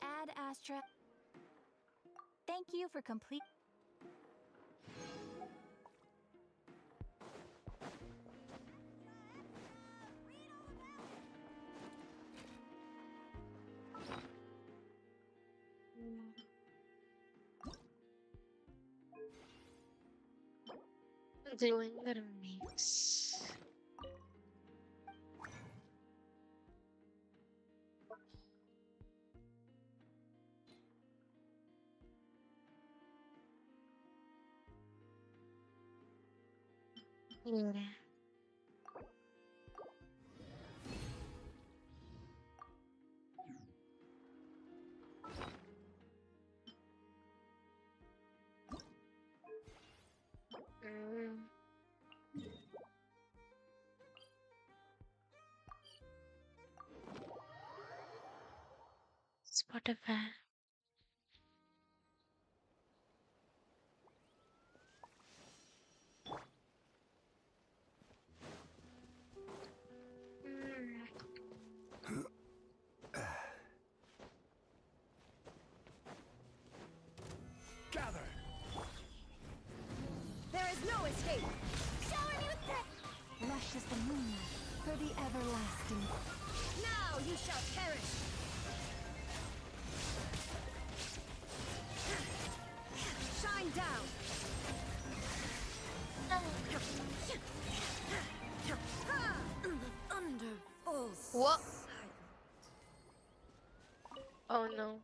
Ad Astra. Thank you for complete. Doing the mix. Yeah. Mm. Spotify. Gather! There is no escape. Shower me with that. Lush as the moonlight for the everlasting. Now you shall perish. Shine down. Under full What? sight. Oh no.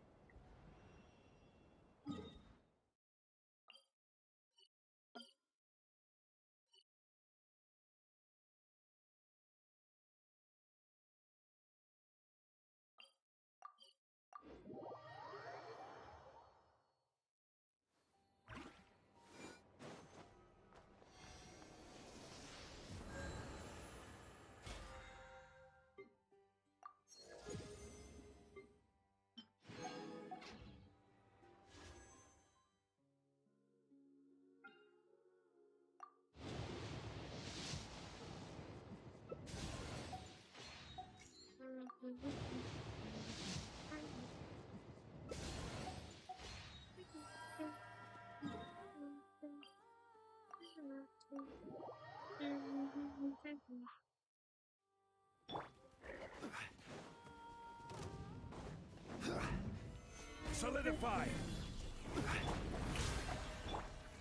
Solidify!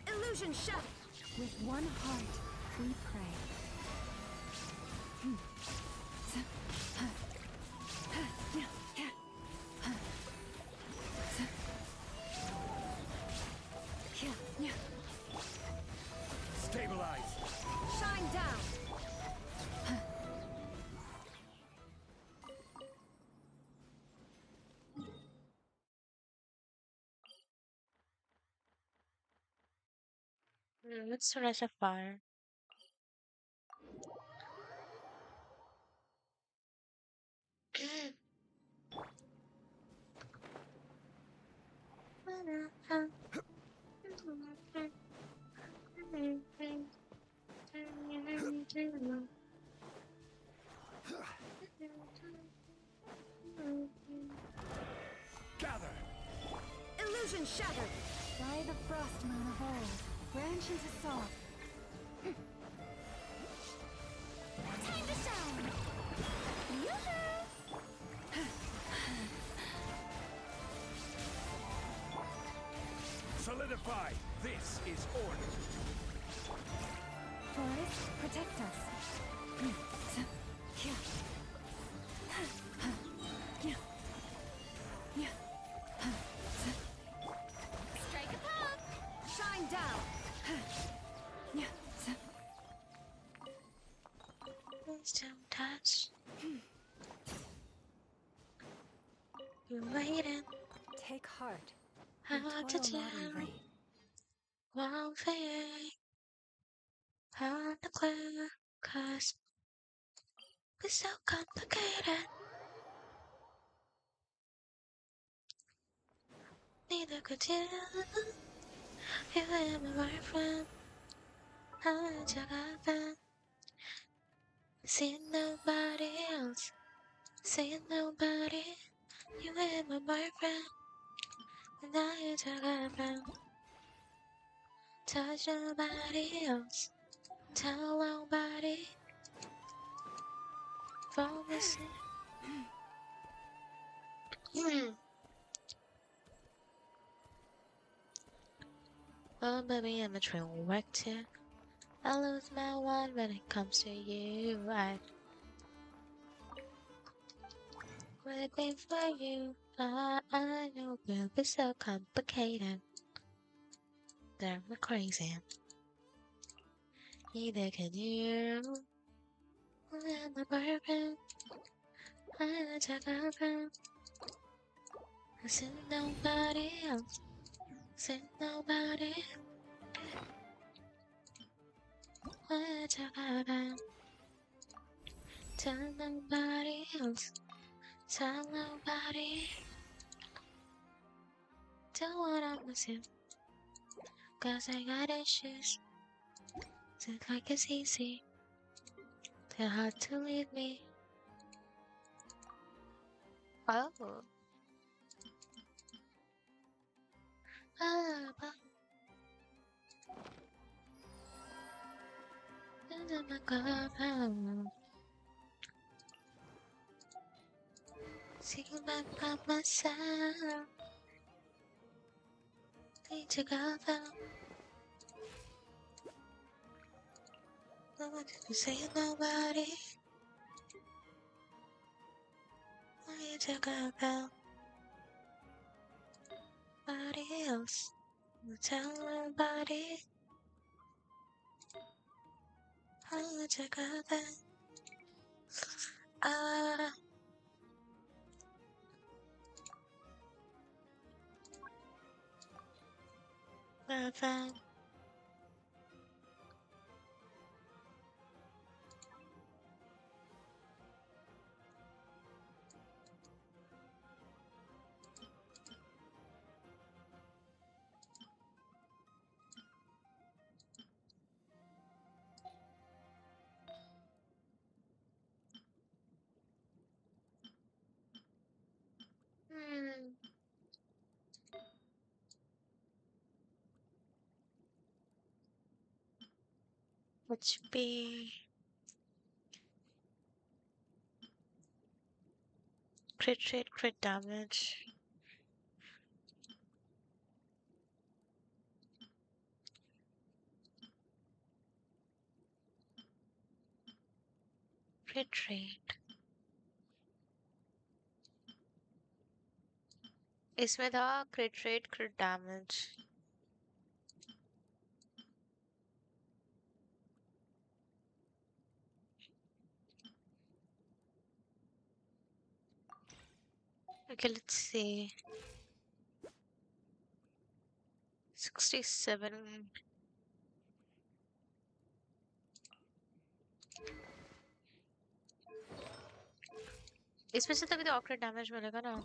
Illusion shattered. With one heart, we pray. Stabilize! Shine down. Let's rush a fire. Gather! Illusion shattered. By the frost moon of old, branches assault. Time to shine. Yoo-hoo! Solidify! This is order! Forest, protect us. Strike a pop! Shine down! Please don't touch. You waiting, Take heart. how Your to toil not in tell, vain. one thing, how to clear, cause it's so complicated. Neither could you, you and my boyfriend, how to happen. See nobody else, see nobody, you and my boyfriend, and I took happen. Touch nobody else, tell nobody, promise it. Oh, baby, I'm a train wreck too. I lose my one when it comes to you. I'm waiting for you. I know we'll be so complicated. They're crazy. Neither can you. I'm a bourbon. I'm a chocolate. I see nobody else. See nobody. I'm a chocolate. Tell nobody else. Tell nobody. Don't wanna miss you. Cause I got issues. Seems like it's easy. They're hard to leave me. Oh. But into my girlfriend. Singing back by myself. Need to go down. No one to say nobody. I need to go down. Nobody else. Tell nobody. I need to go down. Ah, girlfriend. Hmm. What should be crit rate, crit damage, crit rate. इसमें था crit rate, crit damage. Okay, let's see. 67. इसमें से तभी तो crit damage मिलेगा ना.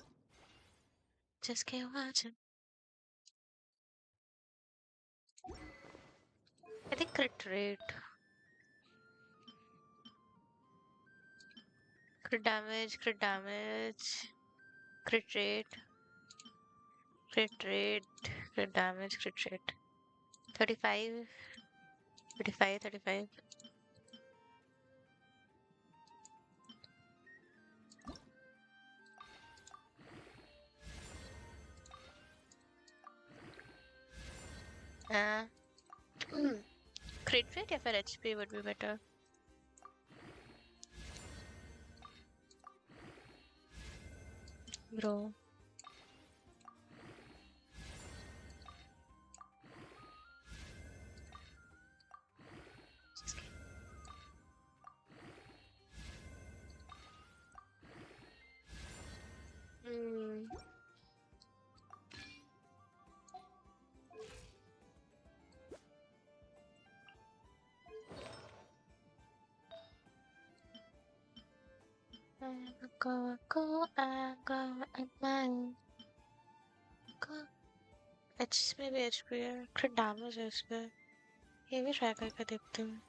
Just keep watching. I think crit rate. Crit damage, crit damage, crit rate, crit rate, crit damage, crit rate. 35, 35, 35. Uh, crit rate या फिर HP would be better. Bro. Just kidding. में भी HP है, crit damage है इसपे, ये भी try करके देखती हूँ।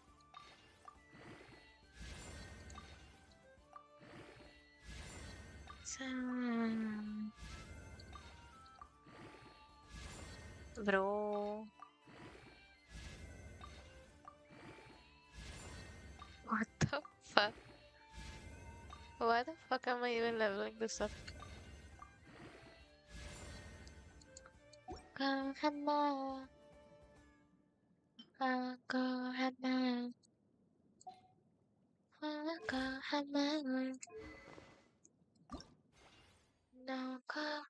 Bro, what the fuck? Why the fuck am I even leveling this up? Go Hannah, go Hannah, go Hannah, no go.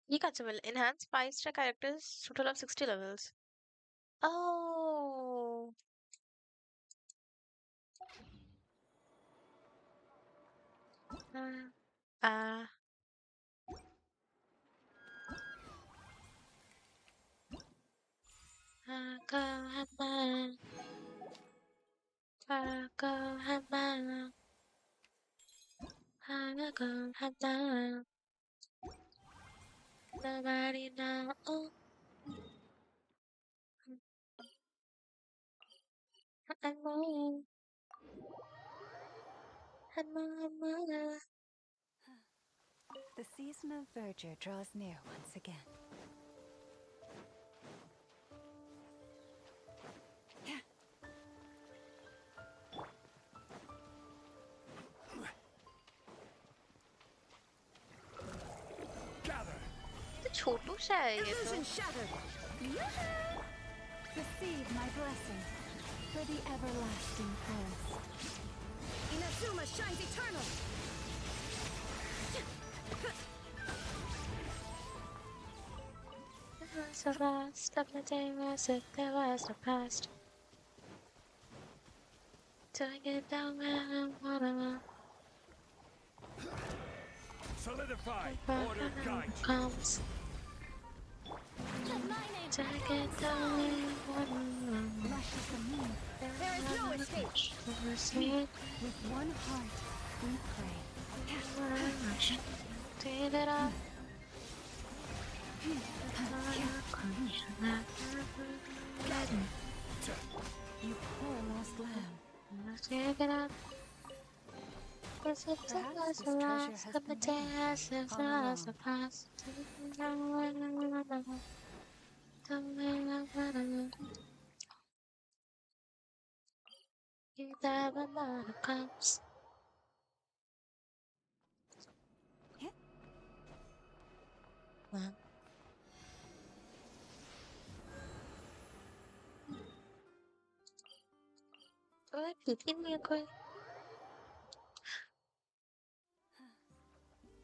You got some enhanced 5-star characters, total of 60 levels. Oh, ah, go Hannah, go Hannah, go Hannah. Nobody know. I know. I know. The season of verdure draws near once again. Gather. The छोटू सा है ये तो. Illusion shattered. Receive my blessing for the everlasting forest. Inazuma shines eternal. So last of the day was if there was a past. Till I get down where I wanna. Solidify. Order guide. Comes. Till I get down where I wanna. Rush is the moon. There is no escape. With one heart, we pray. Turn it up. You poor lost lamb. Take it up. As if it was the last of the days, if it was the past. You never know the comes. Ôi, tự nhiên coi.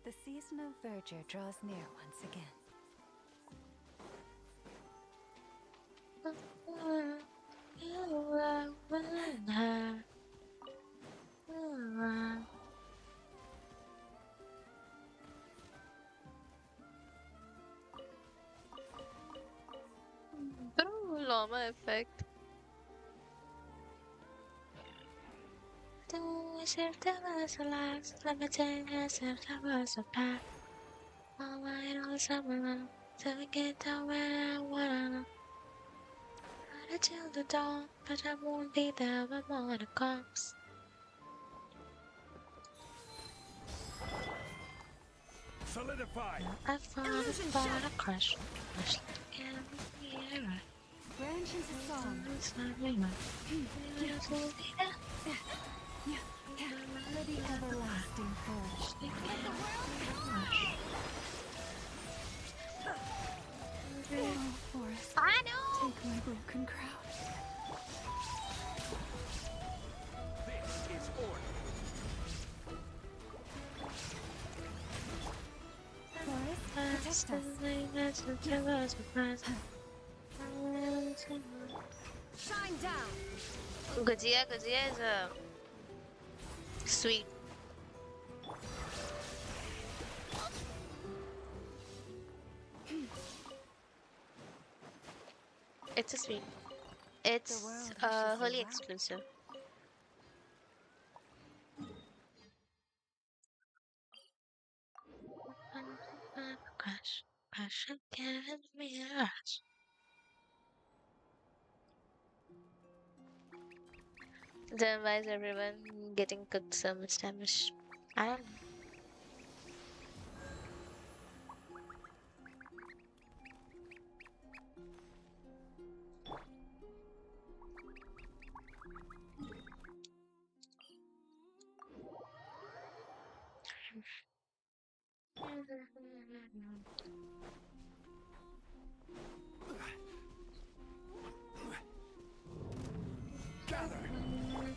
The season of verdure draws near once again. Bro, llama effect. If there was a last, let me tell you, if there was a past. All right, all summer long, till we get down where I wanna. Gotta till the dawn, but I won't be there when morning comes. Solidify. I thought a crush again. Branch into song. For the everlasting forest. Oh, forest. I know! Take my broken crown. This is order. Forest, protect us. Shine down. Gujia is sweet. It's a sweet. The It's world wishes you Holy well. exclusive. Crash, crash again, mirage. Then why is everyone getting cooked so much damage? I don't know. Gather.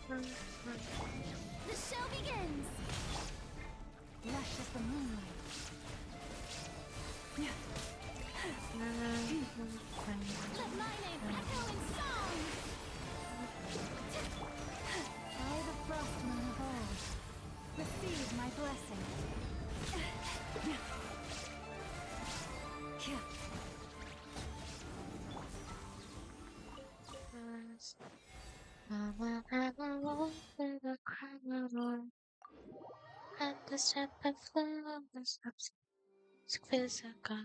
The show begins! Lush as the moonlight. Let my name echo in song! I, the frost moon of old, receive my blessing. And the step of love is physical.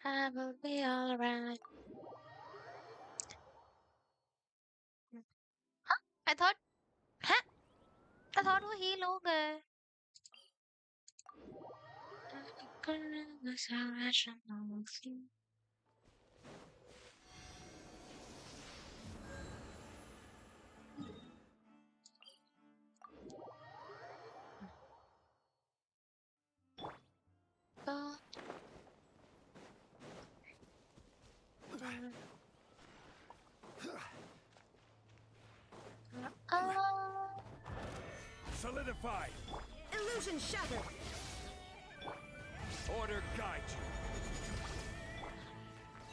I will be alright. I thought, huh? I thought वो heal हो गए. Solidify. Illusion shattered! Order guide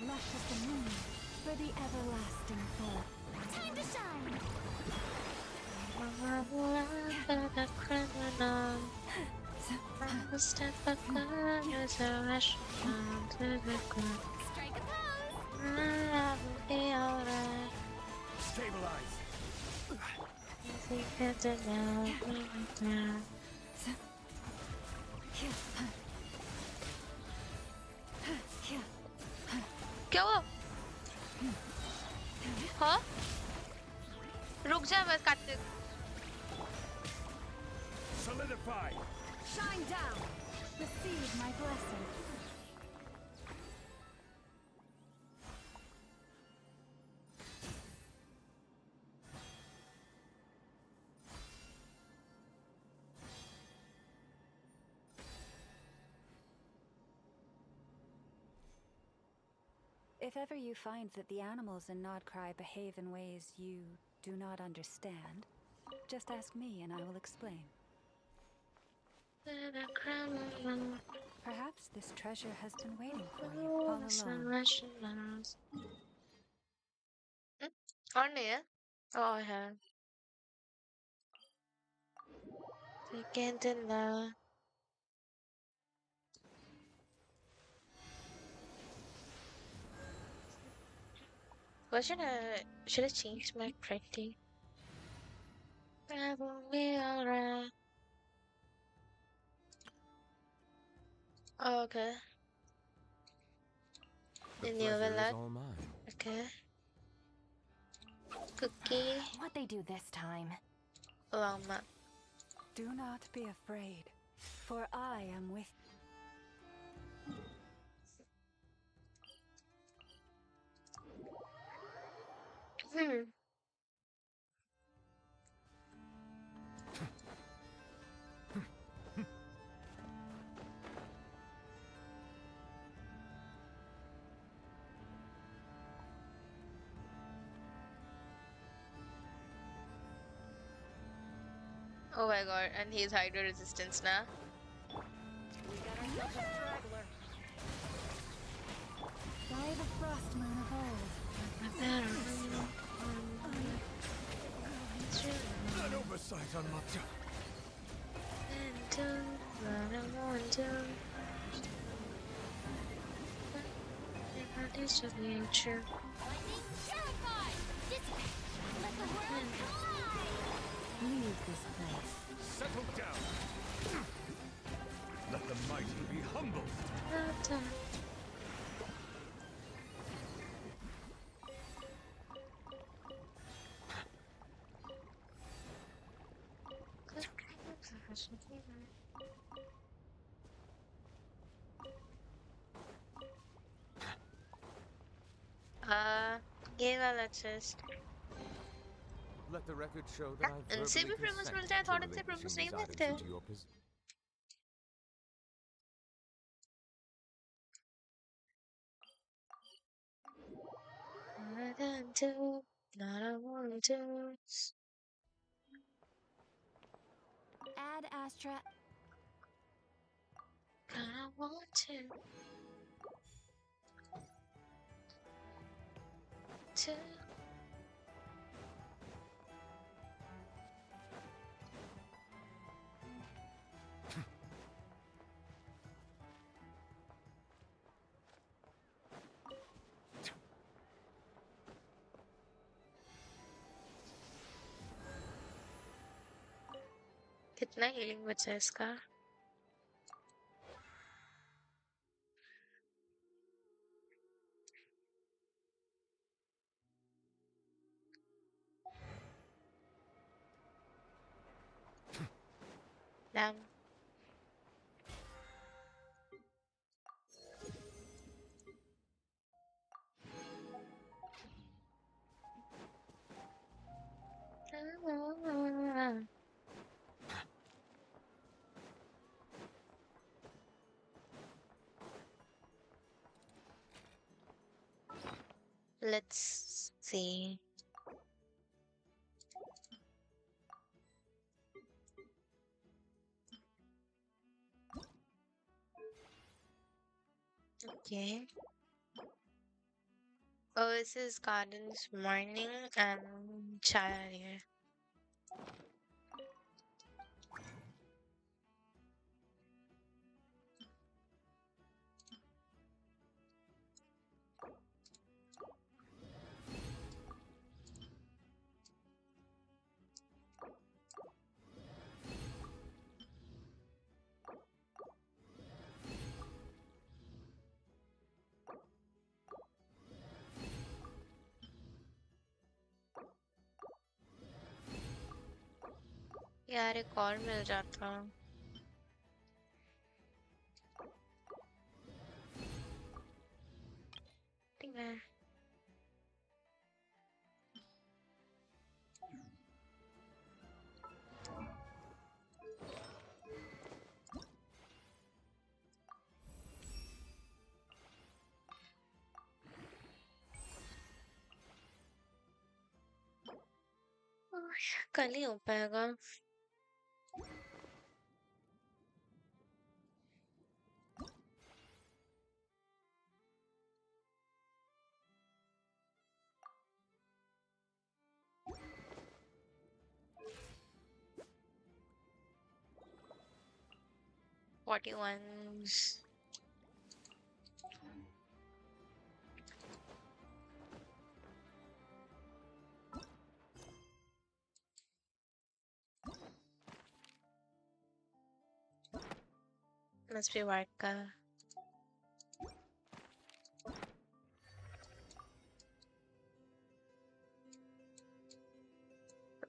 you. Lush as the moon for the everlasting fall. Time to shine! Step of love is a rush to the ground. Strike a pose! I will be alright. Stabilize. क्या हुआ? हाँ? रुक जा मैं काटते. Solidify. Shine down! Receive my blessing. If ever you find that the animals in Nodcry behave in ways you do not understand, just ask me and I will explain. Perhaps this treasure has been waiting for you all along. और नहीं है? Oh, I have. Second in love. Should I change my printing? I will be alright. Oh, okay. The new villa. all mine. Okay. Cookie. What they do this time? Long map. Do not be afraid, for I am with Oh my god, and he's hydro resistance now. by the frost moon of old. An oversight on my job. That is the nature. Lightning terrified! Let the world collide! Leave this place. Settle down. Let the mighty be humble. Ta-ta. ये वाला chest. Let the record show that I इनसे verbally भी promos consent मिलते हैं, to थोड़े से promos relinquishing नहीं these मिलते. items into your possession. Not I want to. Add Astra. I want to. कितना हीलिंग बचा है इसका? Damn. Let's see. Okay. Oh, this is Gardens Morning and Chaya here. यार एक और मिल जाता. ठीक है. कल ही हो पाएगा. $41. Must be vodka.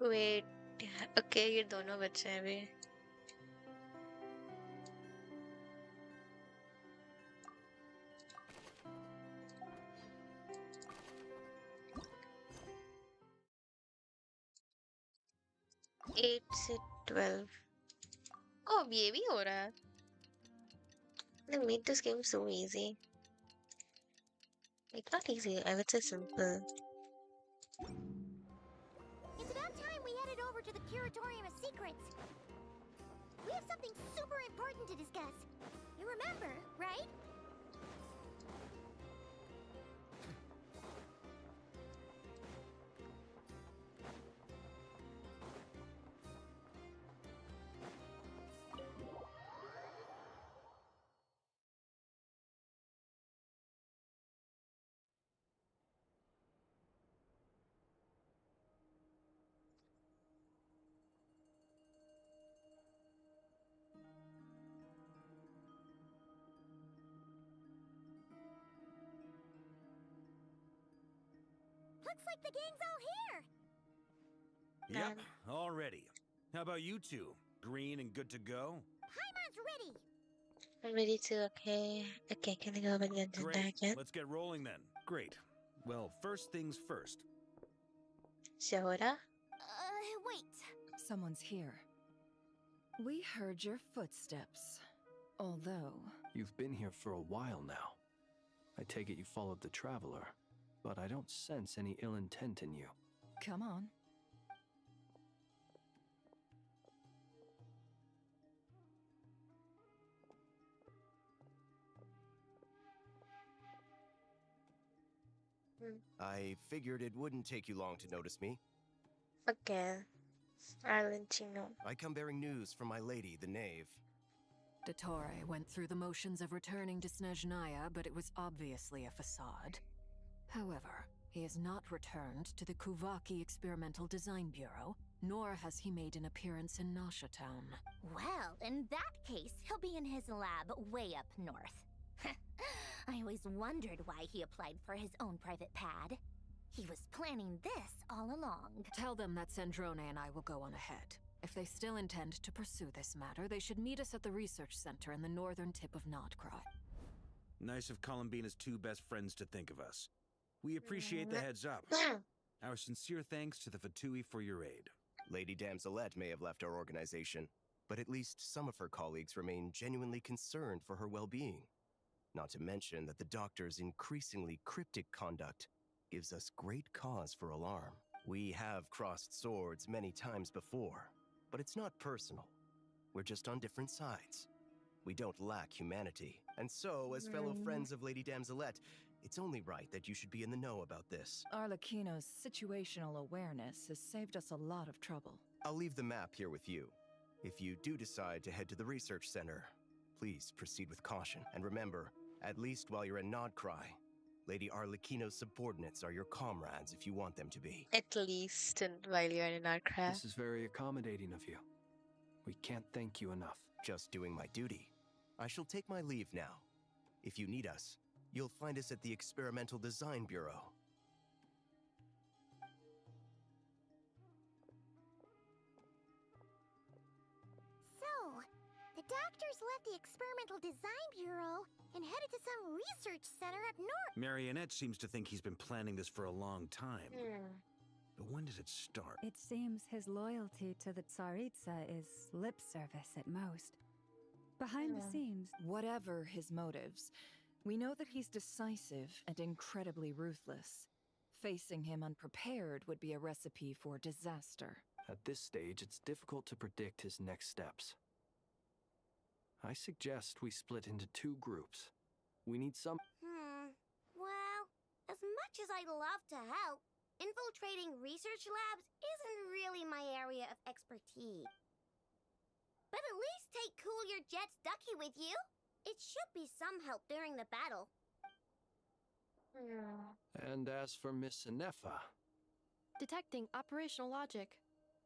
Wait. Okay, ये दोनों बच्चे हैं अभी. Eight से 12. Oh, अब ये भी हो रहा है. They made this game so easy. Like not easy, I would say simple. It's about time we headed over to the Curatorium of Secrets. We have something super important to discuss. You remember, right? the gang's all here. Yep, all ready. How about you two? Green and good to go? Paimon's ready. I'm ready to, okay. Okay, can I go over again? Great. Let's get rolling then. Great. Well, first things first. Soda? Wait. Someone's here. We heard your footsteps. Although... You've been here for a while now. I take it you followed the Traveler, but I don't sense any ill intent in you. Come on. I figured it wouldn't take you long to notice me. Okay. Valentino. I come bearing news from my lady, the knave. Dottore went through the motions of returning to Snezhnaya, but it was obviously a facade. However, he has not returned to the Kuvaki Experimental Design Bureau, nor has he made an appearance in Nasha Town. Well, in that case, he'll be in his lab way up north. I always wondered why he applied for his own private pad. He was planning this all along. Tell them that Sandrone and I will go on ahead. If they still intend to pursue this matter, they should meet us at the research center in the northern tip of Notcry. Nice of Columbina's two best friends to think of us. We appreciate the heads up. Our sincere thanks to the Fatui for your aid. Lady Damselette may have left our organization, but at least some of her colleagues remain genuinely concerned for her well-being. Not to mention that the doctor's increasingly cryptic conduct gives us great cause for alarm. We have crossed swords many times before, but it's not personal. We're just on different sides. We don't lack humanity. And so, as fellow friends of Lady Damselette, it's only right that you should be in the know about this. Arlecchino's situational awareness has saved us a lot of trouble. I'll leave the map here with you. If you do decide to head to the research center, please proceed with caution. And remember, at least while you're in Nodcry, Lady Arlecchino's subordinates are your comrades if you want them to be. At least while you're in our craft. This is very accommodating of you. We can't thank you enough. Just doing my duty. I shall take my leave now. If you need us, you'll find us at the Experimental Design Bureau. So, the doctors left the Experimental Design Bureau and headed to some research center up north. Marionette seems to think he's been planning this for a long time. But when did it start? It seems his loyalty to the Tsaritsa is lip service at most. Behind the scenes, Whatever his motives, we know that he's decisive and incredibly ruthless. Facing him unprepared would be a recipe for disaster. At this stage, it's difficult to predict his next steps. I suggest we split into two groups. We need some... Well, as much as I'd love to help, infiltrating research labs isn't really my area of expertise. But at least take Cool Your Jet's Ducky with you. It should be some help during the battle. And as for Miss Inefa, Detecting operational logic.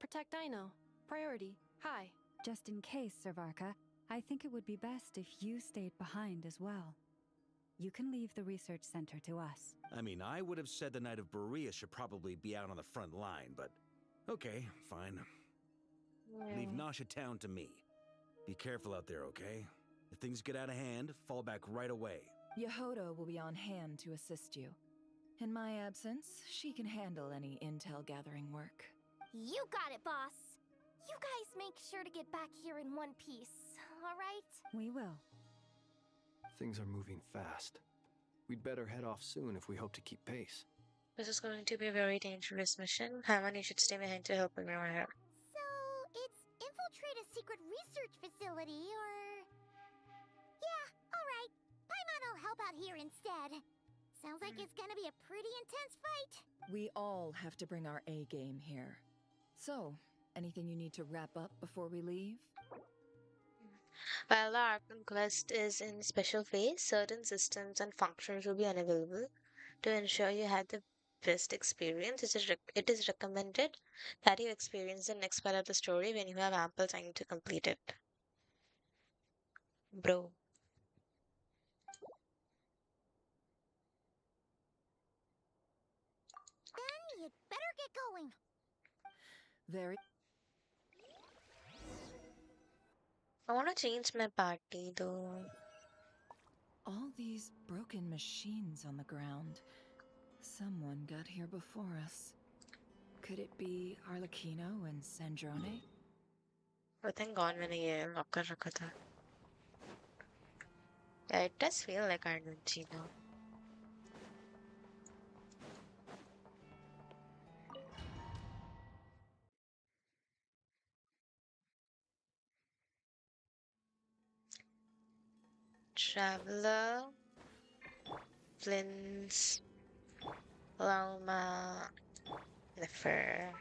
Protect Dino. Priority. High. just in case, Servarka, I think it would be best if you stayed behind as well. You can leave the research center to us. I mean, I would have said the Knight of Berea should probably be out on the front line, but okay, fine. Leave Nasha Town to me. Be careful out there, okay? If things get out of hand, fall back right away. Yehoda will be on hand to assist you. In my absence, she can handle any intel gathering work. You got it, boss. You guys make sure to get back here in one piece, all right? We will. things are moving fast. We'd better head off soon if we hope to keep pace. This is going to be a very dangerous mission. Haman, you should stay behind to help me out. So, it's infiltrate a secret research facility, or... Yeah, alright. Paimon will help out here instead. Sounds like it's gonna be a pretty intense fight. We all have to bring our A game here. So, anything you need to wrap up before we leave? While the Archon quest is in special phase, certain systems and functions will be unavailable. To ensure you have the best experience, it is recommended that you experience the next part of the story when you have ample time to complete it. Bro. Then you better get going. Very. I want to change my party though. All these broken machines on the ground. Someone got here before us. Could it be Arlecchino and Sandrone? I think gone मैंने ये lock कर रखा था. Yeah, it does feel like Argentina. Traveler, Flint's, Lama, Nefer.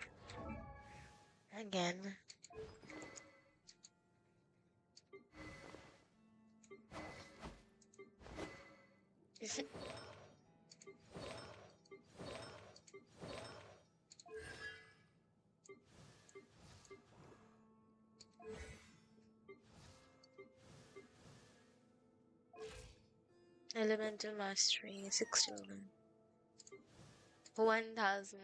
Again. Is it? Elemental Mastery, 16. 1000.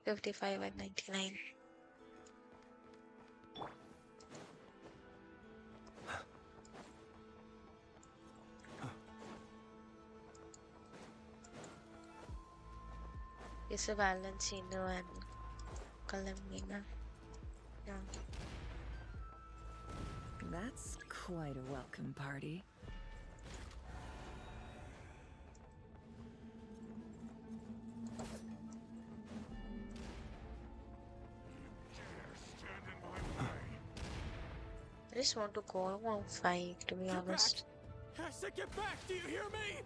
55 and 99. It's a Valentino and Calamina. Yeah. That's quite a welcome party. I just want to go. I want to fight, to be honest. I said get back! Do you hear me?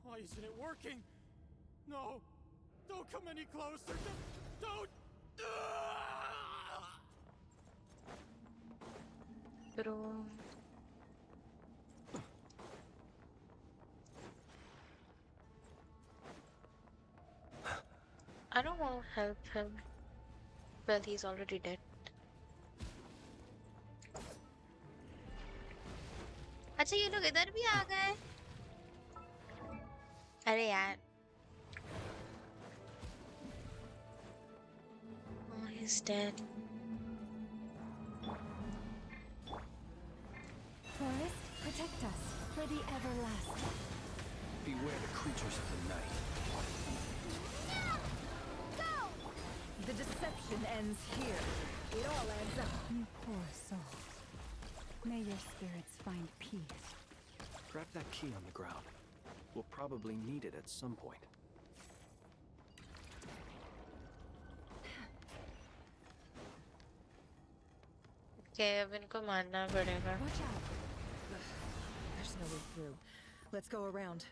Why isn't it working? No! Don't come any closer! Don't! Pero I don't want to help him. Well, he's already dead. अच्छा ये लोग इधर भी आ गए. अरे यार. Oh, he's dead. Forest, protect us for the everlasting. Beware the creatures of the night. The deception ends here. It all adds up. You poor soul. May your spirits find peace. Grab that key on the ground. We'll probably need it at some point. Okay, अब इनको मारना पड़ेगा. Watch out. There's no way through. Let's go around.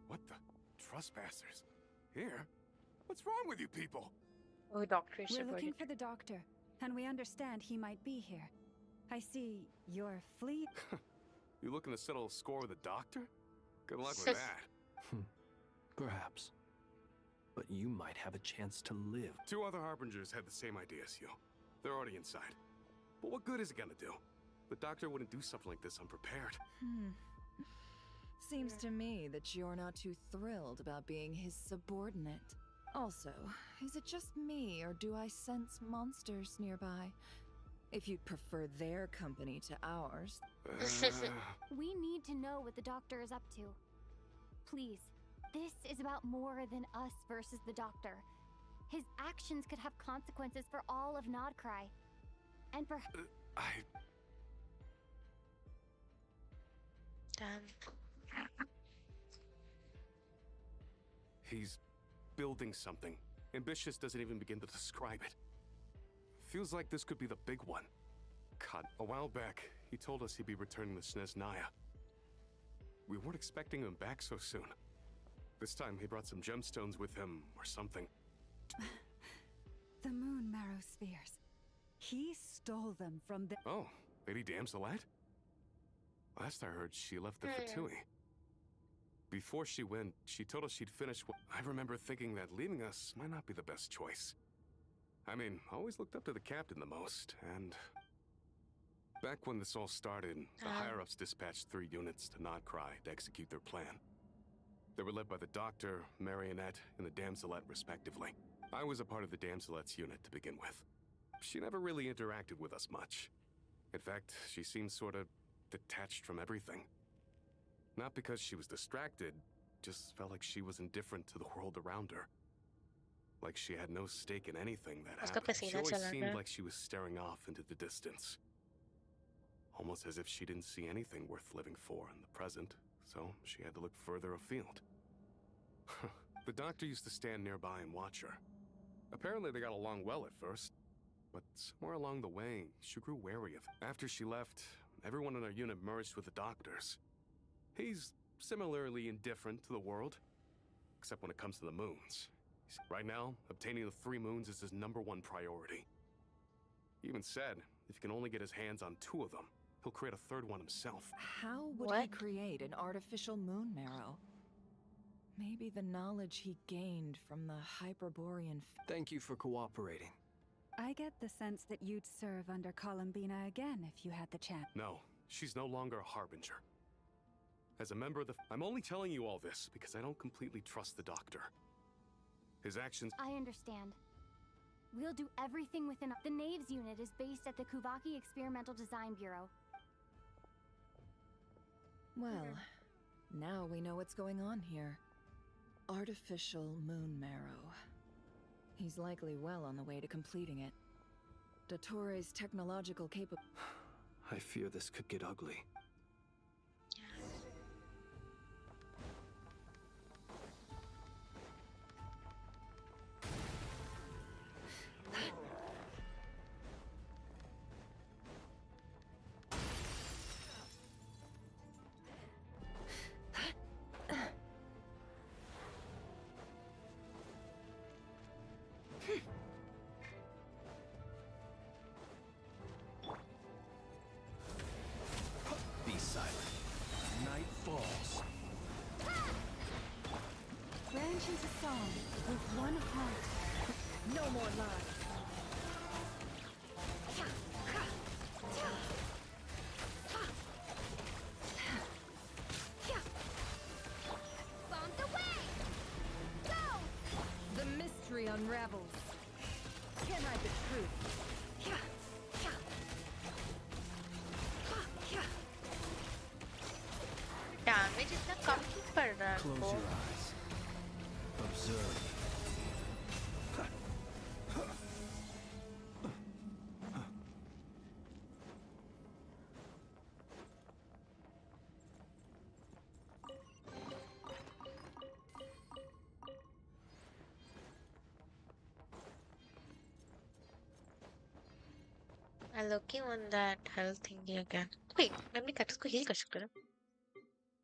What the? Trespassers? Here? What's wrong with you people? Oh, doctor is We're supported. looking for the doctor, and we understand he might be here. I see your fleet. You looking to settle a score with a doctor? Good luck with that. Perhaps. But you might have a chance to live. 2 other harbingers had the same idea as you. They're already inside. But what good is it gonna do? The doctor wouldn't do something like this unprepared. Seems to me that you're not too thrilled about being his subordinate. Also, is it just me, or do I sense monsters nearby? If you'd prefer their company to ours. We need to know what the doctor is up to. Please, this is about more than us versus the doctor. His actions could have consequences for all of Nodcry. And perhaps... Damn. He's building something. Ambitious doesn't even begin to describe it. Feels like this could be the big one. God, a while back, he told us he'd be returning to Snezhnaya. We weren't expecting him back so soon. This time he brought some gemstones with him, or something. The moon marrow spheres. He stole them from the. Oh, Lady Damselette? Last I heard, she left the Fatui. Before she went, she told us she'd finish. I remember thinking that leaving us might not be the best choice. I mean, I always looked up to the captain the most, and back when this all started, the higher-ups dispatched 3 units to Notcry to execute their plan. They were led by the Doctor, Marionette, and the Damselette, respectively. I was a part of the Damselette's unit to begin with. She never really interacted with us much. In fact, she seemed sort of detached from everything. Not because she was distracted, just felt like she was indifferent to the world around her. Like she had no stake in anything that happened. She always seemed like she was staring off into the distance. Almost as if she didn't see anything worth living for in the present, so she had to look further afield. The Doctor used to stand nearby and watch her. Apparently they got along well at first, but somewhere along the way, she grew wary of her. After she left, everyone in our unit merged with the Doctor's. He's similarly indifferent to the world, except when it comes to the moons. Right now, obtaining the 3 moons is his #1 priority. He even said if he can only get his hands on 2 of them, he'll create a 3rd one himself. How would he create an artificial moon marrow? Maybe the knowledge he gained from the Hyperborean. Thank you for cooperating. I get the sense that you'd serve under Columbina again if you had the chance. No, she's no longer a Harbinger. As a member of the... I'm only telling you all this because I don't completely trust the Doctor. His actions... I understand. We'll do everything within... The Knaves unit is based at the Kuvaki Experimental Design Bureau. Well, now we know what's going on here. Artificial moon marrow. He's likely well on the way to completing it. Dottore's technological I fear this could get ugly. Be silent. Night falls. Branches a song with one heart. No more lies. Bombs away! Go! The mystery unravels. Can I the truth? Damage इतना कम क्यों पड़ रहा है Close your eyes. Observe. I'm looking on that health thingy again. Wait, मैं अपनी cactus को heal कर सकते हैं ना?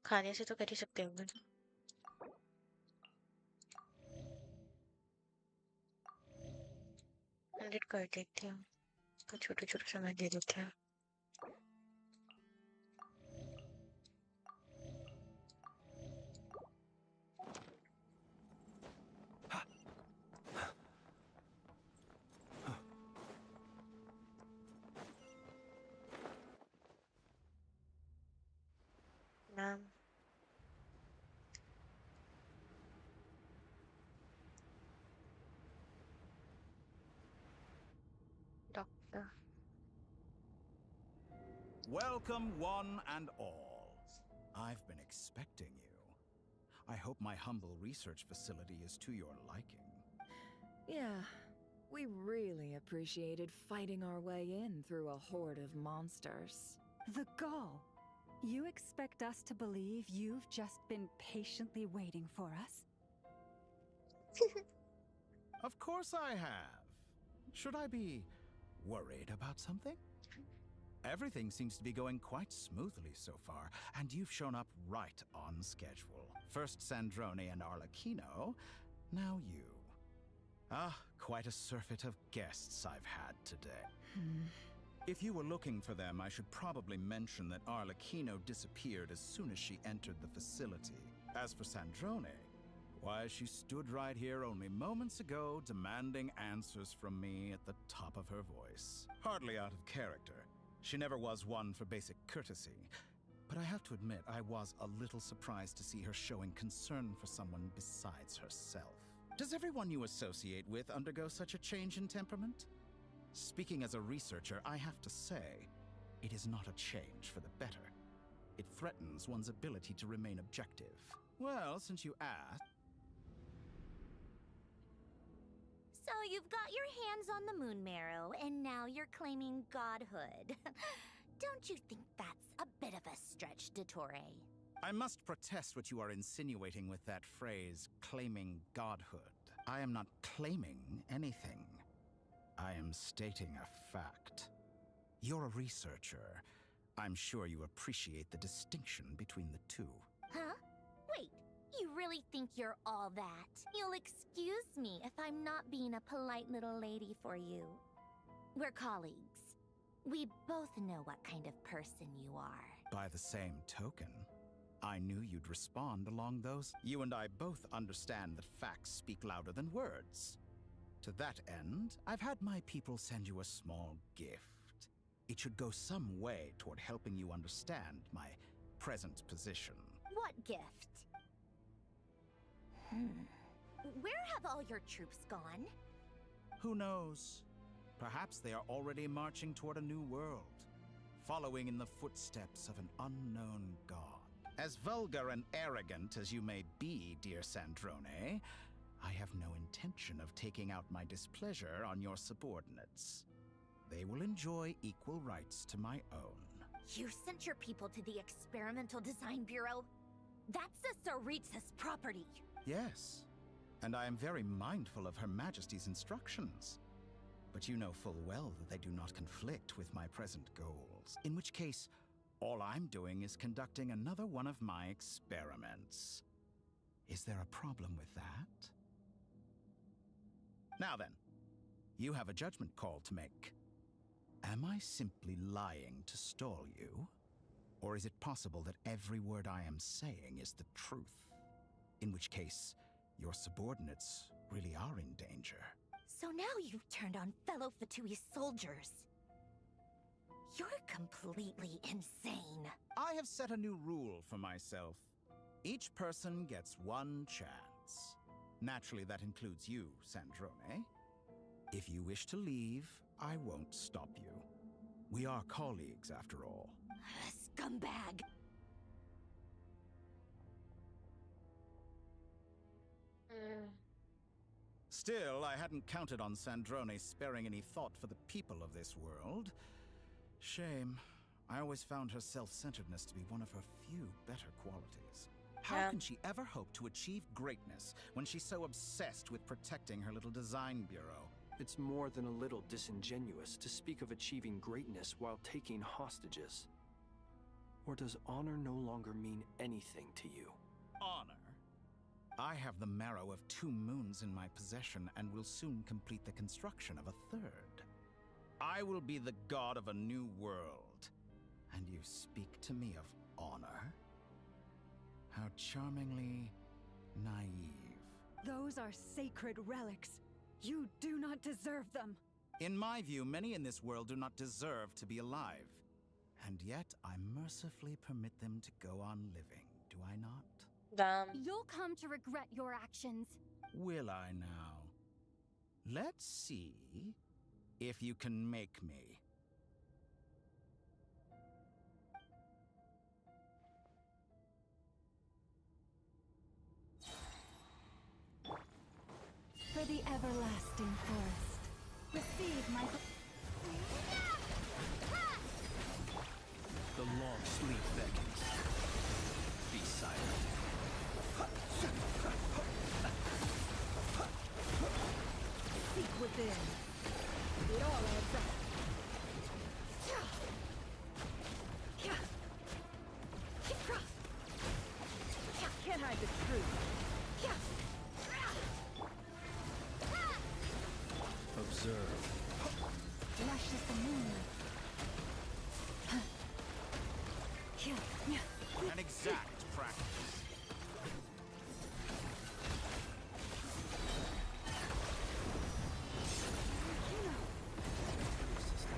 खाने से तो कर ही सकते होंगे। 100 कर देती हूँ। इसको छोटे-छोटे समय दे देते हैं। नाम doctor Welcome, one and all. I've been expecting you. I hope my humble research facility is to your liking. Yeah, we really appreciated fighting our way in through a horde of monsters. The gall! You expect us to believe you've just been patiently waiting for us? Of course I have. Should I be worried about something? Everything seems to be going quite smoothly so far, and you've shown up right on schedule. First Sandrone and Arlecchino, now you. Ah, quite a surfeit of guests I've had today. If you were looking for them, I should probably mention that Arlecchino disappeared as soon as she entered the facility. As for Sandrone, why, she stood right here only moments ago demanding answers from me at the top of her voice. Hardly out of character. She never was one for basic courtesy. But I have to admit, I was a little surprised to see her showing concern for someone besides herself. Does everyone you associate with undergo such a change in temperament? Speaking as a researcher, I have to say, it is not a change for the better. It threatens one's ability to remain objective. Well, since you asked... So you've got your hands on the moon marrow, and now you're claiming godhood. Don't you think that's a bit of a stretch, Dottore? I must protest what you are insinuating with that phrase, claiming godhood. I am not claiming anything. I am stating a fact. You're a researcher. I'm sure you appreciate the distinction between the two. Huh? Wait, you really think you're all that? You'll excuse me if I'm not being a polite little lady for you. We're colleagues. We both know what kind of person you are. By the same token, I knew you'd respond along those. You and I both understand that facts speak louder than words. To that end, I've had my people send you a small gift. It should go some way toward helping you understand my present position. What gift? Where have all your troops gone? Who knows? Perhaps they are already marching toward a new world, following in the footsteps of an unknown god. As vulgar and arrogant as you may be, dear Sandrone, I have no intention of taking out my displeasure on your subordinates. They will enjoy equal rights to my own. You sent your people to the Experimental Design Bureau? That's a Tsaritsa's property. Yes, and I am very mindful of Her Majesty's instructions. But you know full well that they do not conflict with my present goals. In which case, all I'm doing is conducting another one of my experiments. Is there a problem with that? Now then, you have a judgment call to make. Am I simply lying to stall you? Or is it possible that every word I am saying is the truth? In which case, your subordinates really are in danger. So now you've turned on fellow Fatui soldiers. You're completely insane. I have set a new rule for myself. Each person gets one chance. Naturally, that includes you, Sandrone. If you wish to leave, I won't stop you. We are colleagues, after all. Scumbag! Still, I hadn't counted on Sandrone sparing any thought for the people of this world. Shame. I always found her self-centeredness to be one of her few better qualities. How can she ever hope to achieve greatness when she's so obsessed with protecting her little design bureau? It's more than a little disingenuous to speak of achieving greatness while taking hostages. Or does honor no longer mean anything to you? Honor? I have the marrow of 2 moons in my possession and will soon complete the construction of a 3rd. I will be the god of a new world. And you speak to me of honor? How charmingly naive. Those are sacred relics. You do not deserve them. In my view, many in this world do not deserve to be alive. And yet, I mercifully permit them to go on living, do I not? You'll come to regret your actions. Will I now? Let's see if you can make me. For the everlasting forest, receive my... The long sleep beckons. Be silent. Seek within. It all adds up.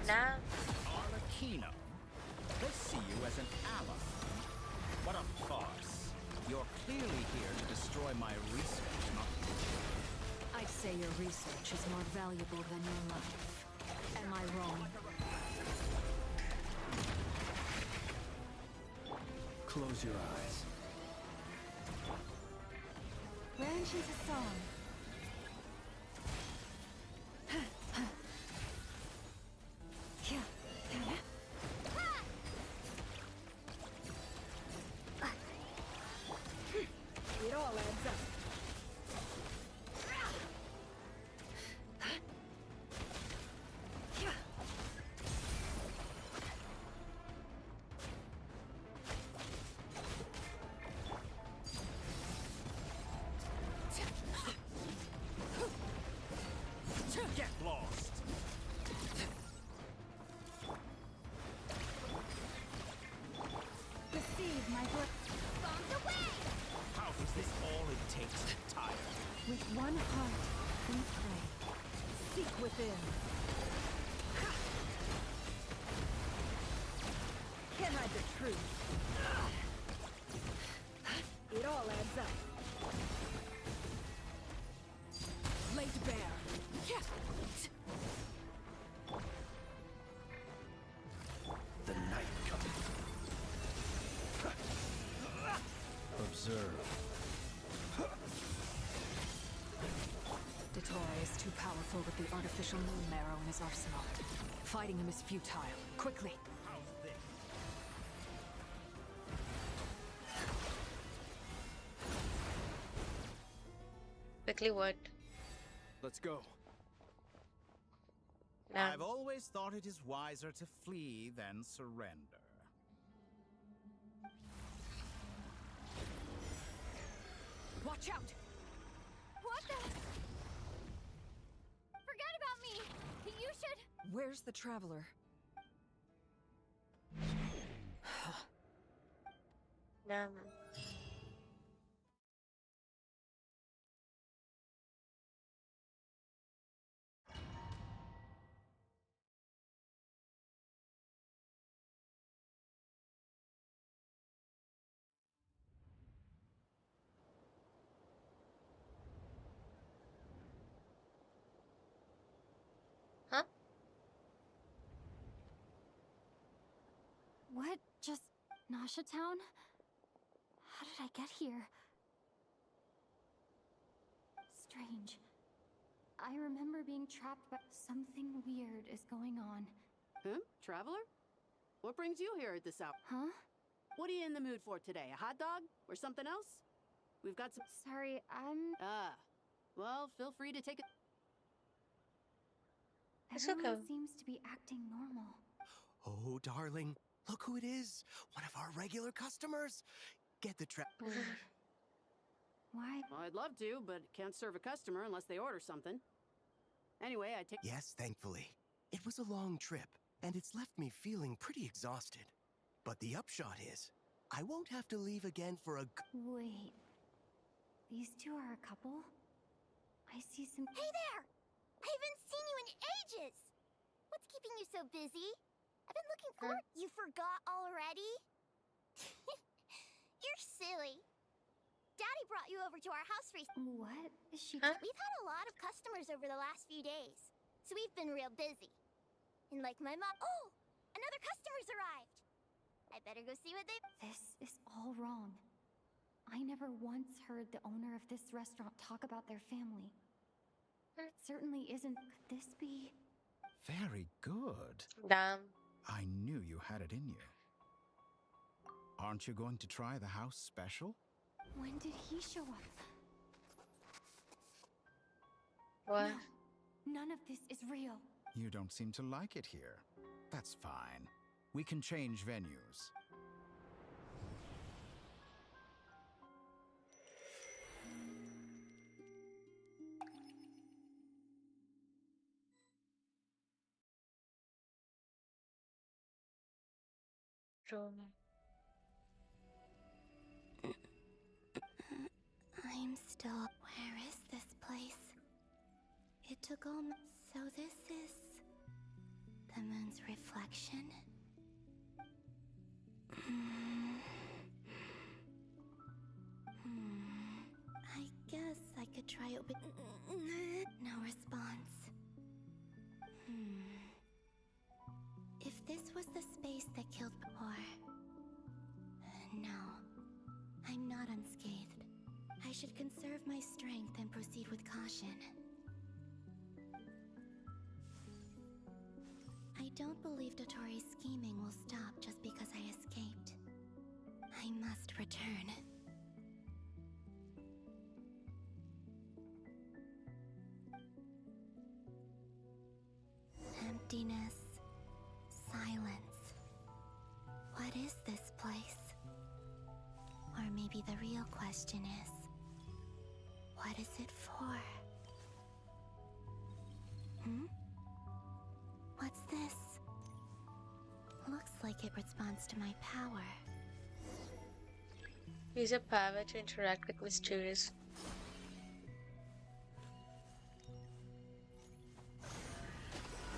Now, Arlecchino, they see you as an ally. What a farce. You're clearly here to destroy my research, not I'd say your research is more valuable than your life. Am I wrong? Close your eyes. Ranch is a song. It all adds up. get lost. Receive my blood. Bombs away! How is this all it takes to tire? With one heart, we pray. Seek within. Can't hide the truth. It all adds up. Laid bare. The night coming. Observe. Dottore is too powerful with the artificial moon marrow in his arsenal. Fighting him is futile. Quickly! Quickly what? Let's go. Now, I've always thought it is wiser to flee than surrender. Watch out! What the? Forget about me! You should... Where's the traveler? now. Huh? What? Just Nasha Town? How did I get here? Strange. I remember being trapped, but something weird is going on. Traveler? What brings you here at this hour? Huh? What are you in the mood for today? A hot dog? Or something else? We've got some... Sorry, I'm... Well, feel free to take it. It's Everyone okay. seems to be acting normal. Oh, darling, look who it is. One of our regular customers. Get the Why? Well, I'd love to, but can't serve a customer unless they order something. Anyway, I take... Yes, thankfully. It was a long trip, and it's left me feeling pretty exhausted. But the upshot is, I won't have to leave again for a... Wait. These two are a couple? I see some... Hey there! I haven't seen you in ages! What's keeping you so busy? I've been looking for... You forgot already? You're silly. Daddy brought you over to our house recently. What is she... Huh? We've had a lot of customers over the last few days, so we've been real busy. And like my mom... Oh! Another customer's arrived! I better go see what they... This is all wrong. I never once heard the owner of this restaurant talk about their family. It certainly isn't... Could this be... Very good. Damn. I knew you had it in you. Aren't you going to try the house special? When did he show up? What? No, none of this is real. You don't seem to like it here. That's fine. We can change venues. Room. I'm still... Where is this place? It took all... So this is... The moon's reflection? I guess I could try open. No response. If this was the space that killed before. No, I'm not unscathed. I should conserve my strength and proceed with caution. I don't believe Dotori's scheming will stop just because I escaped. I must return. Emptiness. Silence. What is this place? Or maybe the real question is, what is it for? What's this? Looks like it responds to my power. Use a power to interact with mysterious.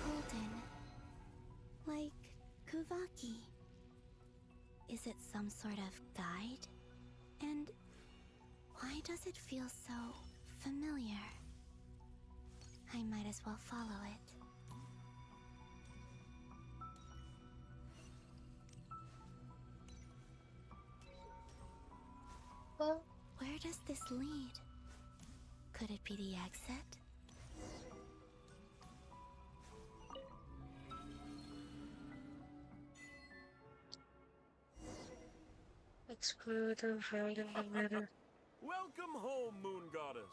Golden. Like Kuvaki. Is it some sort of guide? And why does it feel so familiar? I might as well follow it. Well, where does this lead? Could it be the exit? explore the world in the mirror. Welcome home, Moon Goddess.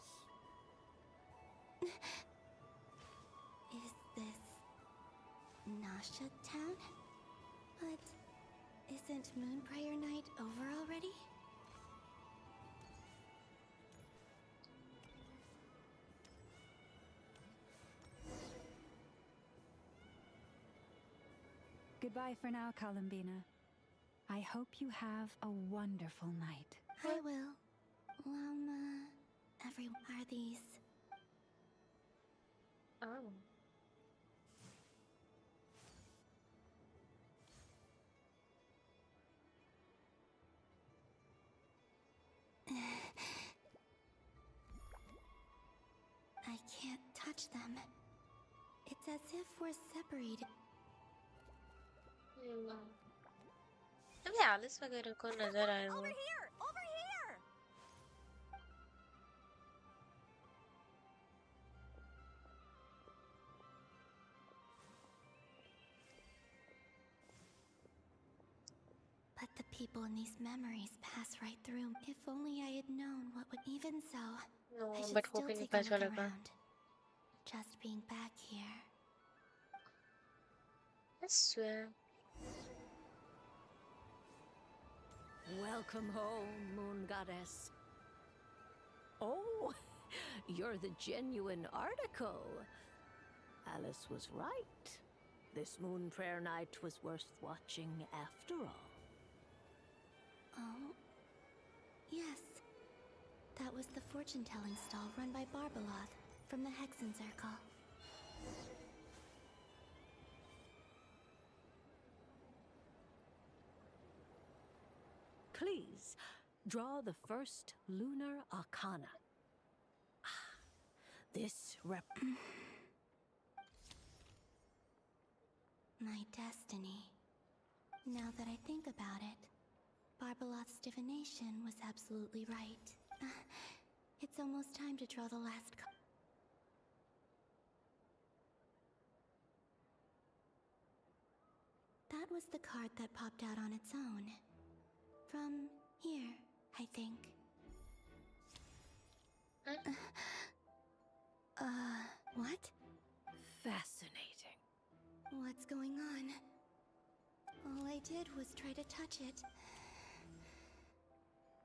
Is this Nasha Town? But isn't Moon Prayer Night over already? Goodbye for now, Columbina. I hope you have a wonderful night. I will. Lama... Are these... Oh. I can't touch them. It's as if we're separated. अबे आलिस वगैरह को नजर आए वो. Over here! Over here! But the people in these memories pass right through. If only I had known what would... Even so, No, I should but still hoping take पता a look चलेगा. around. Just being back here. I swear. Welcome home, Moon Goddess. Oh, you're the genuine article. Alice was right. This Moon Prayer Night was worth watching after all. Oh, yes. That was the fortune-telling stall run by Barbeloth from the Hexen Circle. Please, draw the first lunar arcana. This My destiny. Now that I think about it, Barbeloth's divination was absolutely right. It's almost time to draw the last That was the card that popped out on its own. From here, I think. What? Fascinating. What's going on? All I did was try to touch it.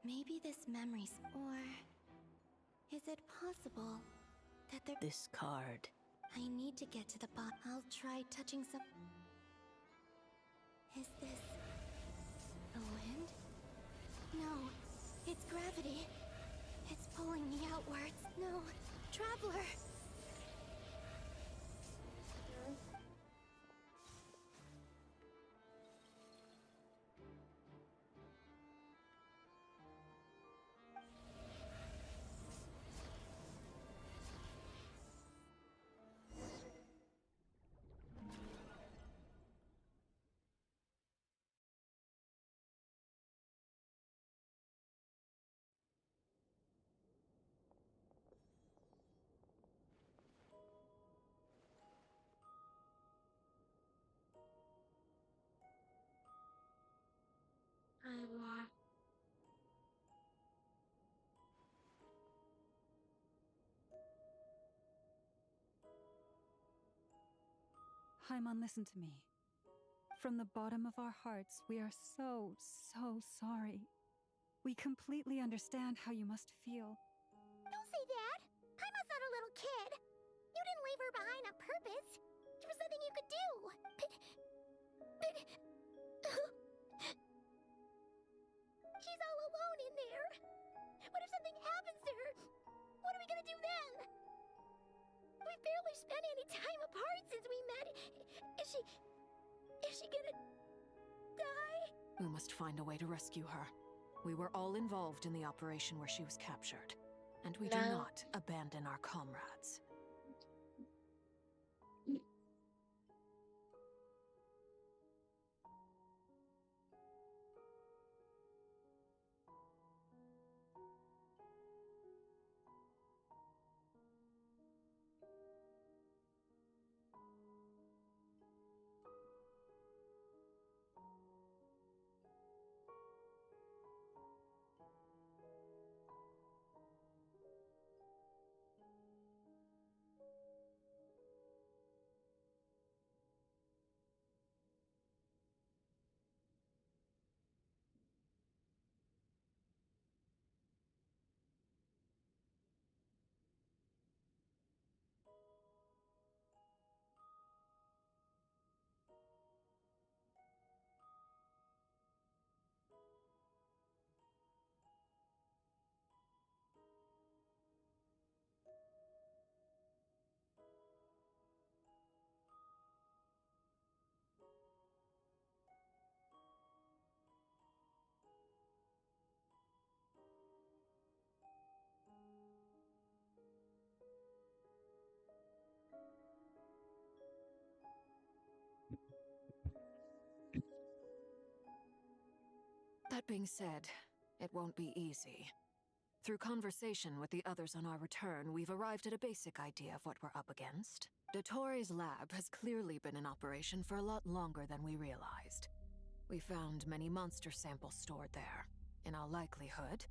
Maybe this memory's... Or... Is it possible that there... This card. I need to get to the bottom. I'll try touching some... Is this... the wind? No, it's gravity. It's pulling me outwards. No, Traveler! Paimon, listen to me. From the bottom of our hearts, we are so sorry. We completely understand how you must feel. Don't say that! Paimon's not a little kid! You didn't leave her behind on purpose! There was nothing you could do! But... She's all alone in there! What if something happens to her? What are we gonna do then? We've barely spent any time apart since we met. Is she gonna die? We must find a way to rescue her. We were all involved in the operation where she was captured, and we do not abandon our comrades. That being said, it won't be easy. Through conversation with the others on our return, we've arrived at a basic idea of what we're up against. Dottore lab has clearly been in operation for a lot longer than we realized. We found many monster samples stored there. In all likelihood,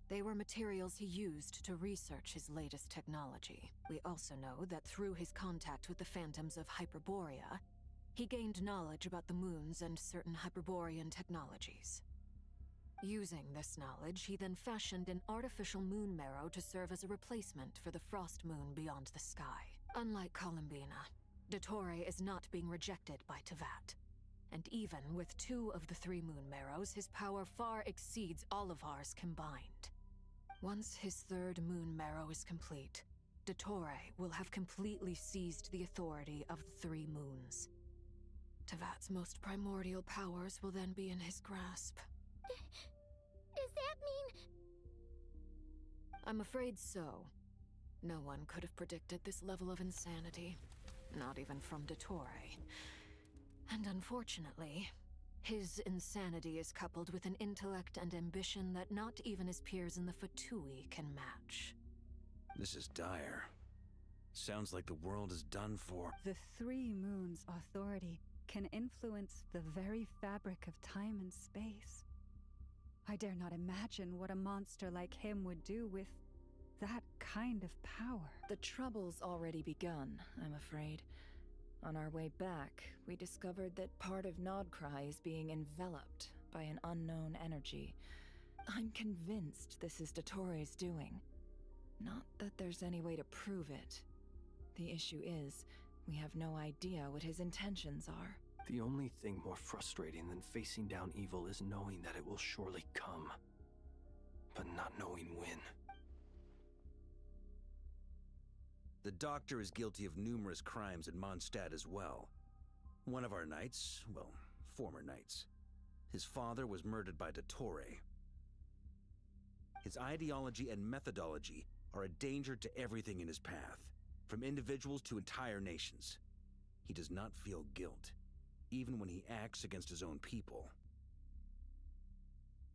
they were materials he used to research his latest technology. We also know that through his contact with the phantoms of Hyperborea, he gained knowledge about the moons and certain Hyperborean technologies. Using this knowledge, he then fashioned an artificial moon marrow to serve as a replacement for the frost moon beyond the sky. Unlike Columbina, Dottore is not being rejected by Tevat. And even with 2 of the 3 moon marrows, his power far exceeds all of ours combined. Once his 3rd moon marrow is complete, Dottore will have completely seized the authority of the 3 moons. Tevat's most primordial powers will then be in his grasp. Does that mean... I'm afraid so. No one could have predicted this level of insanity. Not even from Dottore. And unfortunately, his insanity is coupled with an intellect and ambition that not even his peers in the Fatui can match. This is dire. Sounds like the world is done for. The 3 moons' authority can influence the very fabric of time and space. I dare not imagine what a monster like him would do with that kind of power. The trouble's already begun, I'm afraid. On our way back, we discovered that part of Nodcry is being enveloped by an unknown energy. I'm convinced this is Dottore's doing. Not that there's any way to prove it. The issue is, we have no idea what his intentions are. The only thing more frustrating than facing down evil is knowing that it will surely come, but not knowing when. The doctor is guilty of numerous crimes in Mondstadt as well. One of our knights, well, former knights, his father was murdered by Dottore. His ideology and methodology are a danger to everything in his path, from individuals to entire nations. He does not feel guilt, even when he acts against his own people.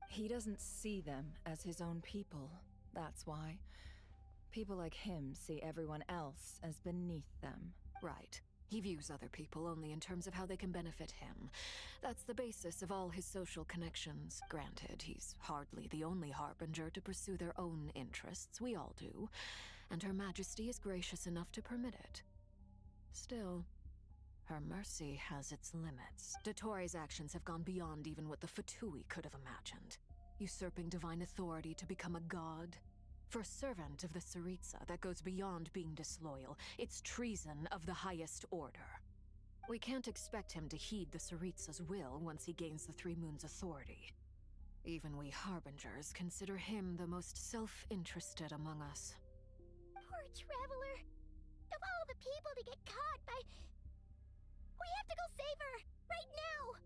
He doesn't see them as his own people, that's why. People like him see everyone else as beneath them. Right. He views other people only in terms of how they can benefit him. That's the basis of all his social connections. Granted, he's hardly the only harbinger to pursue their own interests. We all do. And Her Majesty is gracious enough to permit it. Still, Her mercy has its limits. Dottoro's actions have gone beyond even what the Fatui could have imagined. Usurping divine authority to become a god. For a servant of the Tsaritsa, that goes beyond being disloyal. It's treason of the highest order. We can't expect him to heed the Tsaritsa's will once he gains the Three Moons' authority. Even we Harbingers consider him the most self-interested among us. Poor Traveler. Of all the people to get caught by... We have to go save her! Right now!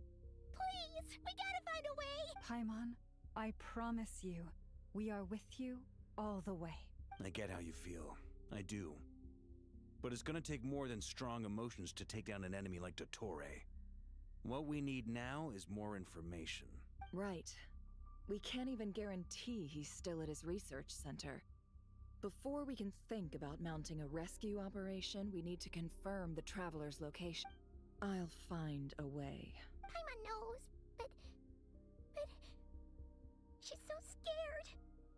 Please! We gotta find a way! Paimon, I promise you, we are with you all the way. I get how you feel. I do. But it's gonna take more than strong emotions to take down an enemy like Dottore. What we need now is more information. Right. We can't even guarantee he's still at his research center. Before we can think about mounting a rescue operation, we need to confirm the Traveler's location. I'll find a way. Paimon knows, but... She's so scared.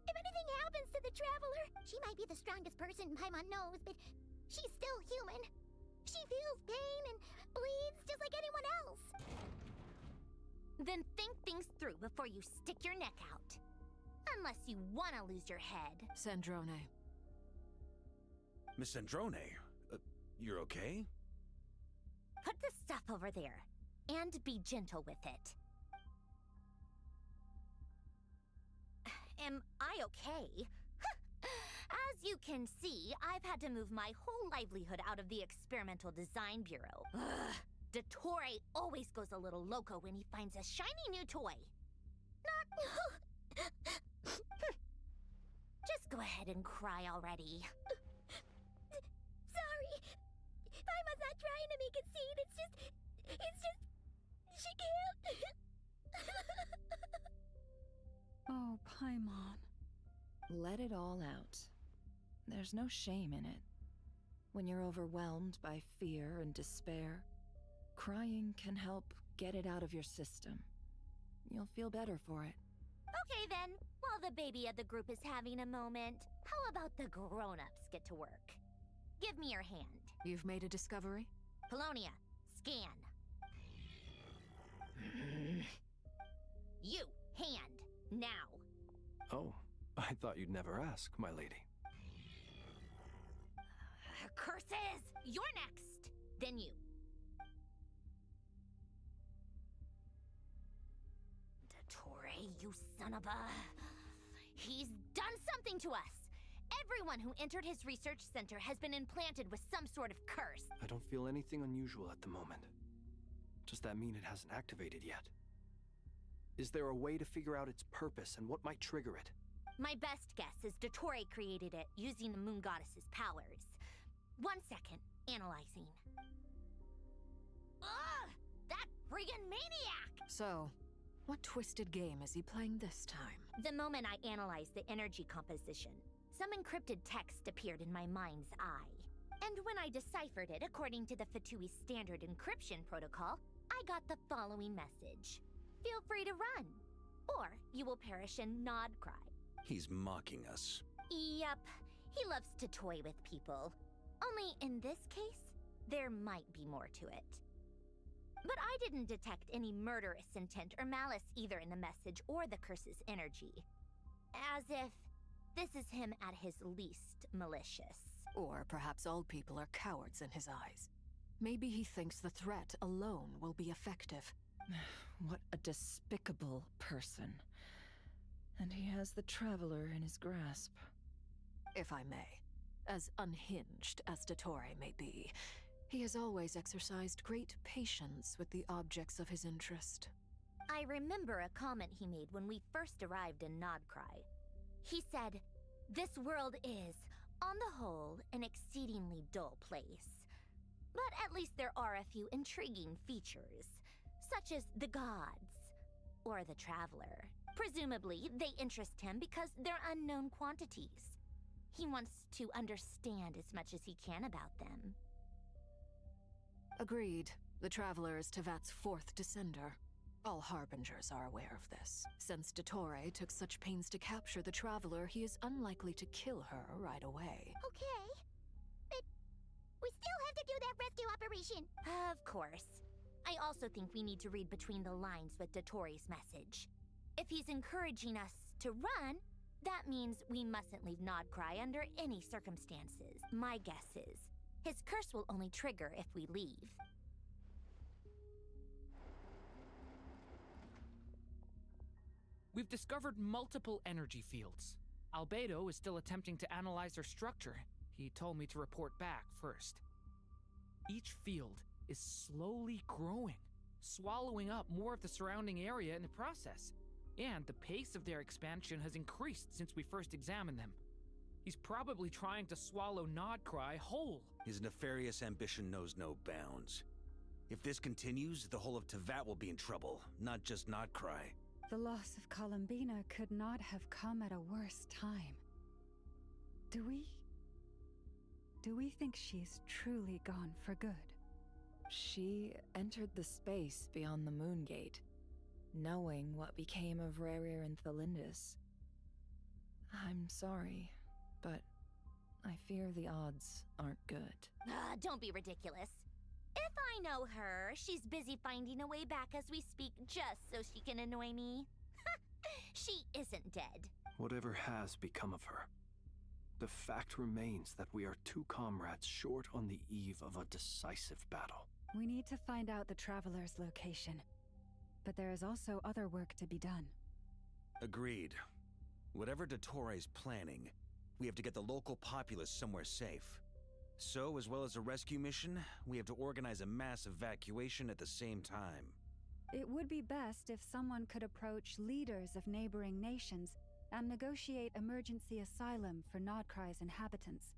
If anything happens to the Traveler, she might be the strongest person Paimon knows, but she's still human. She feels pain and bleeds just like anyone else. Then think things through before you stick your neck out. Unless you want to lose your head. Sandrone. Miss Sandrone, you're okay? Put the stuff over there, and be gentle with it. Am I okay? As you can see, I've had to move my whole livelihood out of the Experimental Design Bureau. Ugh. Dottore always goes a little loco when he finds a shiny new toy. Not... Just go ahead and cry already. Sorry. Paimon's not trying to make it seem. It's just... She can't. Oh, Paimon. Let it all out. There's no shame in it. When you're overwhelmed by fear and despair, crying can help get it out of your system. You'll feel better for it. Okay then, while the baby of the group is having a moment, how about the grown-ups get to work? Give me your hand. You've made a discovery? Polonia, scan. You, hand, now. Oh, I thought you'd never ask, my lady. Curses! You're next! Then you. Dottore, you son of a... He's done something to us! Everyone who entered his research center has been implanted with some sort of curse. I don't feel anything unusual at the moment. Does that mean it hasn't activated yet? Is there a way to figure out its purpose and what might trigger it? My best guess is Dottore created it using the Moon Goddess's powers. 1 second, analyzing. Ugh! That friggin' maniac! So, what twisted game is he playing this time? The moment I analyzed the energy composition, some encrypted text appeared in my mind's eye. And when I deciphered it according to the Fatui standard encryption protocol, I got the following message. Feel free to run, or you will perish in nod cry. He's mocking us. Yep, he loves to toy with people. Only in this case, there might be more to it. But I didn't detect any murderous intent or malice either in the message or the curse's energy. As if this is him at his least malicious. Or perhaps all people are cowards in his eyes. Maybe he thinks the threat alone will be effective. What a despicable person. And he has the Traveler in his grasp. If I may, as unhinged as Dottore may be, he has always exercised great patience with the objects of his interest. I remember a comment he made when we first arrived in Nodcry. He said, "This world is, on the whole, an exceedingly dull place. But at least there are a few intriguing features, such as the gods, or the Traveler. Presumably, they interest him because they're unknown quantities. He wants to understand as much as he can about them." Agreed. The Traveler is Tevat's fourth descender. All Harbingers are aware of this. Since Dottore took such pains to capture the Traveler, he is unlikely to kill her right away. Okay, but we still have to do that rescue operation. Of course. I also think we need to read between the lines with Dottoro's message. If he's encouraging us to run, that means we mustn't leave Nodcry under any circumstances. My guess is his curse will only trigger if we leave. We've discovered multiple energy fields. Albedo is still attempting to analyze their structure. He told me to report back first. Each field is slowly growing, swallowing up more of the surrounding area in the process. And the pace of their expansion has increased since we first examined them. He's probably trying to swallow Nodcry whole. His nefarious ambition knows no bounds. If this continues, the whole of Teyvat will be in trouble, not just Nodcry. The loss of Columbina could not have come at a worse time. Do we think she's truly gone for good? She entered the space beyond the Moon Gate, knowing what became of Rerir and Thelindis. I'm sorry, but I fear the odds aren't good. Don't be ridiculous. If I know her, she's busy finding a way back as we speak just so she can annoy me. She isn't dead. Whatever has become of her, the fact remains that we are two comrades short on the eve of a decisive battle. We need to find out the Traveler's location. But there is also other work to be done. Agreed. Whatever Dottoro's planning, we have to get the local populace somewhere safe. So, as well as a rescue mission, we have to organize a mass evacuation at the same time. It would be best if someone could approach leaders of neighboring nations and negotiate emergency asylum for Nodcry's inhabitants.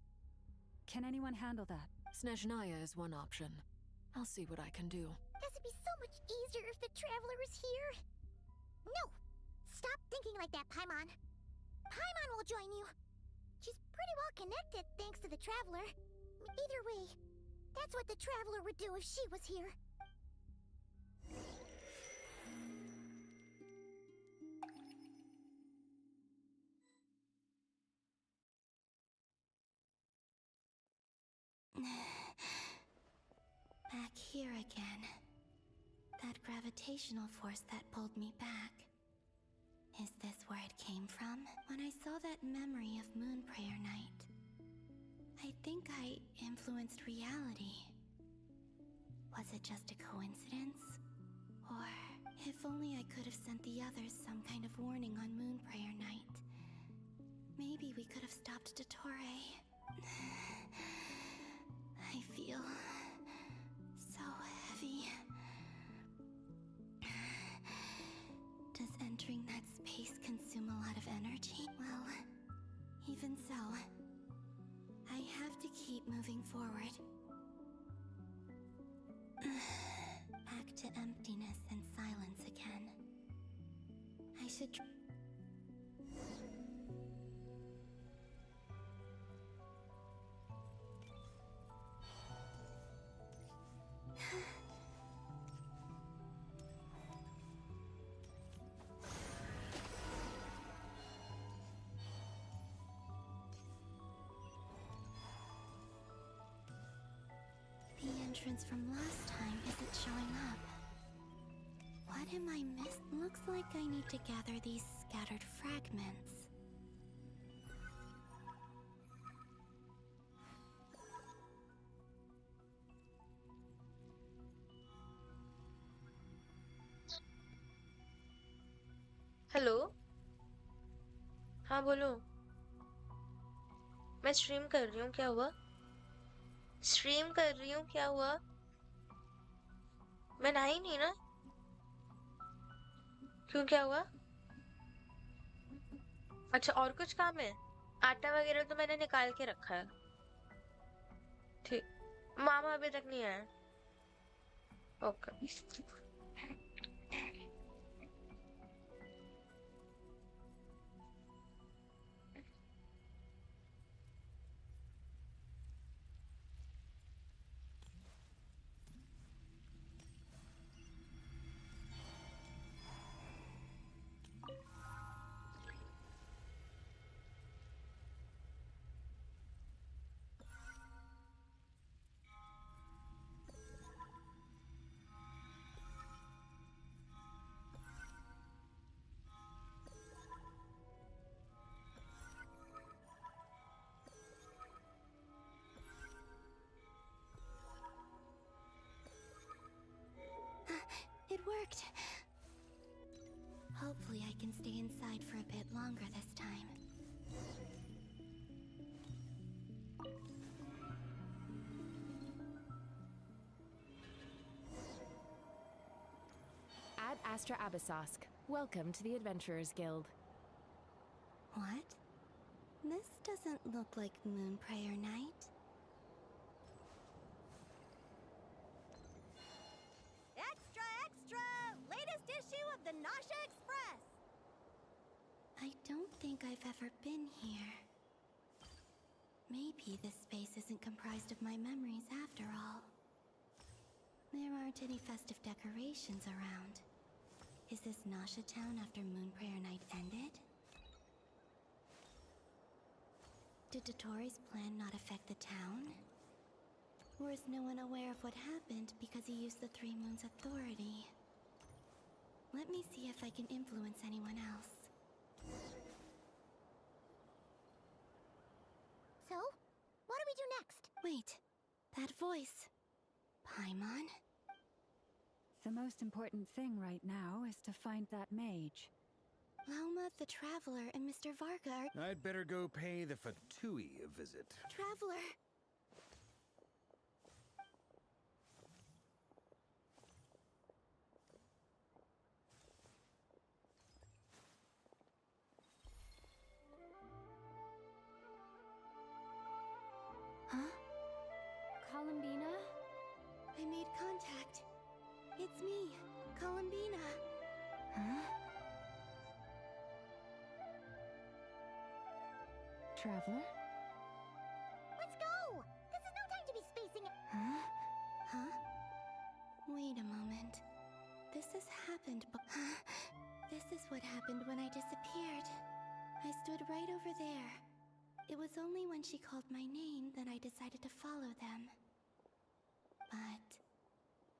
Can anyone handle that? Snezhnaya is one option. I'll see what I can do. This would be so much easier if the Traveler was here. No! Stop thinking like that, Paimon. Paimon will join you. She's pretty well connected thanks to the Traveler. Either way, that's what the Traveler would do if she was here. Back here again. That gravitational force that pulled me back. Is this where it came from? When I saw that memory of Moon Prayer Night, I think I influenced reality. Was it just a coincidence? Or, if only I could have sent the others some kind of warning on Moon Prayer Night. Maybe we could have stopped Dottore. I feel so heavy. Does entering that space consume a lot of energy? Well, even so, I have to keep moving forward. Back to emptiness and silence again. I should The entrance from last time isn't showing up. What am I missing? Looks like I need to gather these scattered fragments. Hello हाँ बोलो मैं stream कर रही हूँ क्या हुआ stream कर रही हूँ क्या हुआ मैं नहाई नहीं ना क्यों क्या हुआ अच्छा और कुछ काम है आटा वगैरह तो मैंने निकाल के रखा है ठीक मामा अभी तक नहीं आया okay worked. Hopefully I can stay inside for a bit longer this time. Ad Astra Abyssosk. Welcome to the Adventurers Guild. What? This doesn't look like Moonprayer Night. Extra, extra! Latest issue of the Nasha Express! I don't think I've ever been here. Maybe this space isn't comprised of my memories after all. There aren't any festive decorations around. Is this Nasha Town after Moonprayer Night ended? Did Dottoro's plan not affect the town? Or is no one aware of what happened because he used the Three Moons' authority? Let me see if I can influence anyone else. So, what do we do next? Wait, that voice. Paimon? The most important thing right now is to find that mage. Lauma the Traveler and Mr. Varga are... I'd better go pay the Fatui a visit. Traveler! Huh? Columbina? I made contact. It's me, Columbina. Huh? Traveler? Let's go! This is no time to be spacing... Huh? Huh? Wait a moment. This has happened, but... This is what happened when I disappeared. I stood right over there. It was only when she called my name that I decided to follow them. But...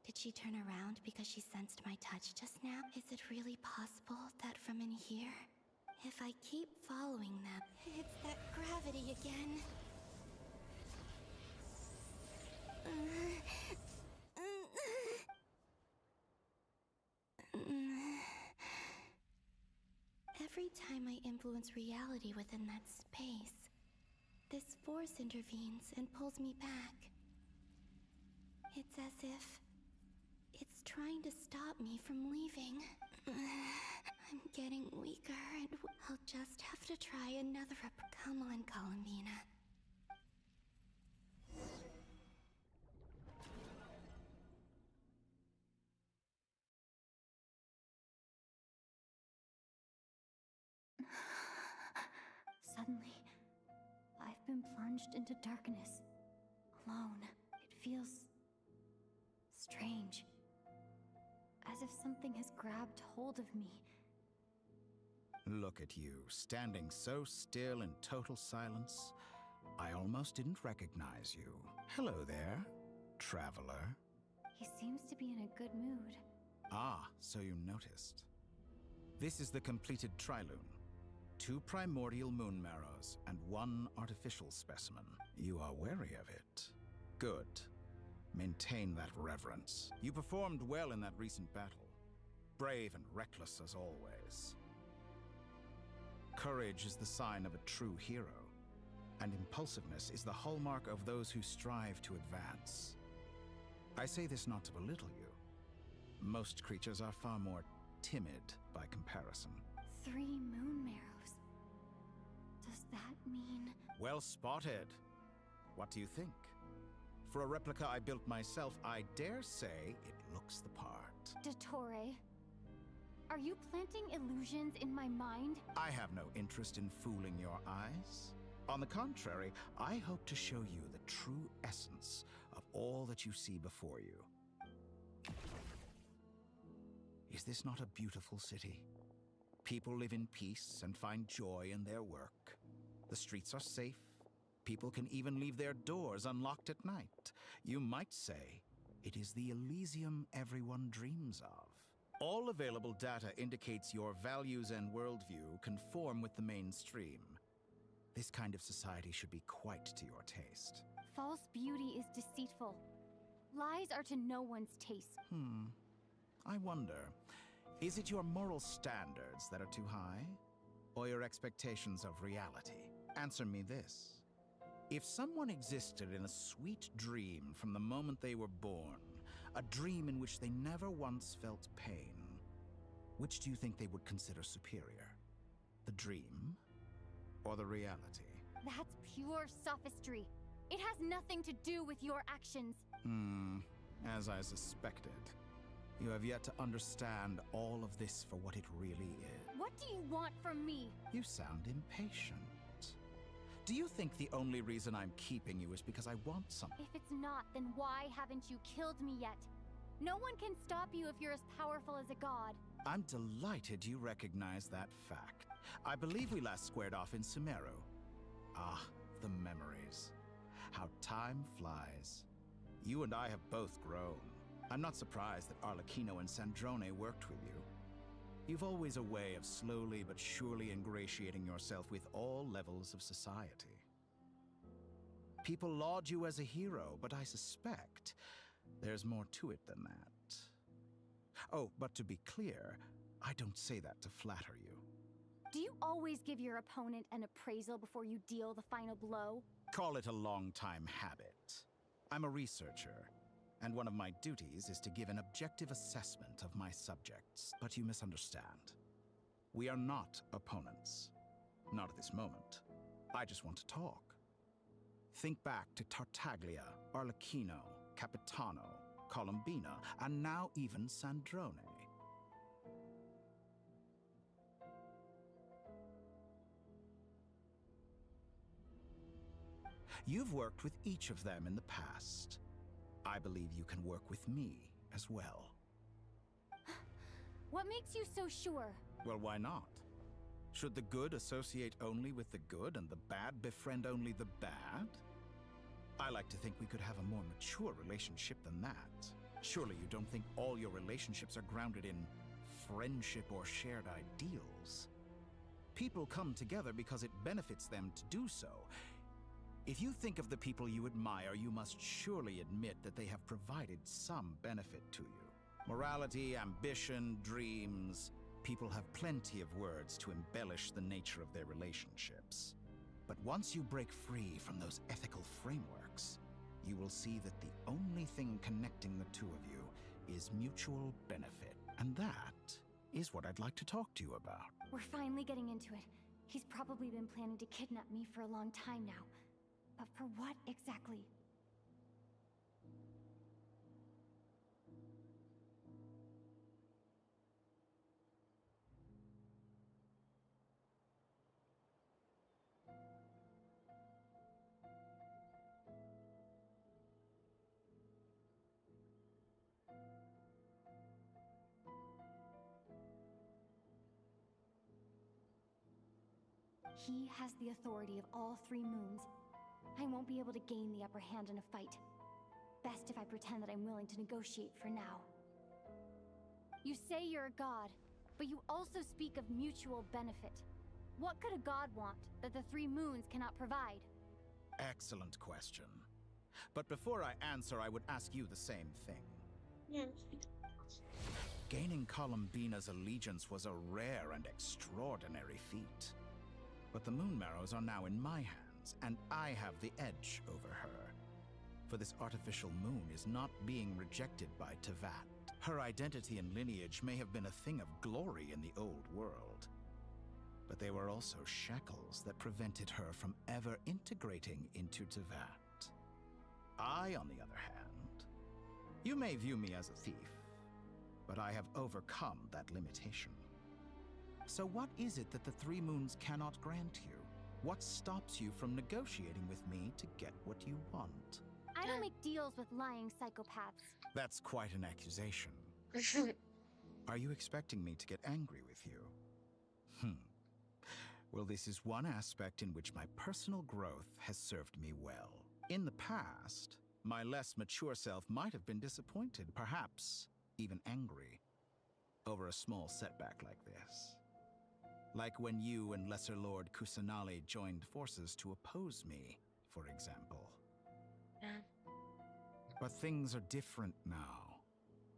did she turn around because she sensed my touch just now? Is it really possible that from in here, if I keep following them, it's that gravity again? Every time I influence reality within that space, this force intervenes and pulls me back. It's as if it's trying to stop me from leaving. I'm getting weaker, and I'll just have to try another Come on, Columbina. Suddenly, I've been plunged into darkness. Alone. It feels... strange. As if something has grabbed hold of me. Look at you, standing so still in total silence. I almost didn't recognize you. Hello there, traveler. He seems to be in a good mood. Ah, so you noticed. This is the completed Trilune. 2 primordial moon marrows and 1 artificial specimen. You are wary of it. Good. Maintain that reverence. You performed well in that recent battle. Brave and reckless as always. Courage is the sign of a true hero, and impulsiveness is the hallmark of those who strive to advance. I say this not to belittle you. Most creatures are far more timid by comparison. 3 moon marrows. Does that mean... Well spotted. What do you think? For a replica I built myself, I dare say it looks the part. Dottore, are you planting illusions in my mind? I have no interest in fooling your eyes. On the contrary, I hope to show you the true essence of all that you see before you. Is this not a beautiful city? People live in peace and find joy in their work. The streets are safe. People can even leave their doors unlocked at night. You might say it is the Elysium everyone dreams of. All available data indicates your values and worldview conform with the mainstream. This kind of society should be quite to your taste. False beauty is deceitful. Lies are to no one's taste. I wonder, is it your moral standards that are too high? Or your expectations of reality? Answer me this. If someone existed in a sweet dream from the moment they were born, a dream in which they never once felt pain, which do you think they would consider superior? The dream or the reality? That's pure sophistry. It has nothing to do with your actions. As I suspected. You have yet to understand all of this for what it really is. What do you want from me? You sound impatient. Do you think the only reason I'm keeping you is because I want something? If it's not, then why haven't you killed me yet? No one can stop you if you're as powerful as a god. I'm delighted you recognize that fact. I believe we last squared off in Sumeru. Ah, the memories. How time flies. You and I have both grown. I'm not surprised that Arlecchino and Sandrone worked with you. You've always a way of slowly but surely ingratiating yourself with all levels of society. People laud you as a hero, but I suspect there's more to it than that. Oh, but to be clear, I don't say that to flatter you. Do you always give your opponent an appraisal before you deal the final blow? Call it a long-time habit. I'm a researcher, and one of my duties is to give an objective assessment of my subjects. But you misunderstand. We are not opponents. Not at this moment. I just want to talk. Think back to Tartaglia, Arlecchino, Capitano, Colombina, and now even Sandrone. You've worked with each of them in the past. I believe you can work with me as well. What makes you so sure? Well, why not? Should the good associate only with the good and the bad befriend only the bad? I like to think we could have a more mature relationship than that. Surely you don't think all your relationships are grounded in friendship or shared ideals? People come together because it benefits them to do so. If you think of the people you admire, you must surely admit that they have provided some benefit to you. Morality, ambition, dreams. People have plenty of words to embellish the nature of their relationships. But once you break free from those ethical frameworks, you will see that the only thing connecting the two of you is mutual benefit. And that is what I'd like to talk to you about. We're finally getting into it. He's probably been planning to kidnap me for a long time now. But for what exactly? He has the authority of all three moons. I won't be able to gain the upper hand in a fight. Best if I pretend that I'm willing to negotiate for now. You say you're a god, but you also speak of mutual benefit. What could a god want that the three moons cannot provide? Excellent question. But before I answer, I would ask you the same thing. Gaining Colombina's allegiance was a rare and extraordinary feat. But the Moon Marrows are now in my hands, and I have the edge over her. For this artificial moon is not being rejected by Tevat. Her identity and lineage may have been a thing of glory in the old world. But they were also shackles that prevented her from ever integrating into Tevat. I, on the other hand, you may view me as a thief, but I have overcome that limitation. So what is it that the Three Moons cannot grant you? What stops you from negotiating with me to get what you want? I don't make deals with lying psychopaths. That's quite an accusation. Are you expecting me to get angry with you? Well, this is one aspect in which my personal growth has served me well. In the past, my less mature self might have been disappointed, perhaps even angry, over a small setback like this. Like when you and Lesser Lord Kusanali joined forces to oppose me, for example. But things are different now.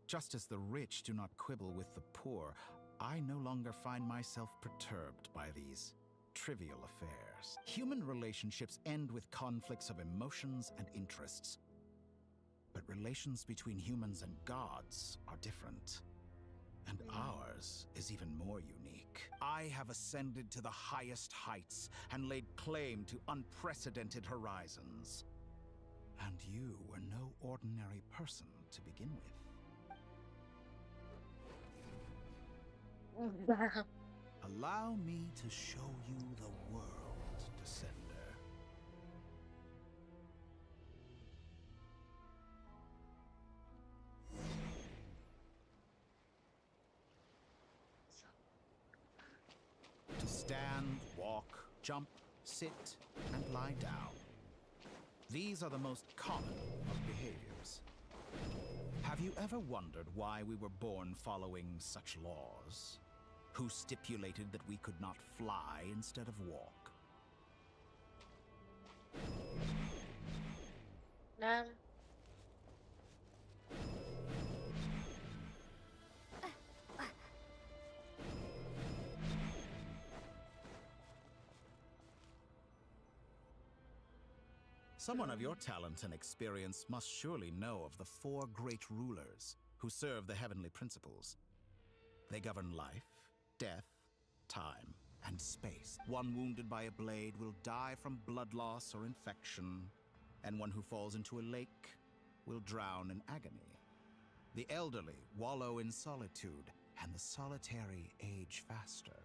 Just as the rich do not quibble with the poor, I no longer find myself perturbed by these trivial affairs. Human relationships end with conflicts of emotions and interests. But relations between humans and gods are different. And ours is even more unique. I have ascended to the highest heights and laid claim to unprecedented horizons. And you were no ordinary person to begin with. Allow me to show you the world, Descender. To stand, walk, jump, sit, and lie down. These are the most common of behaviors. Have you ever wondered why we were born following such laws? Who stipulated that we could not fly instead of walk? Someone of your talent and experience must surely know of the four great rulers who serve the heavenly principles. They govern life, death, time, and space. One wounded by a blade will die from blood loss or infection, and one who falls into a lake will drown in agony. The elderly wallow in solitude, and the solitary age faster.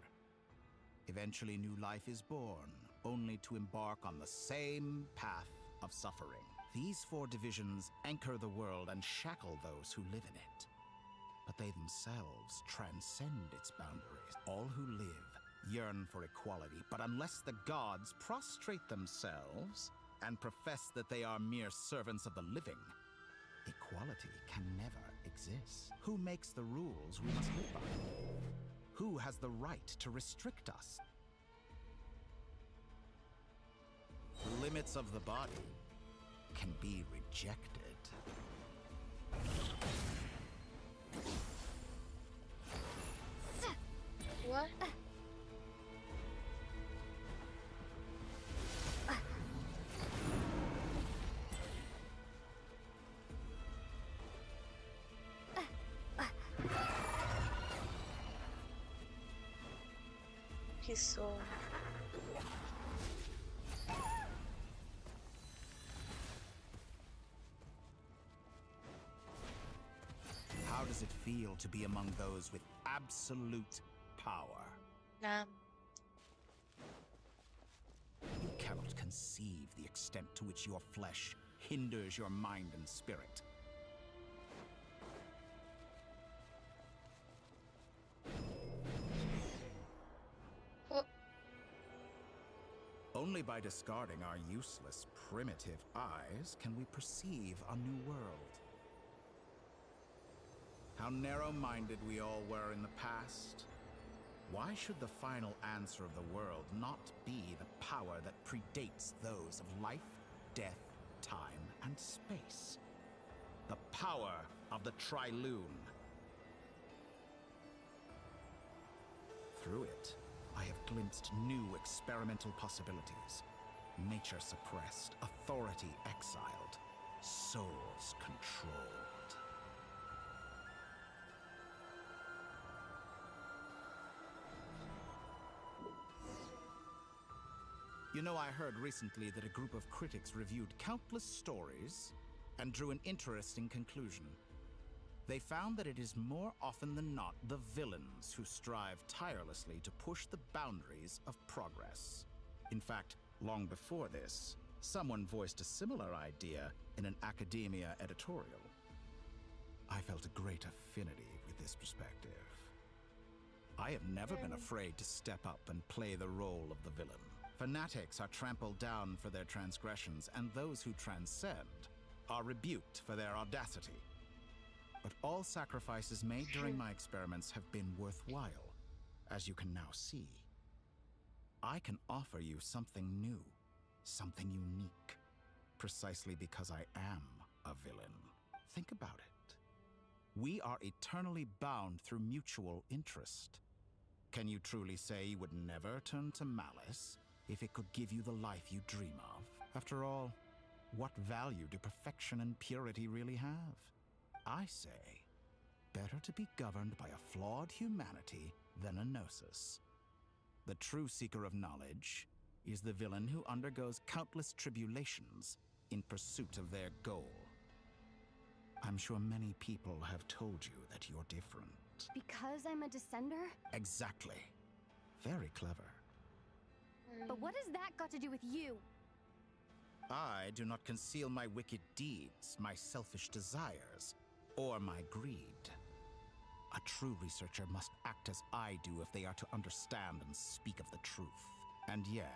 Eventually, new life is born, only to embark on the same path of suffering. These four divisions anchor the world and shackle those who live in it. But they themselves transcend its boundaries. All who live yearn for equality, but unless the gods prostrate themselves and profess that they are mere servants of the living, equality can never exist. Who makes the rules we must live by? Who has the right to restrict us? The limits of the body can be rejected. What? He's so... How does it feel to be among those with absolute power? You cannot conceive the extent to which your flesh hinders your mind and spirit. Only by discarding our useless, primitive eyes can we perceive a new world. How narrow-minded we all were in the past. Why should the final answer of the world not be the power that predates those of life, death, time, and space? The power of the Triloon. Through it, I have glimpsed new experimental possibilities. Nature suppressed, authority exiled, souls controlled. You know, I heard recently that a group of critics reviewed countless stories and drew an interesting conclusion. They found that it is more often than not the villains who strive tirelessly to push the boundaries of progress. In fact, long before this, someone voiced a similar idea in an academia editorial. I felt a great affinity with this perspective. I have never been afraid to step up and play the role of the villain. Fanatics are trampled down for their transgressions, and those who transcend are rebuked for their audacity. But all sacrifices made during my experiments have been worthwhile, as you can now see. I can offer you something new, something unique, precisely because I am a villain. Think about it. We are eternally bound through mutual interest. Can you truly say you would never turn to malice if it could give you the life you dream of? After all, what value do perfection and purity really have? I say, better to be governed by a flawed humanity than a gnosis. The true seeker of knowledge is the villain who undergoes countless tribulations in pursuit of their goal. I'm sure many people have told you that you're different. Because I'm a descender? Exactly. Very clever. But what has that got to do with you? I do not conceal my wicked deeds, my selfish desires, or my greed. A true researcher must act as I do if they are to understand and speak of the truth. And yet,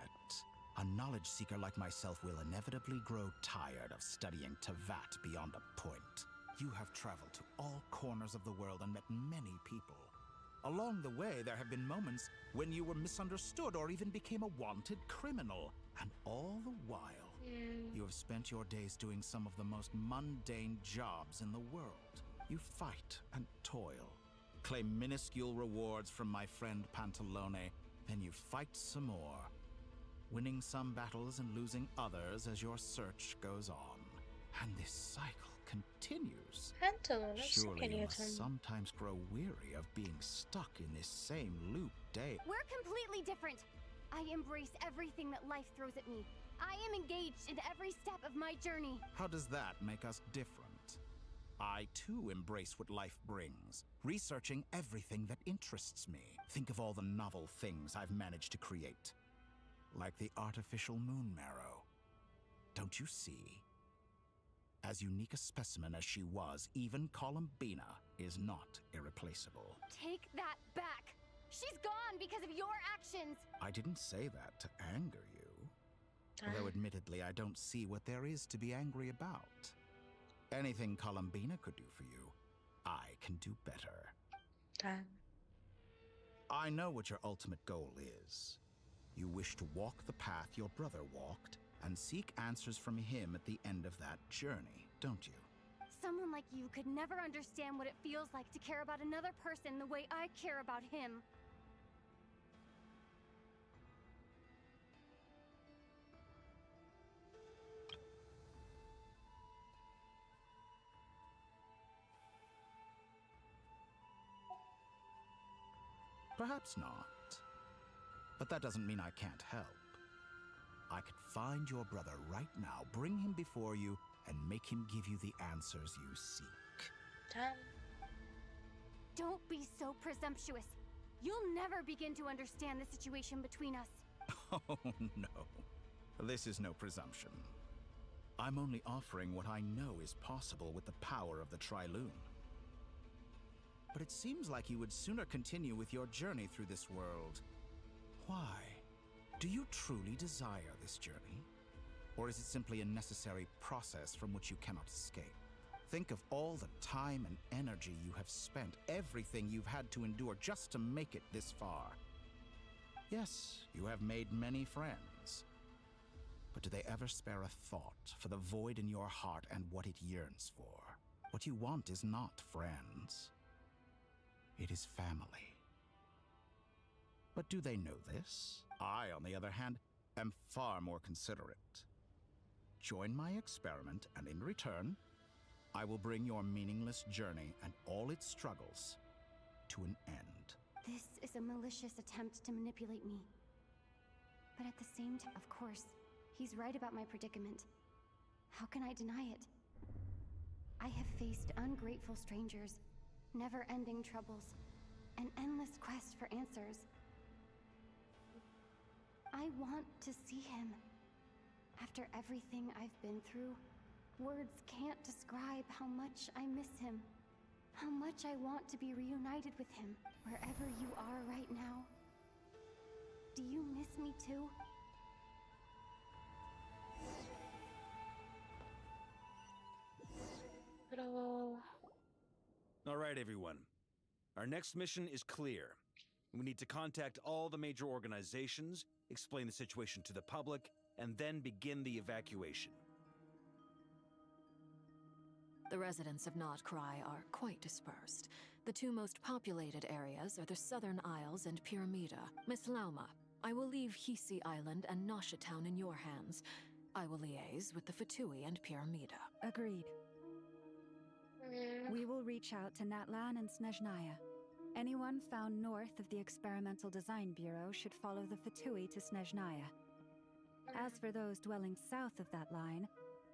a knowledge seeker like myself will inevitably grow tired of studying Tavat beyond a point. You have traveled to all corners of the world and met many people. Along the way, there have been moments when you were misunderstood or even became a wanted criminal. And all the while, you have spent your days doing some of the most mundane jobs in the world. You fight and toil, claim minuscule rewards from my friend Pantalone, then you fight some more, winning some battles and losing others as your search goes on. And this cycle continues. Surely you must sometimes grow weary of being stuck in this same loop day. We're completely different. I embrace everything that life throws at me. I am engaged in every step of my journey. How does that make us different? I too embrace what life brings, researching everything that interests me. Think of all the novel things I've managed to create. Like the artificial moon marrow. Don't you see? As unique a specimen as she was, even Columbina is not irreplaceable. Take that back! She's gone because of your actions! I didn't say that to anger you. Although admittedly, I don't see what there is to be angry about. Anything Columbina could do for you, I can do better. I know what your ultimate goal is. You wish to walk the path your brother walked and seek answers from him at the end of that journey, don't you? Someone like you could never understand what it feels like to care about another person the way I care about him. Perhaps not. But that doesn't mean I can't help. I could find your brother right now, bring him before you, and make him give you the answers you seek. Don't be so presumptuous. You'll never begin to understand the situation between us. Oh, no. This is no presumption. I'm only offering what I know is possible with the power of the Triloon. But it seems like you would sooner continue with your journey through this world. Why? Do you truly desire this journey? Or is it simply a necessary process from which you cannot escape? Think of all the time and energy you have spent, everything you've had to endure just to make it this far. Yes, you have made many friends. But do they ever spare a thought for the void in your heart and what it yearns for? What you want is not friends. It is family. But do they know this? I, on the other hand, am far more considerate. Join my experiment, and in return, I will bring your meaningless journey and all its struggles to an end. This is a malicious attempt to manipulate me. But at the same time, of course, he's right about my predicament. How can I deny it? I have faced ungrateful strangers, never-ending troubles, an endless quest for answers. I want to see him. After everything I've been through, words can't describe how much I miss him. How much I want to be reunited with him, wherever you are right now. Do you miss me too? All right, everyone. Our next mission is clear. We need to contact all the major organizations, explain the situation to the public, and then begin the evacuation. The residents of Nodcry are quite dispersed. The two most populated areas are the Southern Isles and Pyramida. Miss Lauma, I will leave Hisi Island and Nosha Town in your hands. I will liaise with the Fatui and Pyramida. Agreed. We will reach out to Natlan and Snezhnaya. Anyone found north of the Experimental Design Bureau should follow the Fatui to Snezhnaya. As for those dwelling south of that line,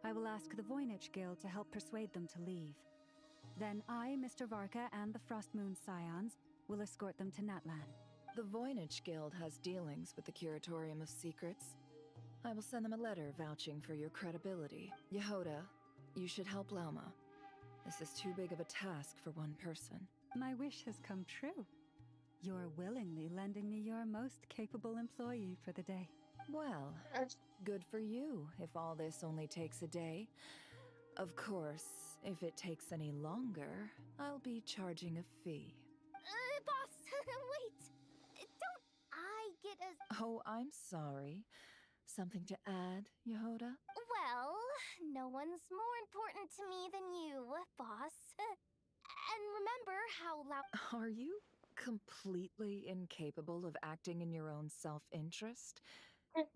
I will ask the Voynich Guild to help persuade them to leave. Then I, Mr. Varka, and the Frostmoon Scions will escort them to Natlan. The Voynich Guild has dealings with the Curatorium of Secrets. I will send them a letter vouching for your credibility. Yehoda, you should help Lauma. This is too big of a task for one person. My wish has come true. You're willingly lending me your most capable employee for the day. Well, good for you if all this only takes a day. Of course, if it takes any longer, I'll be charging a fee. Boss, wait! Don't I get a... Oh, I'm sorry. Something to add, Yehoda? Well, no one's more important to me than you, boss. And remember how loud... Are you completely incapable of acting in your own self-interest?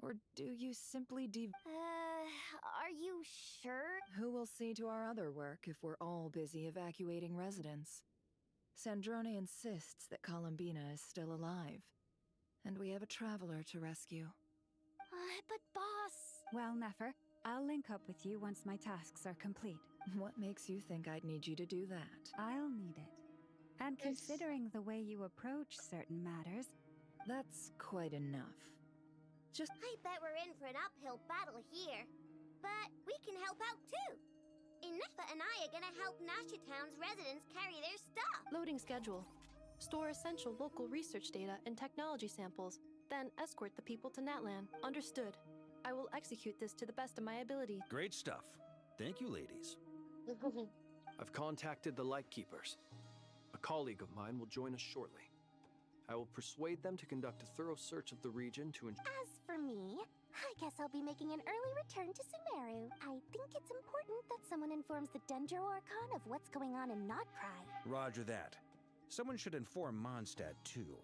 Or do you simply are you sure? Who will see to our other work if we're all busy evacuating residents? Sandrone insists that Columbina is still alive. And we have a traveler to rescue. But boss... Well, Nefer, I'll link up with you once my tasks are complete. What makes you think I'd need you to do that? I'll need it. And considering the way you approach certain matters... That's quite enough. I bet we're in for an uphill battle here. But we can help out too. Inefa and I are gonna help Nosha Town's residents carry their stuff. Loading schedule. Store essential local research data and technology samples, then escort the people to Natlan. Understood. I will execute this to the best of my ability. Great stuff. Thank you, ladies. I've contacted the Lightkeepers. A colleague of mine will join us shortly. I will persuade them to conduct a thorough search of the region to As for me, I guess I'll be making an early return to Sumeru. I think it's important that someone informs the Dendro Archon of what's going on in Nodcry. Roger that. Someone should inform Mondstadt, too.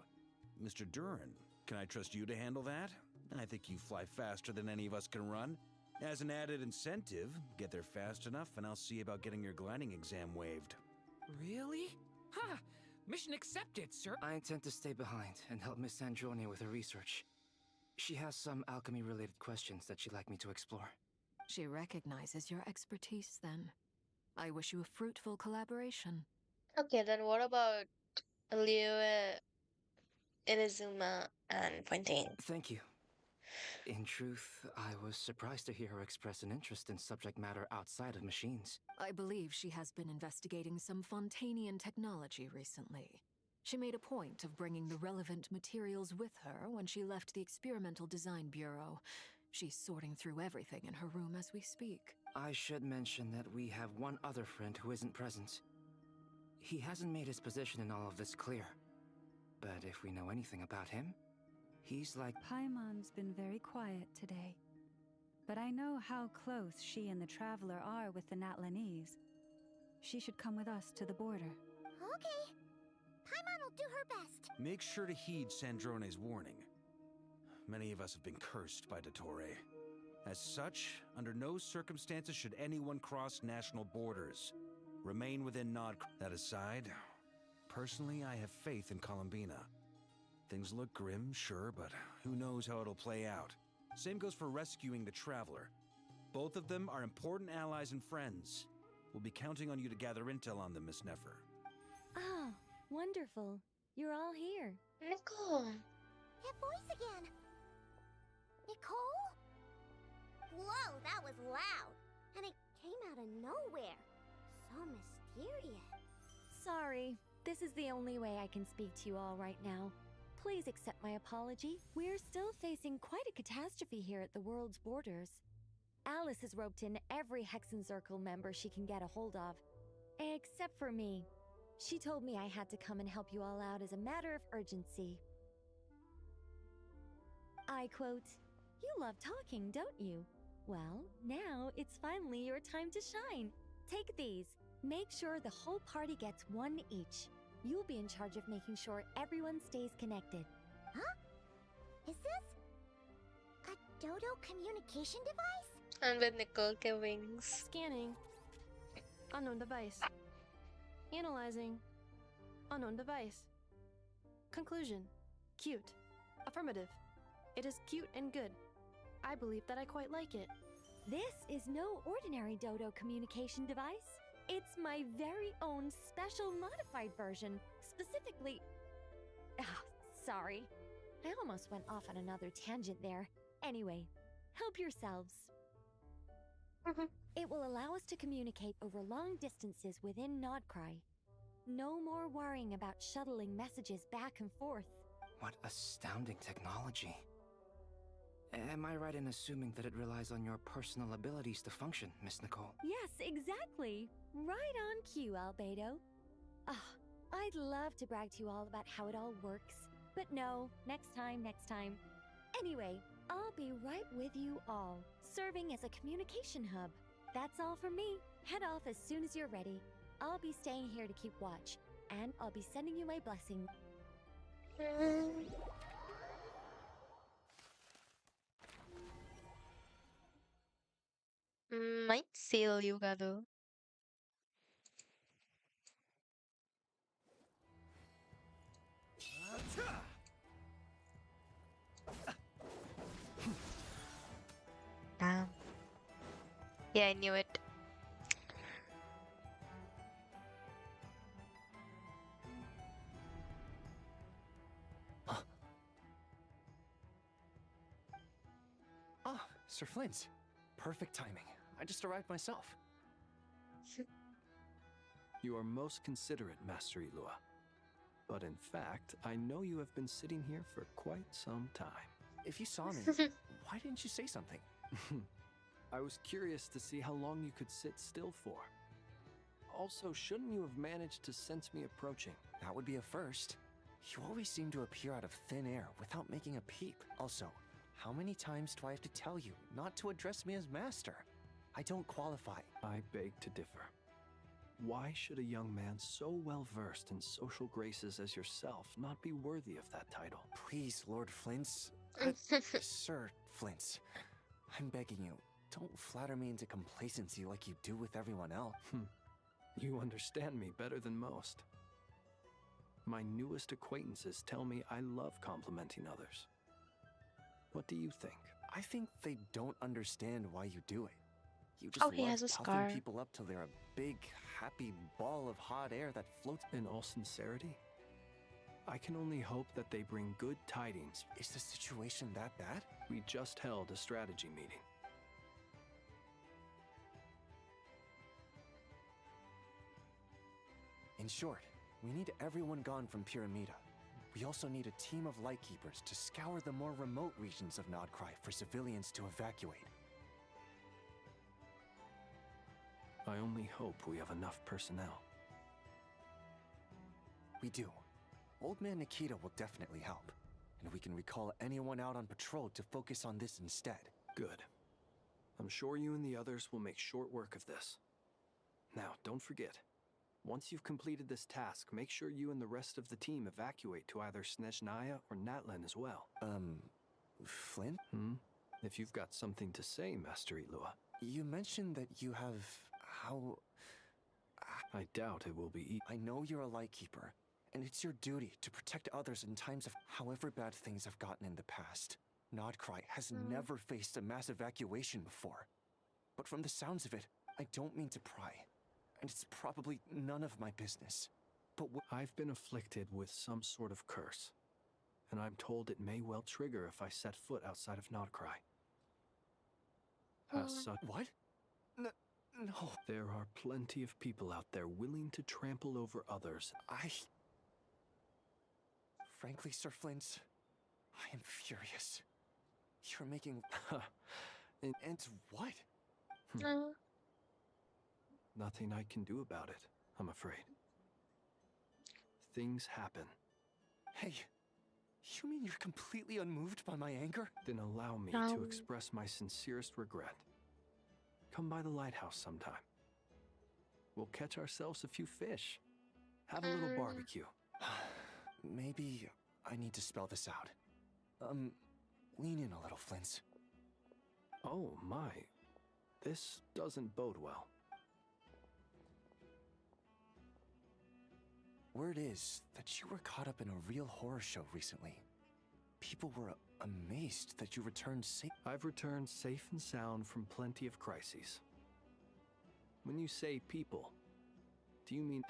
Mr. Duran, can I trust you to handle that? I think you fly faster than any of us can run. As an added incentive, get there fast enough and I'll see about getting your gliding exam waived. Really? Ha! Mission accepted, sir. I intend to stay behind and help Miss Sandrone with her research. She has some alchemy-related questions that she'd like me to explore. She recognizes your expertise, then. I wish you a fruitful collaboration. Okay, then what about Liu, Inazuma, and Fontaine? Thank you. In truth, I was surprised to hear her express an interest in subject matter outside of machines. I believe she has been investigating some Fontainian technology recently. She made a point of bringing the relevant materials with her when she left the Experimental Design Bureau. She's sorting through everything in her room as we speak. I should mention that we have one other friend who isn't present. He hasn't made his position in all of this clear. But if we know anything about him, he's like... Paimon's been very quiet today. But I know how close she and the Traveler are with the Natlanese. She should come with us to the border. Okay. Paimon will do her best. Make sure to heed Sandrone's warning. Many of us have been cursed by Dottore. As such, under no circumstances should anyone cross national borders. Remain within That aside, personally I have faith in Columbina. Things look grim, sure, but who knows how it'll play out. Same goes for rescuing the Traveler. Both of them are important allies and friends. We'll be counting on you to gather intel on them, Miss Nefer. Oh, wonderful. You're all here. Nicole. That voice again. Nicole? Whoa, that was loud. And it came out of nowhere. So mysterious. Sorry. This is the only way I can speak to you all right now. Please accept my apology. We're still facing quite a catastrophe here at the world's borders. Alice has roped in every Hexen Circle member she can get a hold of. Except for me. She told me I had to come and help you all out as a matter of urgency. I quote, "You love talking, don't you? Well, now it's finally your time to shine. Take these. Make sure the whole party gets one each. You'll be in charge of making sure everyone stays connected. Huh? Is this a dodo communication device? And with Nicole के wings. Scanning. Unknown device. Analyzing. Unknown device. Conclusion. Cute. Affirmative. It is cute and good. I believe that I quite like it. This is no ordinary dodo communication device. It's my very own special modified version, specifically... sorry. I almost went off on another tangent there. Anyway, help yourselves. It will allow us to communicate over long distances within Nodcry. No more worrying about shuttling messages back and forth. What astounding technology. Am I right in assuming that it relies on your personal abilities to function, Miss Nicole? Yes, exactly. Right on cue, Albedo. I'd love to brag to you all about how it all works. But no, next time. Anyway, I'll be right with you all, serving as a communication hub. That's all from me. Head off as soon as you're ready. I'll be staying here to keep watch, and I'll be sending you my blessing. Might seal juga tuh. Damn. Yeah, I knew it. Sir Flint. Perfect timing. I just arrived myself. You are most considerate, Master Ilua. But in fact, I know you have been sitting here for quite some time. If you saw me, why didn't you say something? I was curious to see how long you could sit still for. Also, shouldn't you have managed to sense me approaching? That would be a first. You always seem to appear out of thin air without making a peep. Also, how many times do I have to tell you not to address me as master? I don't qualify. I beg to differ. Why should a young man so well versed in social graces as yourself not be worthy of that title? Please, Lord Flint's... Sir Flint's. I'm begging you, don't flatter me into complacency like you do with everyone else. You understand me better than most. My newest acquaintances tell me I love complimenting others. What do you think? I think they don't understand why you do it. You just he has a love scar. puffing people up till they're a big, happy ball of hot air that floats. In all sincerity, I can only hope that they bring good tidings. Is the situation that bad? We just held a strategy meeting. In short, we need everyone gone from Pyramida. We also need a team of lightkeepers to scour the more remote regions of Nodcry for civilians to evacuate. I only hope we have enough personnel. We do. Old Man Nikita will definitely help. And we can recall anyone out on patrol to focus on this instead. Good. I'm sure you and the others will make short work of this. Now, don't forget. Once you've completed this task, make sure you and the rest of the team evacuate to either Snezhnaya or Natlan as well. Flint? If you've got something to say, Master Ilua. You mentioned that you have... how... I doubt it will be easy. I know you're a lightkeeper, and it's your duty to protect others in times of however bad things have gotten in the past. Nodcry has never faced a mass evacuation before. But from the sounds of it, I don't mean to pry. And it's probably none of my business. But I've been afflicted with some sort of curse. And I'm told it may well trigger if I set foot outside of Nodcry. As such... What? No. There are plenty of people out there willing to trample over others. Frankly, Sir Flint, I am furious. You're making... And what? Nothing I can do about it, I'm afraid. Things happen. Hey, you mean you're completely unmoved by my anger? Then allow me to express my sincerest regret. Come by the lighthouse sometime. we'll catch ourselves a few fish. Have a little barbecue. Maybe I need to spell this out. Lean in a little, Flint's. Oh my, this doesn't bode well. Word is that you were caught up in a real horror show recently. People were amazed that you returned safe. I've returned safe and sound from plenty of crises. When you say people, do you mean...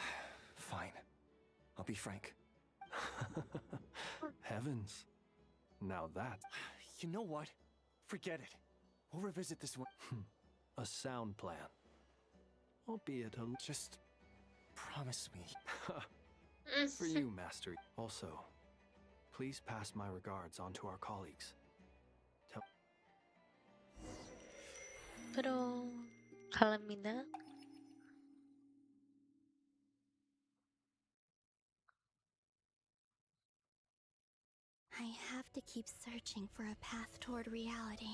Fine. I'll be frank. Heavens. Now that... You know what? Forget it. We'll revisit this one. A sound plan. Albeit a... Just promise me. For you, Master. Also, please pass my regards on to our colleagues. Pero calamina. I have to keep searching for a path toward reality.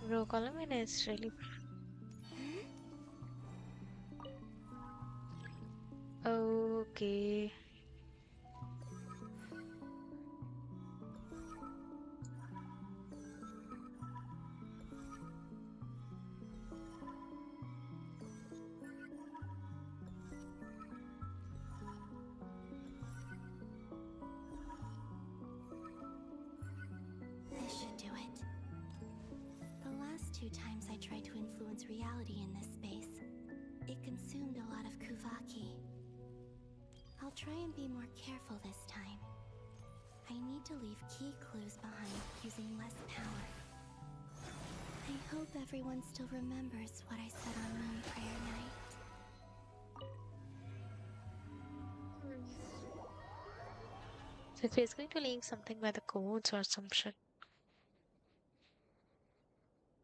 Bro, calamina is really. Okay. This should do it. The last 2 times I tried to influence reality in this space, it consumed a lot of Kuvaki. I'll try and be more careful this time. I need to leave key clues behind using less power. I hope everyone still remembers what I said on Moon Prayer Night. So if he's going to leave something by the codes or some shit.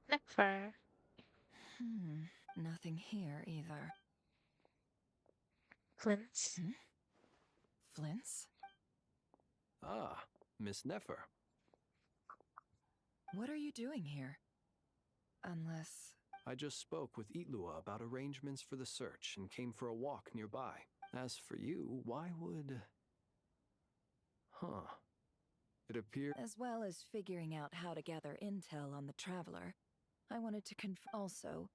Never. Nothing here either. Flint's. Flint's? Ah, Miss Nefer. What are you doing here? Unless... I just spoke with Itlua about arrangements for the search and came for a walk nearby. As for you, why would... Huh. It appears... As well as figuring out how to gather intel on the Traveler, I wanted to Also,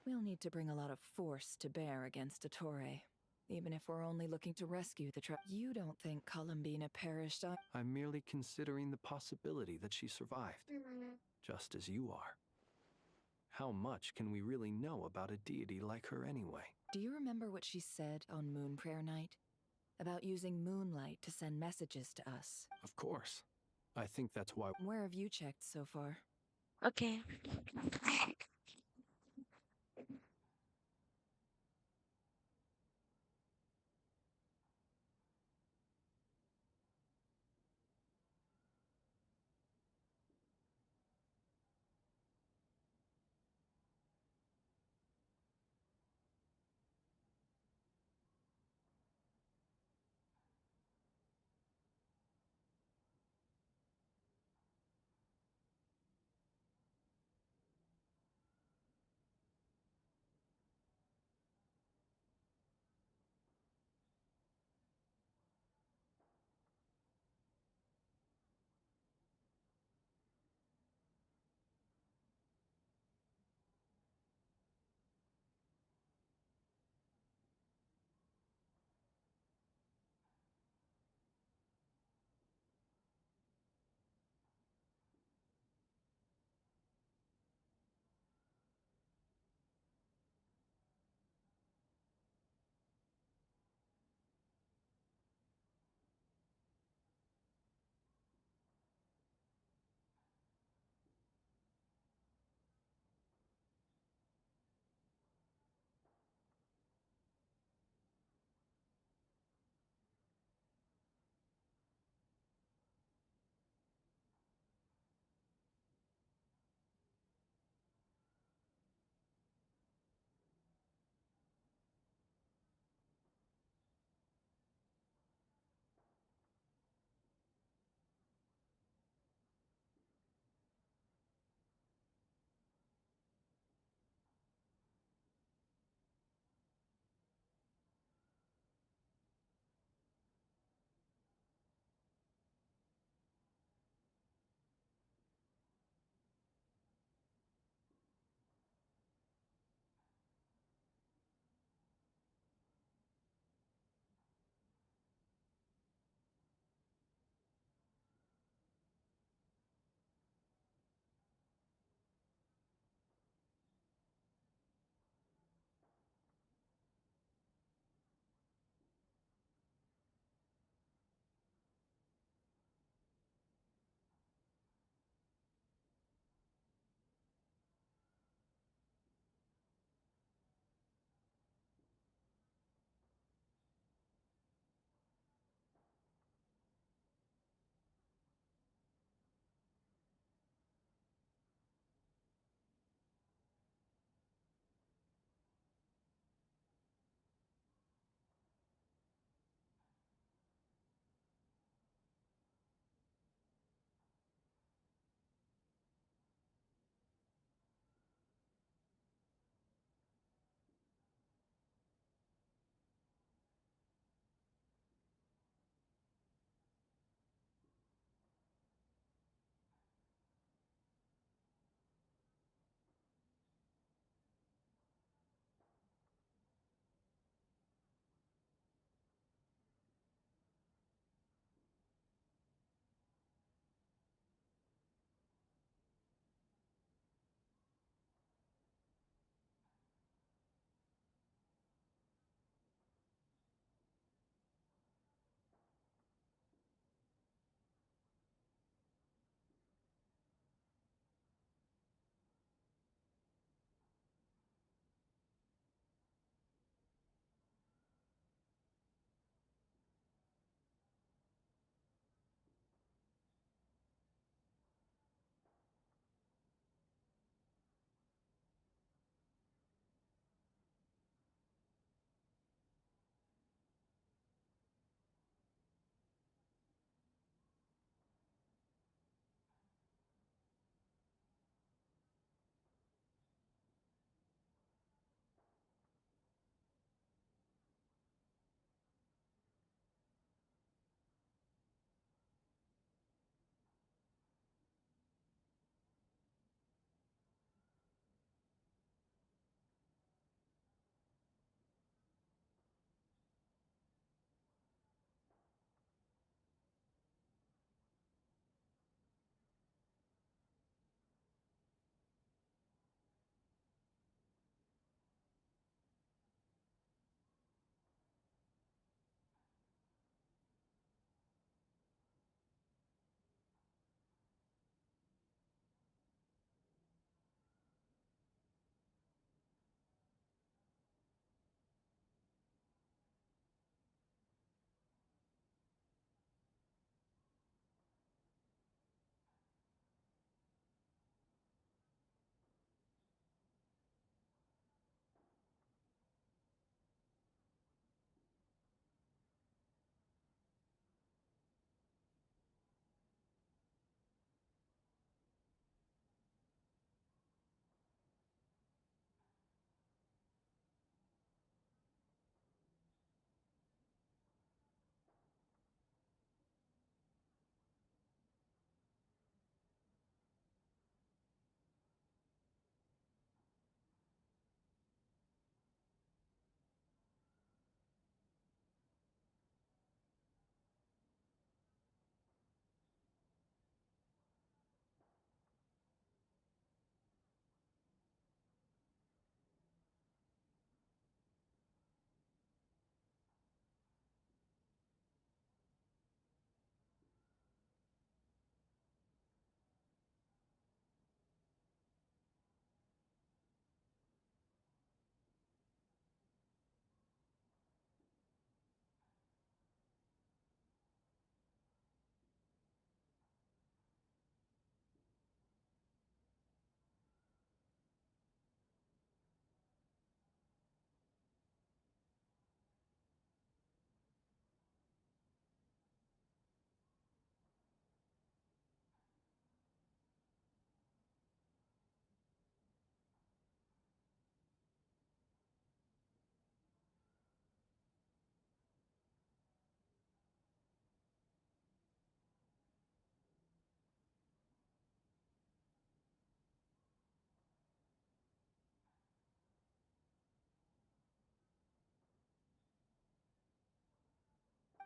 we'll need to bring a lot of force to bear against Dottore. Even if we're only looking to rescue the You don't think Columbina perished on... I'm merely considering the possibility that she survived. Just as you are. How much can we really know about a deity like her anyway? Do you remember what she said on Moon Prayer Night? About using moonlight to send messages to us? Of course. I think that's why... Where have you checked so far? Okay.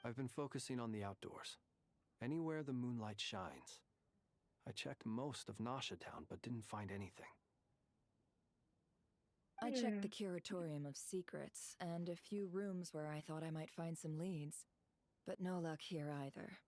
I've been focusing on the outdoors. Anywhere the moonlight shines. I checked most of Nasha Town, but didn't find anything. I checked the Curatorium of Secrets and a few rooms where I thought I might find some leads. But no luck here either.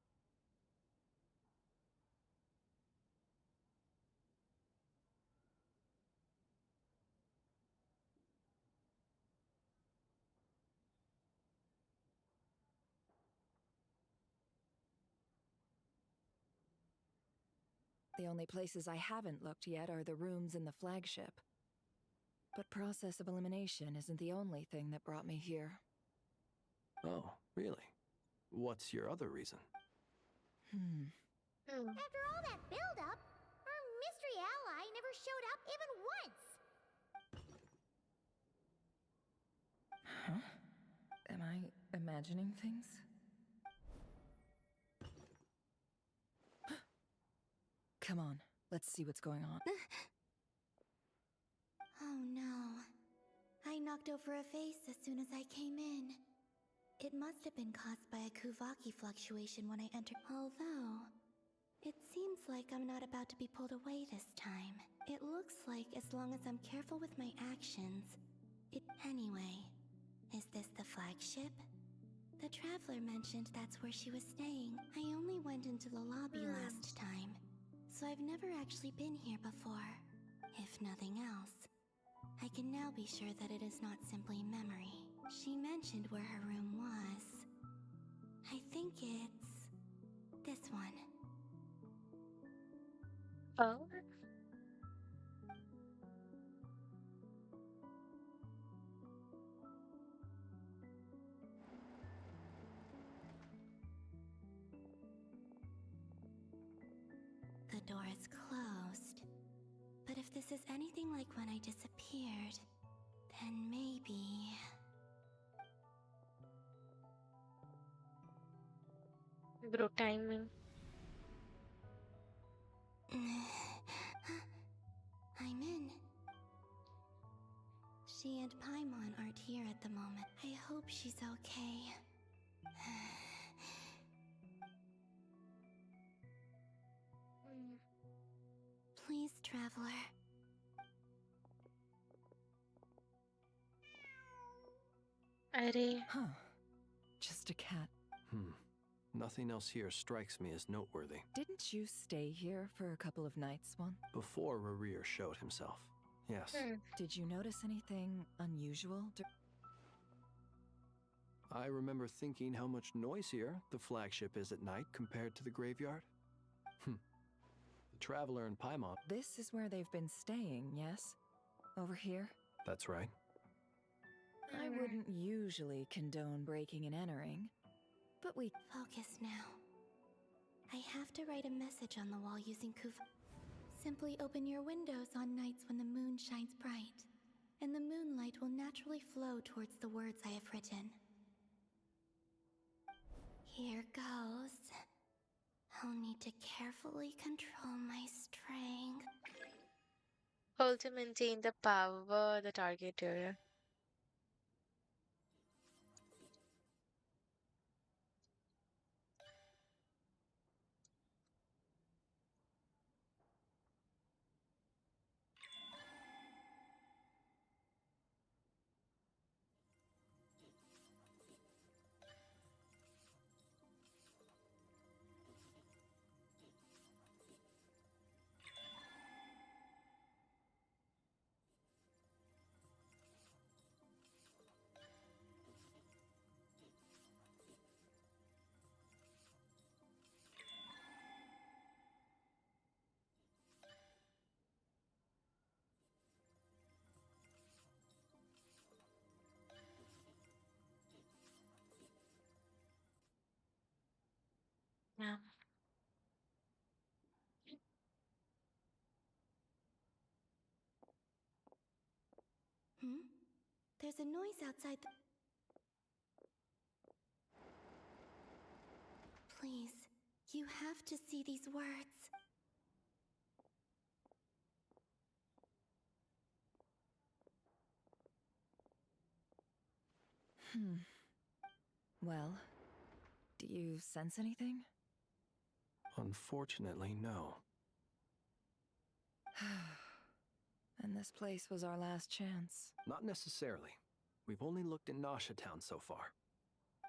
The only places I haven't looked yet are the rooms in the flagship. But process of elimination isn't the only thing that brought me here. Oh, really? What's your other reason? After all that build-up, our mystery ally never showed up even once! Huh? Am I imagining things? Come on, let's see what's going on. Oh no. I knocked over a vase as soon as I came in. It must have been caused by a Kuvaki fluctuation when I entered. Although, it seems like I'm not about to be pulled away this time. It looks like as long as I'm careful with my actions, Anyway, is this the flagship? The Traveler mentioned that's where she was staying. I only went into the lobby last time, so I've never actually been here before. If nothing else, I can now be sure that it is not simply memory. She mentioned where her room was. I think it's this one. Oh? The door is closed. But if this is anything like when I disappeared, then maybe... Bro, timing. I'm in. She and Paimon aren't here at the moment. I hope she's okay. Please, Traveler. Arey. Huh. Just a cat. Nothing else here strikes me as noteworthy. Didn't you stay here for a couple of nights, One? Before Rarir showed himself. Yes. Did you notice anything unusual? I remember thinking how much noisier the flagship is at night compared to the graveyard. The Traveler and Paimon. This is where they've been staying, yes? Over here? That's right. I wouldn't usually condone breaking and entering, but we... Focus now. I have to write a message on the wall using Simply open your windows on nights when the moon shines bright, and the moonlight will naturally flow towards the words I have written. Here goes. I'll need to carefully control my strength. Hold to maintain the power the target area. Yeah. There's a noise outside the... Please, you have to see these words. Well, Do you sense anything? Unfortunately, no. And this place was our last chance. Not necessarily. We've only looked in Nasha Town so far.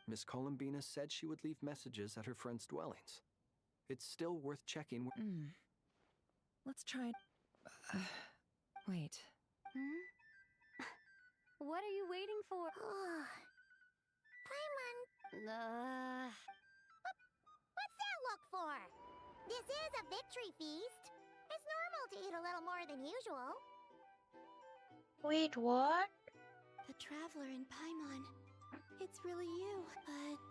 Miss Columbina said she would leave messages at her friends' dwellings. It's still worth checking. Let's try... wait. What are you waiting for? Paimon. What's that look for? This is a victory feast. It's normal to eat a little more than usual. Wait, what? The Traveler and Paimon. It's really you, but...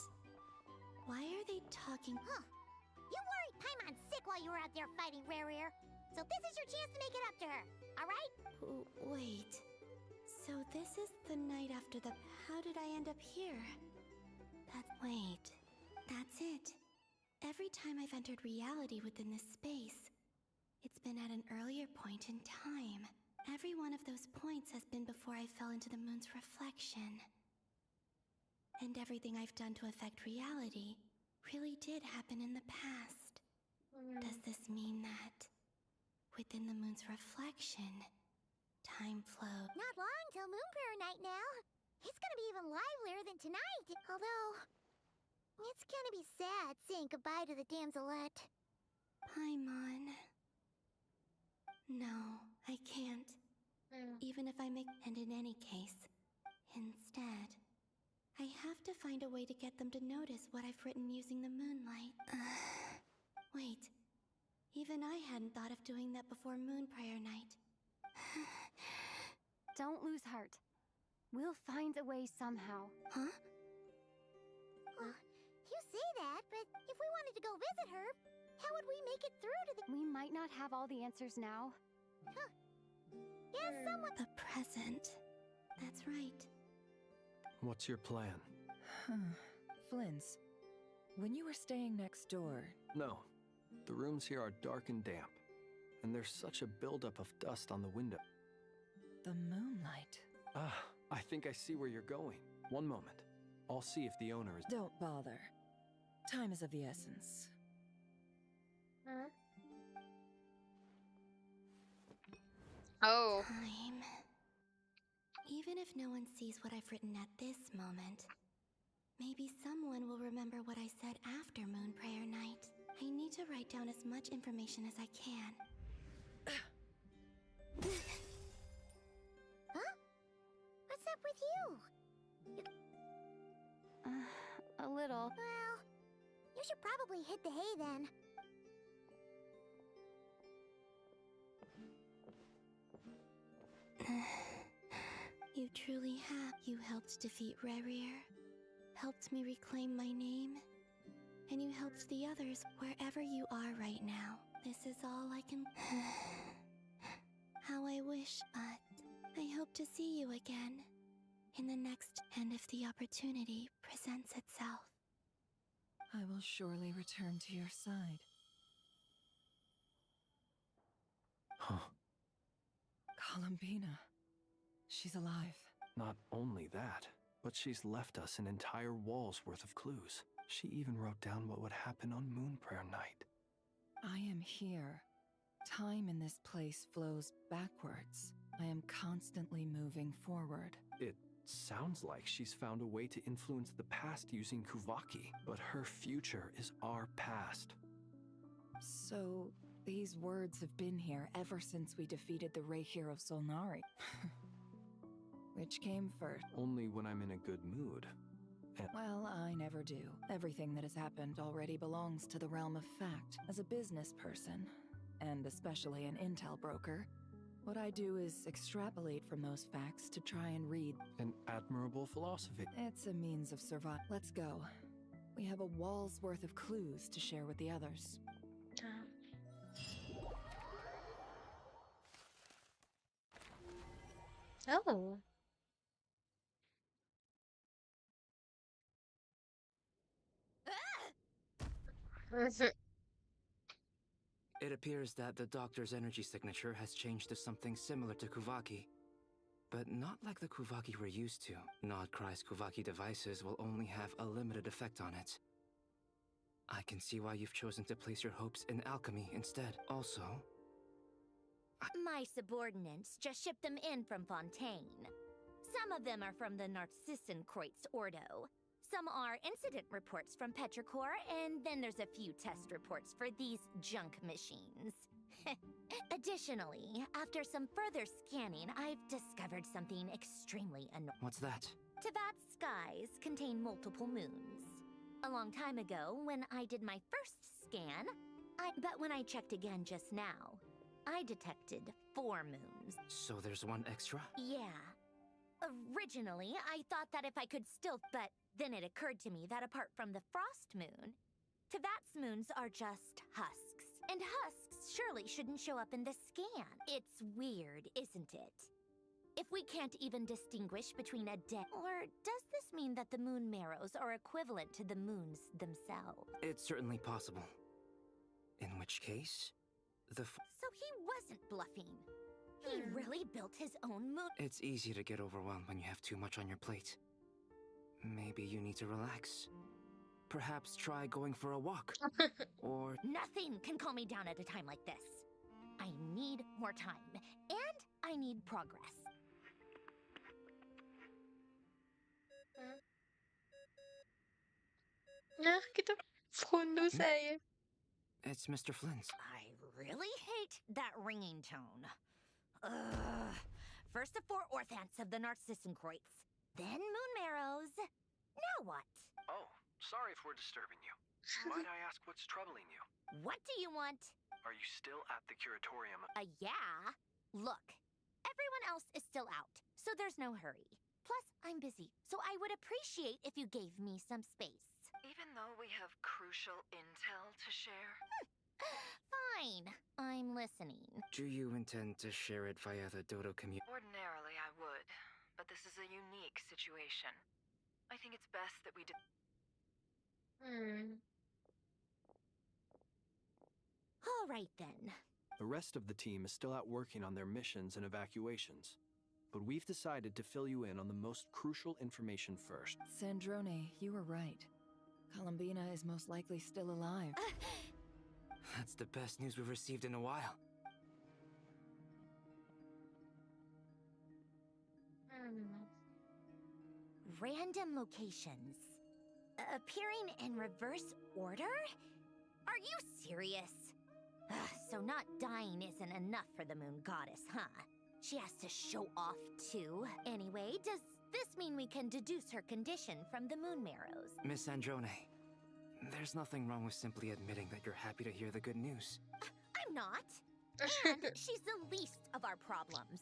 Why are they talking? Huh. You worried Paimon sick while you were out there fighting Rare. So this is your chance to make it up to her, alright? Wait. So this is the night after the... How did I end up here? Wait. That's it. Every time I've entered reality within this space, it's been at an earlier point in time. Every one of those points has been before I fell into the moon's reflection. And everything I've done to affect reality really did happen in the past. Does this mean that within the moon's reflection, time flowed? Not long till Moon Prayer Night now. It's gonna be even livelier than tonight. Although, it's gonna be sad saying goodbye to the damselette. Paimon. No, I can't. Even if I make... And in any case, instead, I have to find a way to get them to notice what I've written using the moonlight. Wait. Even I hadn't thought of doing that before Moon Prayer Night. Don't lose heart. We'll find a way somehow. Huh? You say that, but if we wanted to go visit her, how would we make it through to the... We might not have all the answers now. Huh. Yeah, someone... The present. That's right. What's your plan? Flynn's, when you were staying next door... No. The rooms here are dark and damp. And there's such a buildup of dust on the window. The moonlight. I think I see where you're going. One moment. I'll see if the owner is... Don't bother. Time is of the essence. Oh. Time. Even if no one sees what I've written at this moment, maybe someone will remember what I said after Moon Prayer Night. I need to write down as much information as I can. Huh? What's up with you? A little. Well, you should probably hit the hay then. You truly have. You helped defeat Rare, helped me reclaim my name, and you helped the others wherever you are right now. This is all I can... How I wish, but I hope to see you again in the next, and if the opportunity presents itself. I will surely return to your side. Huh. Columbina. She's alive. Not only that, but she's left us an entire wall's worth of clues. She even wrote down what would happen on Moon Prayer Night. I am here. Time in this place flows backwards. I am constantly moving forward. It sounds like she's found a way to influence the past using Kuvaki, but her future is our past. So, these words have been here ever since we defeated the Ray Hero Solnari. Which came first? Only when I'm in a good mood. Well, I never do. Everything that has happened already belongs to the realm of fact. As a business person, and especially an intel broker, what I do is extrapolate from those facts to try and read. An admirable philosophy. It's a means of survival. Let's go. We have a wall's worth of clues to share with the others. Oh. It appears that the doctor's energy signature has changed to something similar to Kuvaki. But not like the Kuvaki we're used to. Nodcry's Kuvaki devices will only have a limited effect on it. I can see why you've chosen to place your hopes in alchemy instead. Also, My subordinates just shipped them in from Fontaine. Some of them are from the Narcissenkreuz Ordo. Some are incident reports from Petrichor, and then there's a few test reports for these junk machines. Additionally, after some further scanning, I've discovered something extremely annoying. what's that? Teyvat's skies contain multiple moons. A long time ago, when I did my first scan, but when I checked again just now, I detected 4 moons. So there's one extra? Yeah. Originally, I thought that if I could still, but then it occurred to me that apart from the frost moon, Teyvat's moons are just husks. And husks surely shouldn't show up in the scan. It's weird, isn't it? If we can't even distinguish between a dead... Or does this mean that the moon marrows are equivalent to the moons themselves? It's certainly possible. In which case, So he wasn't bluffing. He really built his own moon... It's easy to get overwhelmed when you have too much on your plate. Maybe you need to relax. Perhaps try going for a walk. Or... Nothing can calm me down at a time like this. I need more time. And I need progress. Kita fundo saya. It's Mr. Flynn's. I really hate that ringing tone. Ugh. First the 4 orthants of the Narcissenkreuz, then moon marrows. Now what? Oh, sorry if we're disturbing you. Might I ask what's troubling you? What do you want? Are you still at the curatorium? Yeah. Look, everyone else is still out, so there's no hurry. Plus, I'm busy, so I would appreciate if you gave me some space. Even though we have crucial intel to share? Fine, I'm listening. Do you intend to share it via the Dodo community? Ordinarily, I would, but this is a unique situation. I think it's best that we do. All right, then. The rest of the team is still out working on their missions and evacuations. But we've decided to fill you in on the most crucial information first. Sandrone, you were right. Columbina is most likely still alive. That's the best news we've received in a while. Random locations. Appearing in reverse order? Are you serious? So not dying isn't enough for the moon goddess, huh? She has to show off too. Anyway, does this mean we can deduce her condition from the moon marrows? Miss Androne, there's nothing wrong with simply admitting that you're happy to hear the good news. I'm not. And she's the least of our problems.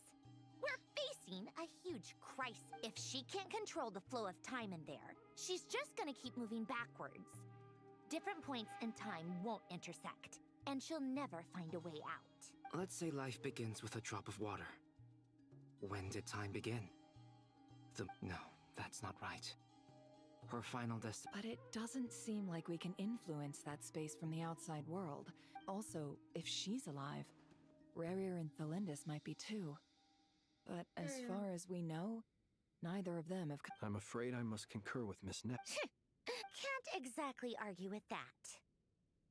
We're facing a huge crisis. If she can't control the flow of time in there, she's just gonna keep moving backwards. Different points in time won't intersect, and she'll never find a way out. Let's say life begins with a drop of water. When did time begin? No, that's not right. Her final destination. But it doesn't seem like we can influence that space from the outside world. Also, if she's alive, Rarier and Thelindis might be too. But as far as we know, neither of them have... I'm afraid I must concur with Miss Nep. Can't exactly argue with that.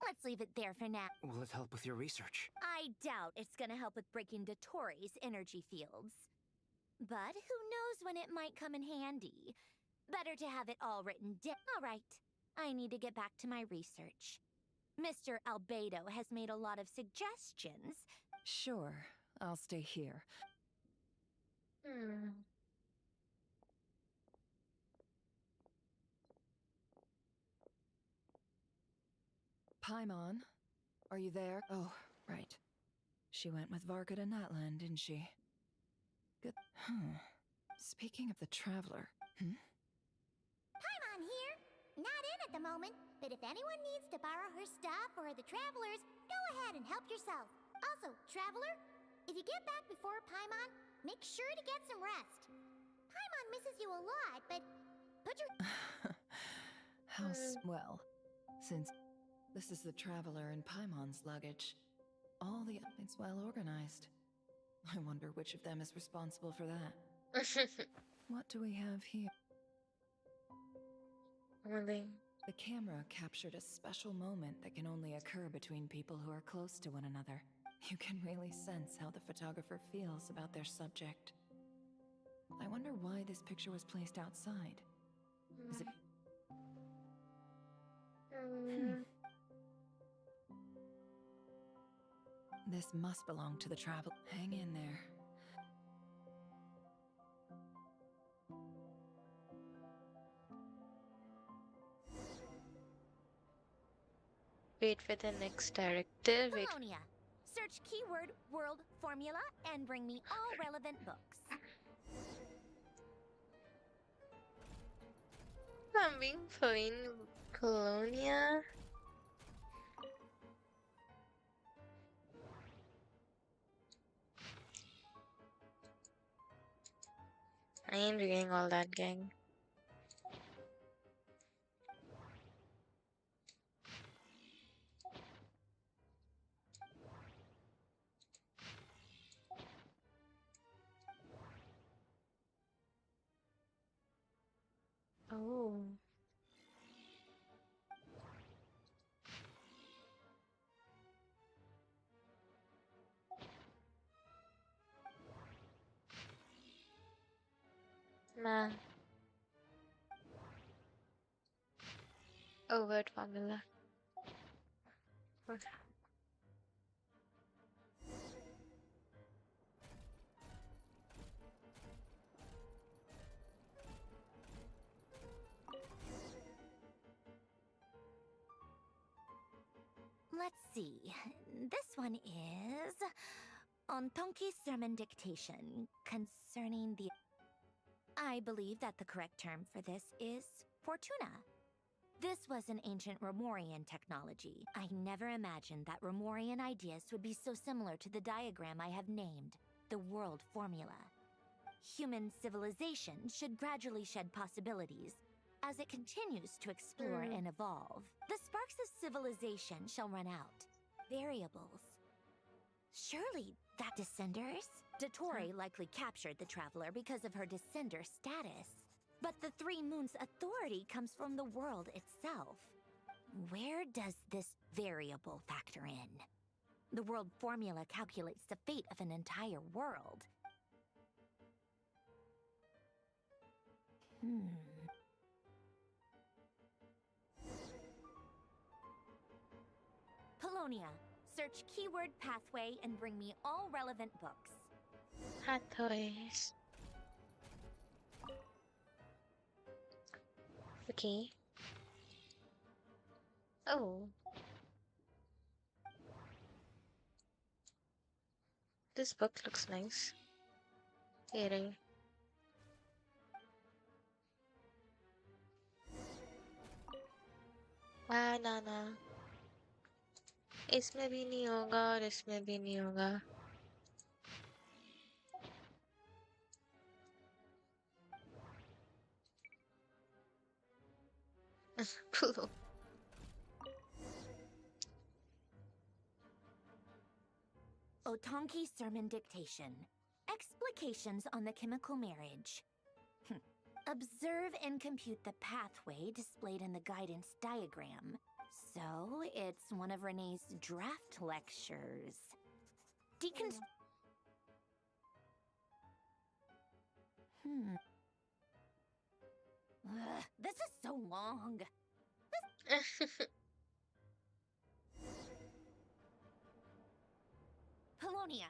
Let's leave it there for now. Will it help with your research? I doubt it's gonna help with breaking Dotori's energy fields. But who knows when it might come in handy. Better to have it all written down. All right, I need to get back to my research. Mr. Albedo has made a lot of suggestions. Sure, I'll stay here. Paimon, are you there? Oh, right. She went with Varka to Natlan, didn't she? Good. Speaking of the Traveler, Paimon here. Not in at the moment, but if anyone needs to borrow her stuff or the Travelers, go ahead and help yourself. Also, Traveler, if you get back before Paimon, make sure to get some rest. Paimon misses you a lot, but put your... well, since this is the Traveler and Paimon's luggage, it's well organized. I wonder which of them is responsible for that. What do we have here? The camera captured a special moment that can only occur between people who are close to one another. You can really sense how the photographer feels about their subject. I wonder why this picture was placed outside. Is it... This must belong to the travel. Hang in there. Wait for the next directive. Wait. Polonia. Search keyword world formula and bring me all relevant books. I'm being fine, Colonia. I ain't doing all that, gang. Oh. Ma. Oh, word formula. Okay. Let's see. This one is Ontonki sermon dictation concerning the... I believe that the correct term for this is Fortuna. This was an ancient Romorian technology. I never imagined that Romorian ideas would be so similar to the diagram I have named, the world formula. Human civilization should gradually shed possibilities as it continues to explore and evolve. The sparks of civilization shall run out. Variables. Surely that descenders? Dottore likely captured the traveler because of her descender status. But the Three Moons' authority comes from the world itself. Where does this variable factor in? The world formula calculates the fate of an entire world. Polonia, search keyword pathway and bring me all relevant books. Pathways. Okay. Oh. This book looks nice. Hearing. ना इसमें भी नहीं होगा और इसमें भी नहीं होगा Otonki sermon dictation. Explications on the chemical marriage. Observe and compute the pathway displayed in the guidance diagram. So, it's one of Renee's draft lectures. This is so long. Polonia,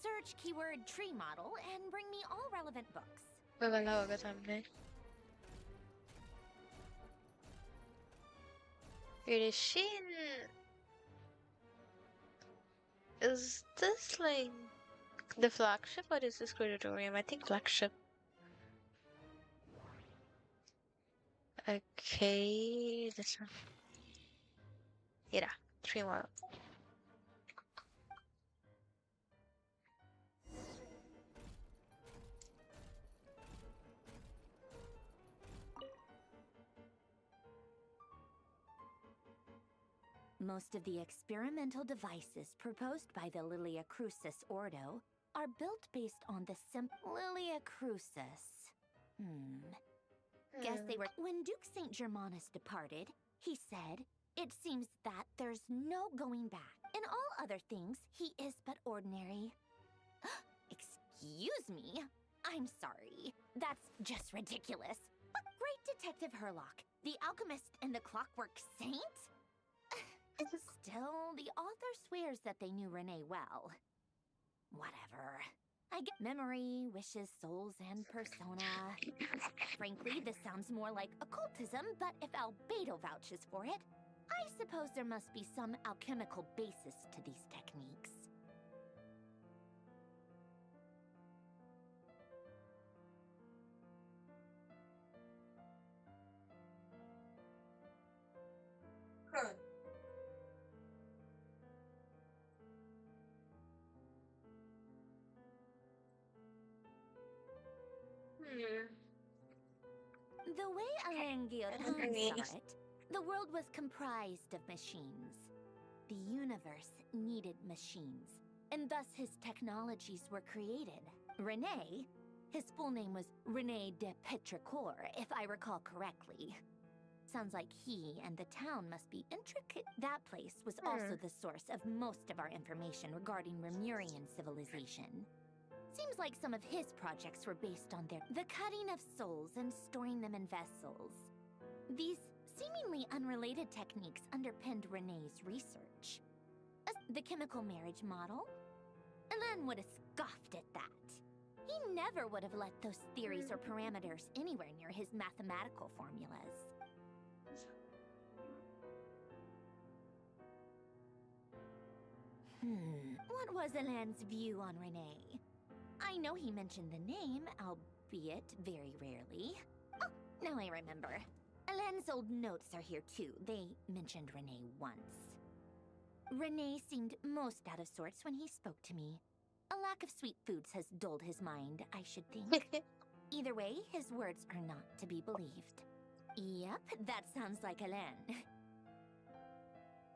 search keyword tree model and bring me all relevant books. वाला होगा सामने Is this like the flagship or is this crematorium? I think flagship. Okay, this one. Yeah, 3 more. Most of the experimental devices proposed by the Lilia Crucis Ordo are built based on the simple Lilia Crucis. Guess they were... When Duke St. Germanus departed, He said, "It seems that there's no going back. In all other things, he is but ordinary." Excuse me? I'm sorry. That's just ridiculous. But great Detective Herlock, the alchemist and the clockwork saint? Still, the author swears that they knew Renee well. Whatever. I get memory, wishes, souls, and persona. Frankly, this sounds more like occultism, but if Albedo vouches for it, I suppose there must be some alchemical basis to these techniques. The way Alain Guillaume saw it, the world was comprised of machines. The universe needed machines, and thus his technologies were created. René, his full name was René de Petrichor, if I recall correctly. Sounds like he and the town must be intricate. That place was also the source of most of our information regarding Remurian civilization. Seems like some of his projects were based on the cutting of souls and storing them in vessels. These seemingly unrelated techniques underpinned René's research. The chemical marriage model? Alain would have scoffed at that. He never would have let those theories or parameters anywhere near his mathematical formulas. What was Alain's view on René? I know he mentioned the name, albeit very rarely. Oh, now I remember. Alain's old notes are here too. They mentioned René once. René seemed most out of sorts when he spoke to me. A lack of sweet foods has dulled his mind, I should think. Either way, his words are not to be believed. Yep, that sounds like Alain.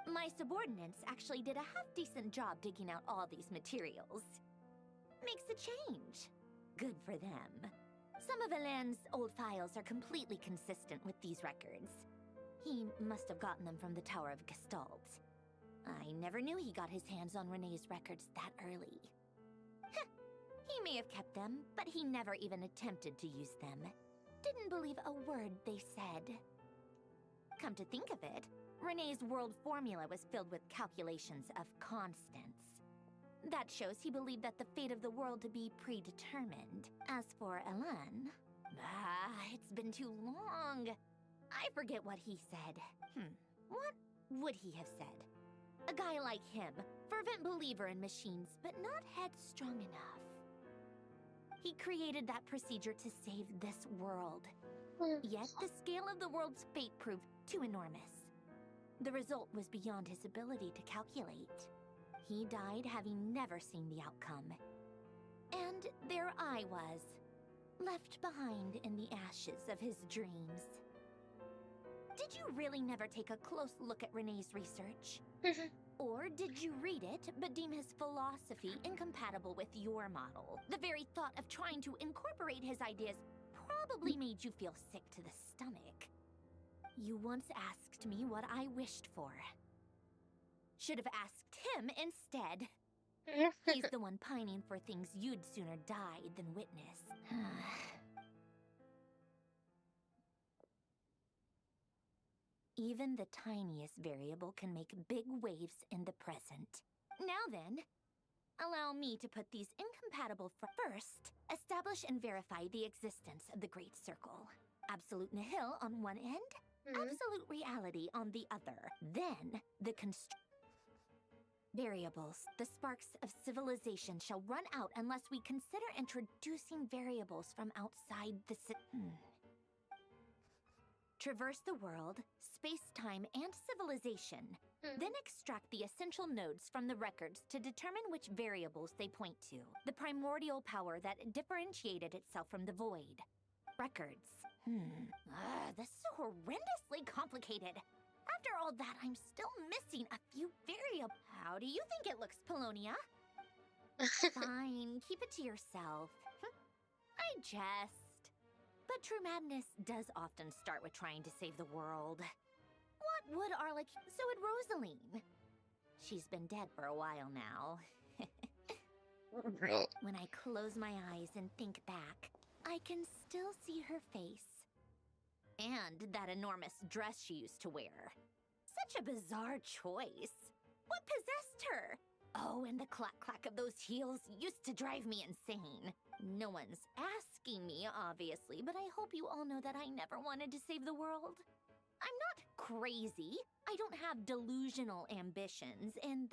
My subordinates actually did a half-decent job digging out all these materials. Makes a change. Good for them. Some of Alain's old files are completely consistent with these records. He must have gotten them from the Tower of Gestalt. I never knew he got his hands on René's records that early. He may have kept them, but he never even attempted to use them. Didn't believe a word they said. Come to think of it, René's world formula was filled with calculations of constants. That shows he believed that the fate of the world to be predetermined. As for Alain, it's been too long. I forget what he said. What would he have said? A guy like him, fervent believer in machines, but not headstrong enough. He created that procedure to save this world. Yet the scale of the world's fate proved too enormous. The result was beyond his ability to calculate. He died having never seen the outcome. And there I was, left behind in the ashes of his dreams. Did you really never take a close look at René's research? Or did you read it, but deem his philosophy incompatible with your model? The very thought of trying to incorporate his ideas probably made you feel sick to the stomach. You once asked me what I wished for. Should have asked him instead. He's the one pining for things you'd sooner die than witness. Even the tiniest variable can make big waves in the present. Now then, allow me to put these incompatible first. Establish and verify the existence of the Great Circle. Absolute nihil on one end, absolute reality on the other. Then, the variables. The sparks of civilization shall run out unless we consider introducing variables from outside the Traverse the world, space-time, and civilization. Then extract the essential nodes from the records to determine which variables they point to. The primordial power that differentiated itself from the void. Records. This is so horrendously complicated. After all that, I'm still missing a few variables. How do you think it looks, Polonia? Fine, keep it to yourself. I jest. But true madness does often start with trying to save the world. What would so would Rosaline. She's been dead for a while now. When I close my eyes and think back, I can still see her face. And that enormous dress she used to wear. Such a bizarre choice. What possessed her? Oh, and the clack-clack of those heels used to drive me insane. No one's asking me, obviously, but I hope you all know that I never wanted to save the world. I'm not crazy. I don't have delusional ambitions, and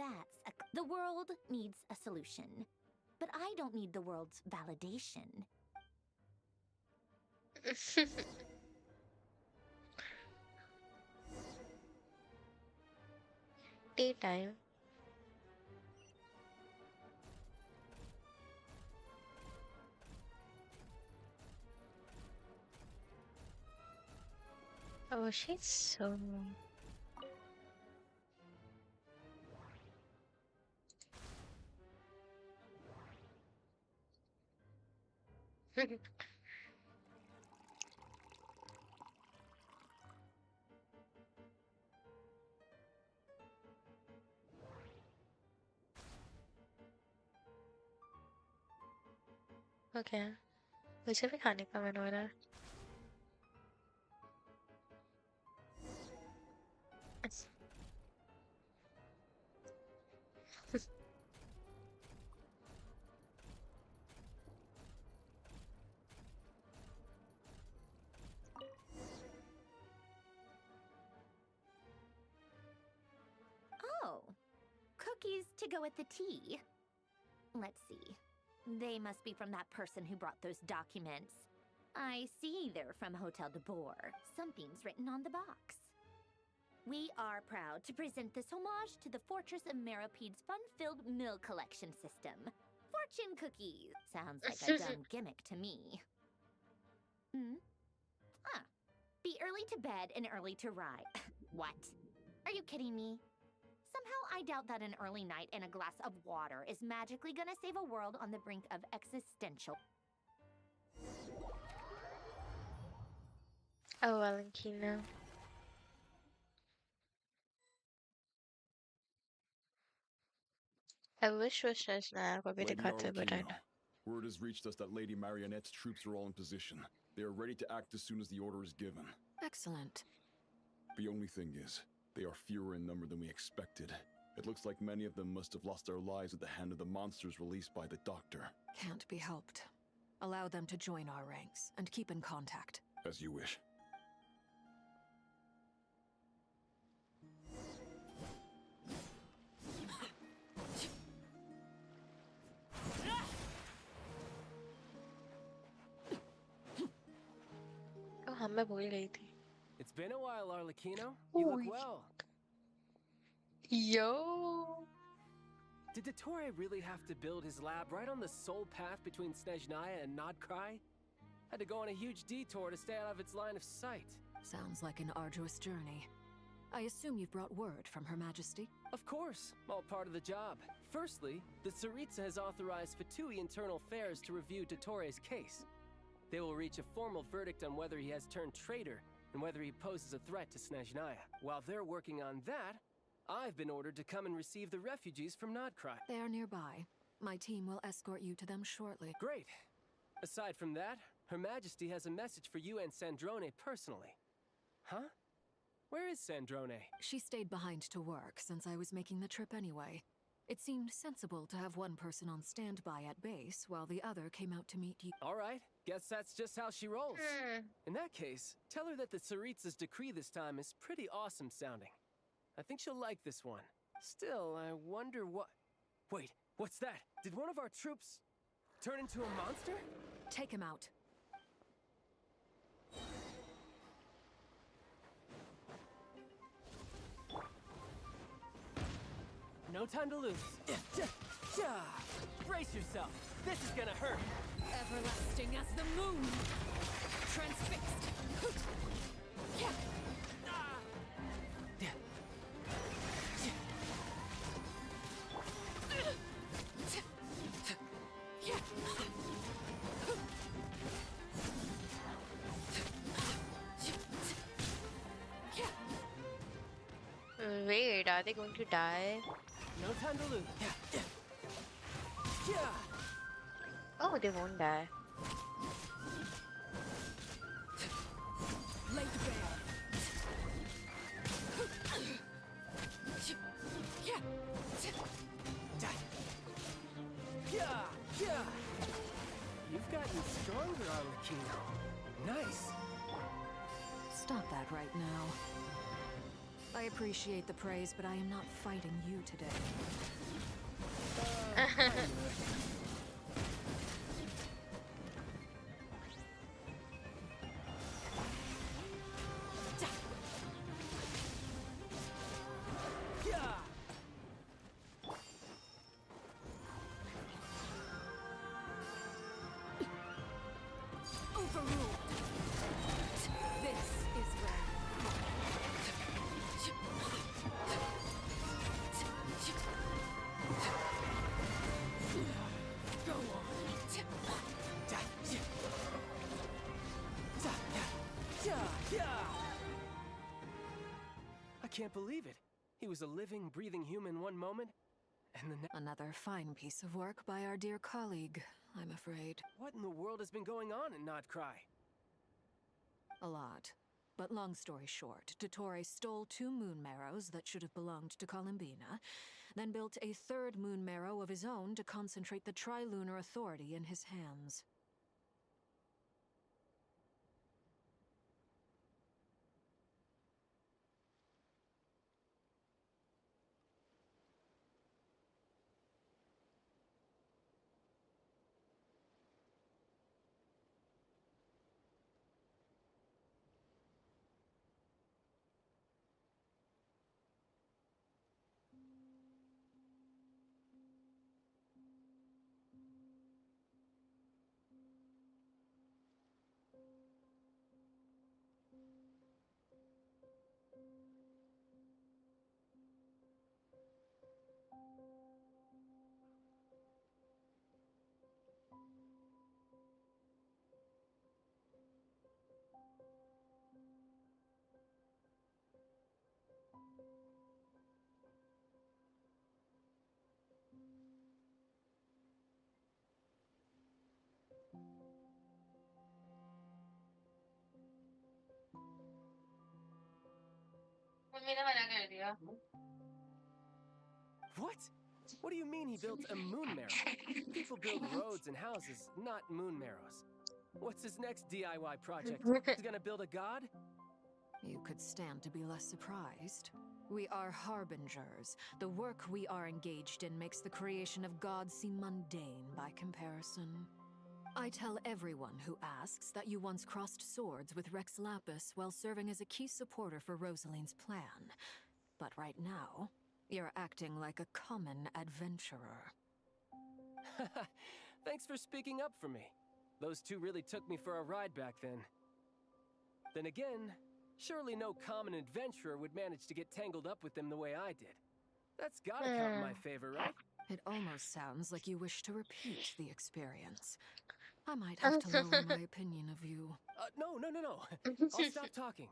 the world needs a solution. But I don't need the world's validation. Daytime. Oh, she's so... Okay. मुझे भी खाने का मन हो रहा है. Oh, cookies to go with the tea. Let's see. They must be from that person who brought those documents. I see they're from Hotel de Boer. Something's written on the box. We are proud to present this homage to the Fortress of Meropede's fun-filled mill collection system. Fortune cookies. Sounds like a dumb gimmick to me. Be early to bed and early to rise. What? Are you kidding me? Somehow I doubt that an early night and a glass of water is magically gonna save a world on the brink of existential. Oh, Valentino. I wish Snezhnaya could be the Lady cutter, but I Arlecchino, know. word has reached us that Lady Marionette's troops are all in position. They are ready to act as soon as the order is given. Excellent. The only thing is, they are fewer in number than we expected. It looks like many of them must have lost their lives at the hand of the monsters released by the Doctor. Can't be helped. Allow them to join our ranks and keep in contact. As you wish. Oh, हाँ मैं भूल गई थी. It's been a while, Arlecchino. You look well. Yo. Did Dottore really have to build his lab right on the sole path between Snezhnaya and Nodcry? Had to go on a huge detour to stay out of its line of sight. Sounds like an arduous journey. I assume you've brought word from Her Majesty? Of course, all part of the job. Firstly, the Tsaritsa has authorized Fatui Internal Affairs to review Dottore's case. They will reach a formal verdict on whether he has turned traitor and whether he poses a threat to Snezhnaya. While they're working on that, I've been ordered to come and receive the refugees from Nodcry. They are nearby. My team will escort you to them shortly. Great. Aside from that, Her Majesty has a message for you and Sandrone personally. Huh? Where is Sandrone? She stayed behind to work since I was making the trip anyway. It seemed sensible to have one person on standby at base while the other came out to meet you. All right, guess that's just how she rolls. In that case, tell her that the Tsaritsa's decree this time is pretty awesome sounding. I think she'll like this one. Still, I wonder what... Wait, what's that? Did one of our troops turn into a monster? Take him out. No time to lose. Brace yourself. This is gonna hurt. Everlasting as the moon. Transfixed. Are they going to die? No time to lose. Oh, they won't die. Lay bare. You've gotten stronger, Arlecchino. Nice. Stop that right now. I appreciate the praise, but I am not fighting you today. Overruled. This is where go on. I can't believe it. He was a living, breathing human one moment, and the next. Another fine piece of work by our dear colleague, I'm afraid. What in the world has been going on in Nodcry? A lot. But long story short, Dottore stole 2 moon marrows that should have belonged to Columbina, then built a 3rd moon marrow of his own to concentrate the Trilunar Authority in his hands. What? What do you mean he built a moon marrow? People build roads and houses, not moon marrows. What's his next DIY project? He's gonna build a god? You could stand to be less surprised. We are harbingers. The work we are engaged in makes the creation of gods seem mundane by comparison. I tell everyone who asks that you once crossed swords with Rex Lapis while serving as a key supporter for Rosaline's plan. But right now, you're acting like a common adventurer. Thanks for speaking up for me. Those 2 really took me for a ride back then. Then again, surely no common adventurer would manage to get tangled up with them the way I did. That's gotta count in my favor, right? It almost sounds like you wish to repeat the experience. I might have to lower my opinion of you. No. I'll stop talking.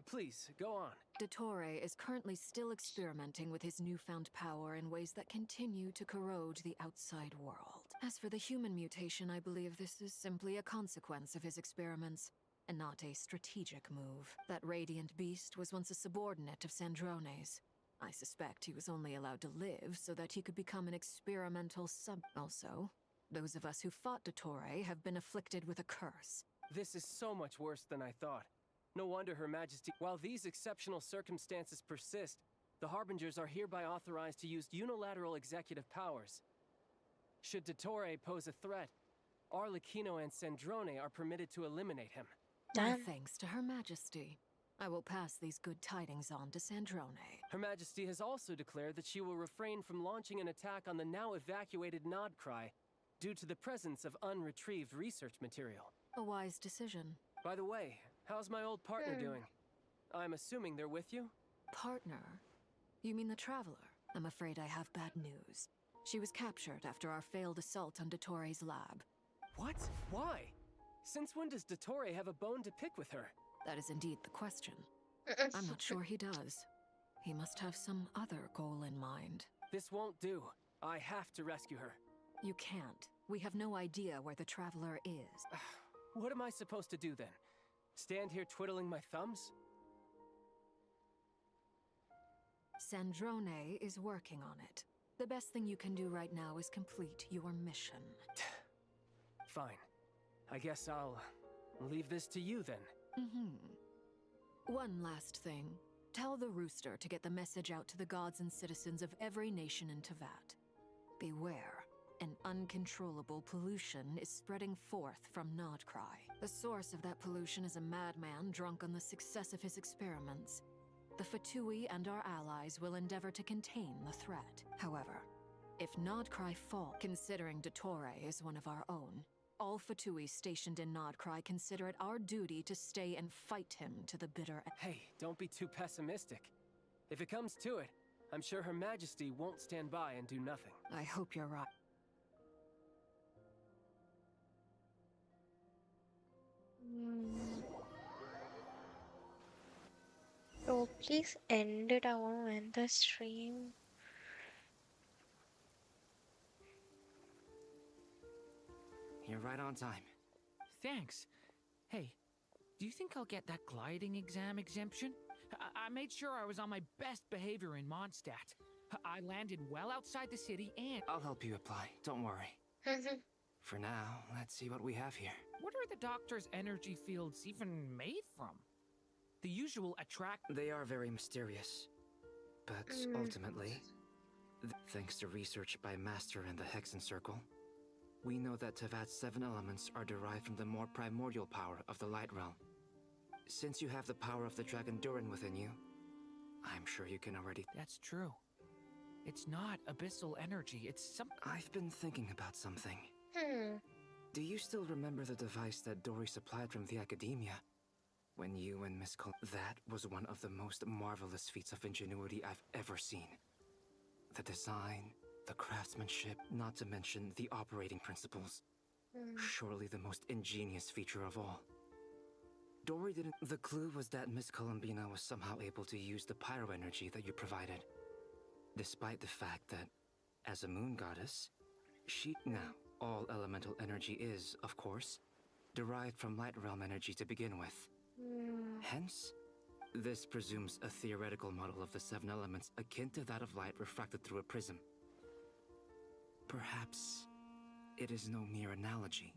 Please, go on. Dottore is currently still experimenting with his newfound power in ways that continue to corrode the outside world. As for the human mutation, I believe this is simply a consequence of his experiments, and not a strategic move. That radiant beast was once a subordinate of Sandrone's. I suspect he was only allowed to live so that he could become an experimental sub. Also, those of us who fought Dottore have been afflicted with a curse. This is so much worse than I thought. No wonder Her Majesty. While these exceptional circumstances persist, the Harbingers are hereby authorized to use unilateral executive powers. Should Dottore pose a threat, Arlecchino and Sandrone are permitted to eliminate him. My thanks to Her Majesty. I will pass these good tidings on to Sandrone. Her Majesty has also declared that she will refrain from launching an attack on the now evacuated Nodcry due to the presence of unretrieved research material. A wise decision. By the way, how's my old partner doing? I'm assuming they're with you? Partner? You mean the Traveler? I'm afraid I have bad news. She was captured after our failed assault on Dottore's lab. What? Why? Since when does Dottore have a bone to pick with her? That is indeed the question. I'm not sure he does. He must have some other goal in mind. This won't do. I have to rescue her. You can't. We have no idea where the Traveler is. What am I supposed to do then? Stand here twiddling my thumbs? Sandrone is working on it. The best thing you can do right now is complete your mission. Fine. I guess I'll leave this to you then. One last thing. Tell the Rooster to get the message out to the gods and citizens of every nation in Tevat. Beware. An uncontrollable pollution is spreading forth from Nodcry. The source of that pollution is a madman drunk on the success of his experiments. The Fatui and our allies will endeavor to contain the threat. However, if Nodcry fall, considering Dottore is one of our own, all Fatui stationed in Nodcry consider it our duty to stay and fight him to the bitter end. Hey, don't be too pessimistic. If it comes to it, I'm sure Her Majesty won't stand by and do nothing. I hope you're right. Oh, please end it. I want to end the stream. You're right on time. Thanks. Hey, do you think I'll get that gliding exam exemption? I made sure I was on my best behavior in Mondstadt. I landed well outside the city and... I'll help you apply. Don't worry. For now, let's see what we have here. What are the doctor's energy fields even made from? The usual attract... They are very mysterious. But ultimately, thanks to research by Master and the Hexen Circle, we know that Tevat's 7 elements are derived from the more primordial power of the Light Realm. Since you have the power of the Dragon Durin within you, I'm sure you can already... That's true. It's not abyssal energy, it's some... I've been thinking about something. Do you still remember the device that Dory supplied from the Academia? When you and Miss That was one of the most marvelous feats of ingenuity I've ever seen. The design, the craftsmanship, not to mention the operating principles. Surely the most ingenious feature of all. Dory didn't... The clue was that Miss Columbina was somehow able to use the pyro energy that you provided. Despite the fact that, as a moon goddess, she... Now, all elemental energy is, of course, derived from light realm energy to begin with. Hence, this presumes a theoretical model of the 7 elements akin to that of light refracted through a prism. Perhaps it is no mere analogy.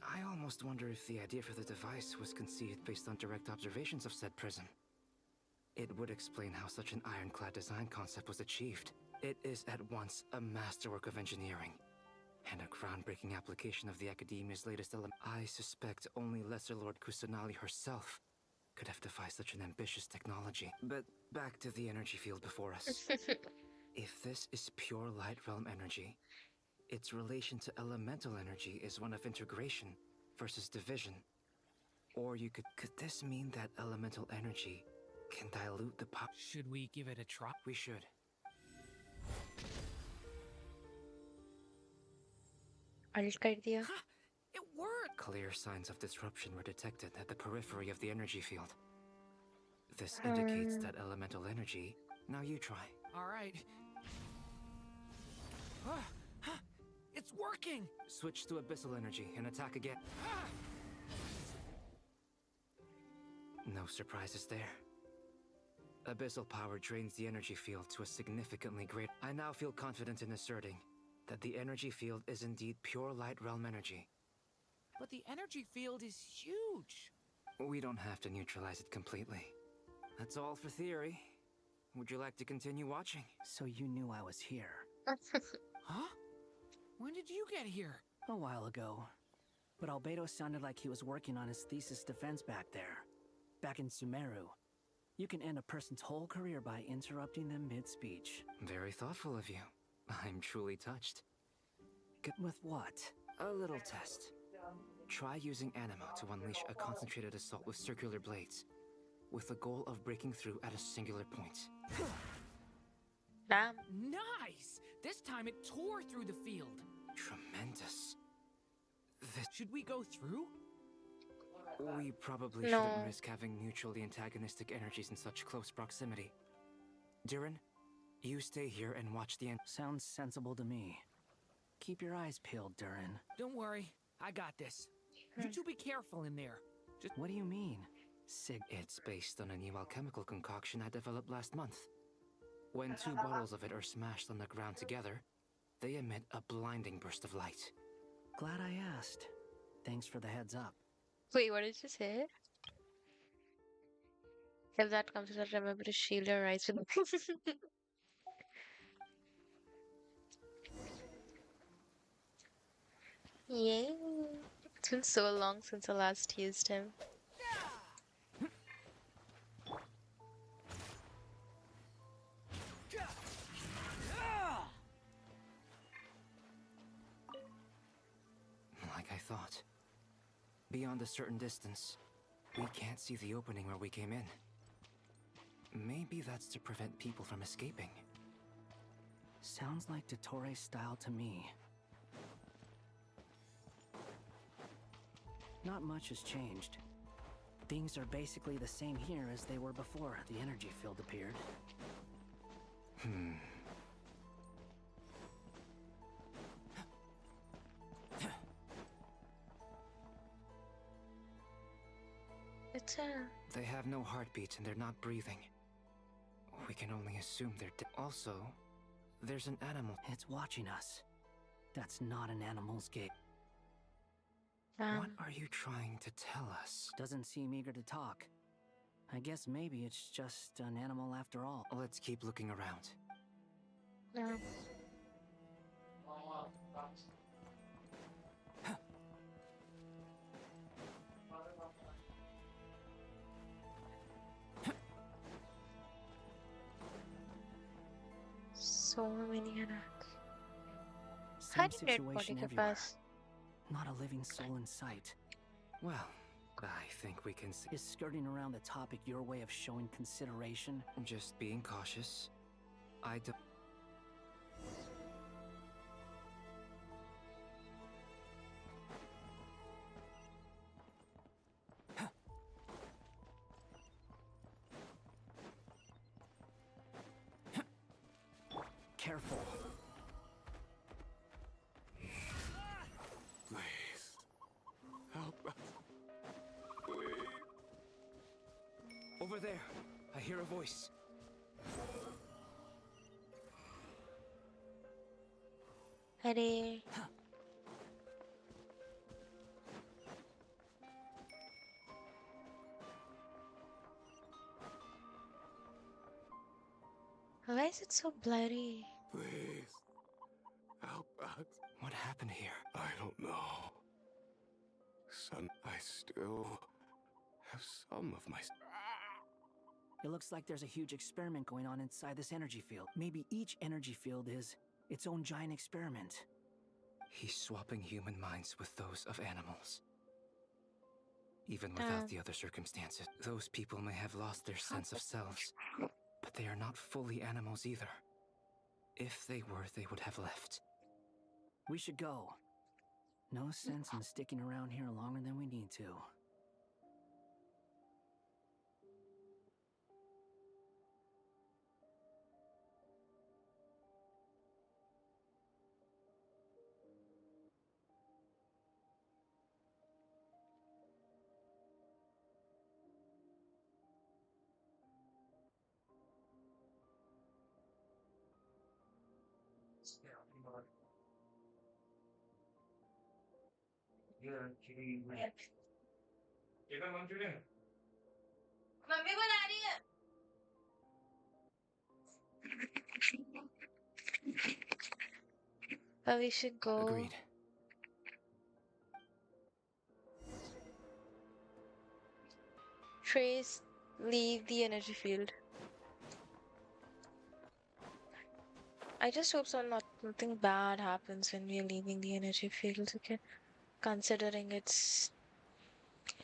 I almost wonder if the idea for the device was conceived based on direct observations of said prism. It would explain how such an ironclad design concept was achieved. It is at once a masterwork of engineering and a groundbreaking application of the Academia's latest element. I suspect only Lesser Lord Kusanali herself could have devised such an ambitious technology. But back to the energy field before us. If this is pure light realm energy, its relation to elemental energy is one of integration versus division. Or you could this mean that elemental energy can dilute the power? Should we give it a try? We should. Alt कर दिया. It worked! Clear signs of disruption were detected at the periphery of the energy field. This indicates that elemental energy... Now you try. Alright. It's working! Switch to abyssal energy and attack again. No surprises there. Abyssal power drains the energy field to a significantly greater... I now feel confident in asserting that the energy field is indeed pure light realm energy. But the energy field is huge! We don't have to neutralize it completely. That's all for theory. Would you like to continue watching? So you knew I was here. Huh? When did you get here? A while ago. But Albedo sounded like he was working on his thesis defense back there. Back in Sumeru. You can end a person's whole career by interrupting them mid-speech. Very thoughtful of you. I'm truly touched. With what? A little test. Try using Animo to unleash a concentrated assault with circular blades, with the goal of breaking through at a singular point. Damn. Nice! This time it tore through the field. Tremendous. Should we go through? We probably shouldn't risk having mutually antagonistic energies in such close proximity. Durin, you stay here and watch the end. Sounds sensible to me. Keep your eyes peeled, Durin. Don't worry, I got this. You two be careful in there. Just What do you mean? Sig. It's based on a new alchemical concoction I developed last month. When 2 bottles of it are smashed on the ground together, they emit a blinding burst of light. Glad I asked. Thanks for the heads up. Wait, what did you say? If that comes to remember to shield your eyes with Yay. It's been so long since I last used him. Like I thought. Beyond a certain distance, we can't see the opening where we came in. Maybe that's to prevent people from escaping. Sounds like Dottore style to me. Not much has changed. Things are basically the same here as they were before the energy field appeared. It's They have no heartbeat and they're not breathing. We can only assume they're dead. Also, there's an animal. It's watching us. That's not an animal's gait. What are you trying to tell us? Doesn't seem eager to talk. I guess maybe it's just an animal after all. Let's keep looking around. so many attacks. Same How did dead body situation get everywhere. past? Not a living soul in sight. Well, I think we can see. Is skirting around the topic your way of showing consideration? Just being cautious. I don't. Careful. Please. Help us. Please. Over there, I hear a voice. Hurry. Why is it so blurry? Please. Help us. What happened here? I don't know. Son, I still have some of my. It looks like there's a huge experiment going on inside this energy field. Maybe each energy field is its own giant experiment. He's swapping human minds with those of animals. Even without the other circumstances, those people may have lost their sense of selves, but they are not fully animals either. If they were, they would have left. We should go. No sense in sticking around here longer than we need to. Mummy बुला रही है But we should go. Agreed. Trace, leave the energy field. I just hope nothing bad happens when we are leaving the energy field, okay? Considering it's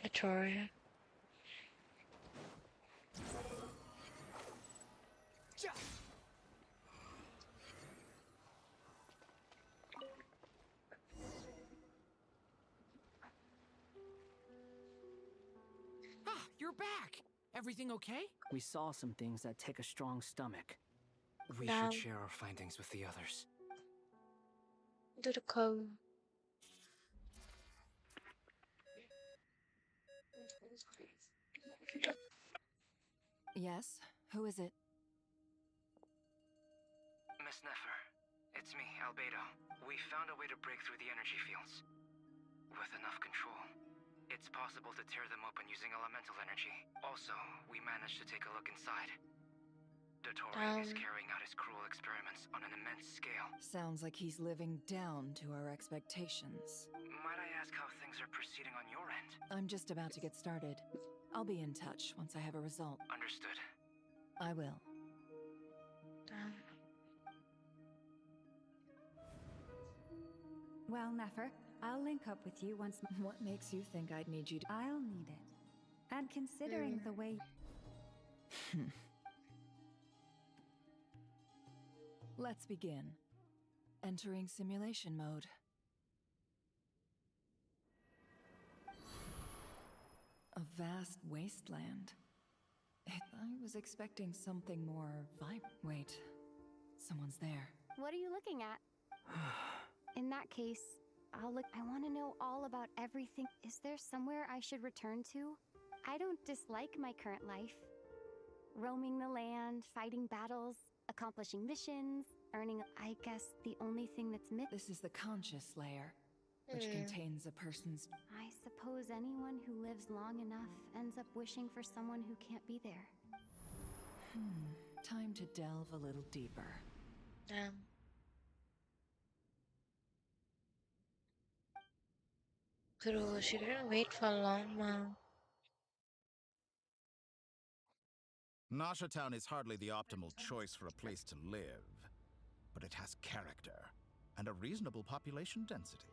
Victoria. Ah, you're back! Everything okay? We saw some things that take a strong stomach. We should share our findings with the others. Duduk kau. Yes? Who is it? Miss Nefer, it's me, Albedo. We found a way to break through the energy fields. With enough control, it's possible to tear them open using elemental energy. Also, we managed to take a look inside. Dottore is carrying out his cruel experiments on an immense scale. Sounds like he's living down to our expectations. Might I ask how things are proceeding on your end? I'm just about to get started. I'll be in touch once I have a result. Understood. I will. Well, Nefer, I'll link up with you once. What makes you think I'd need you to? I'll need it. And considering the way. Let's begin. Entering simulation mode. A vast wasteland. I was expecting something more Wait, someone's there. What are you looking at? In that case, I'll look. I want to know all about everything. Is there somewhere I should return to? I don't dislike my current life. Roaming the land, fighting battles, accomplishing missions, earning. I guess the only thing that's missing. This is the conscious layer, which contains a person's. I suppose anyone who lives long enough ends up wishing for someone who can't be there. Time to delve a little deeper. Bro, she didn't wait for long, Mom. Nasha Town is hardly the optimal choice for a place to live, but it has character and a reasonable population density.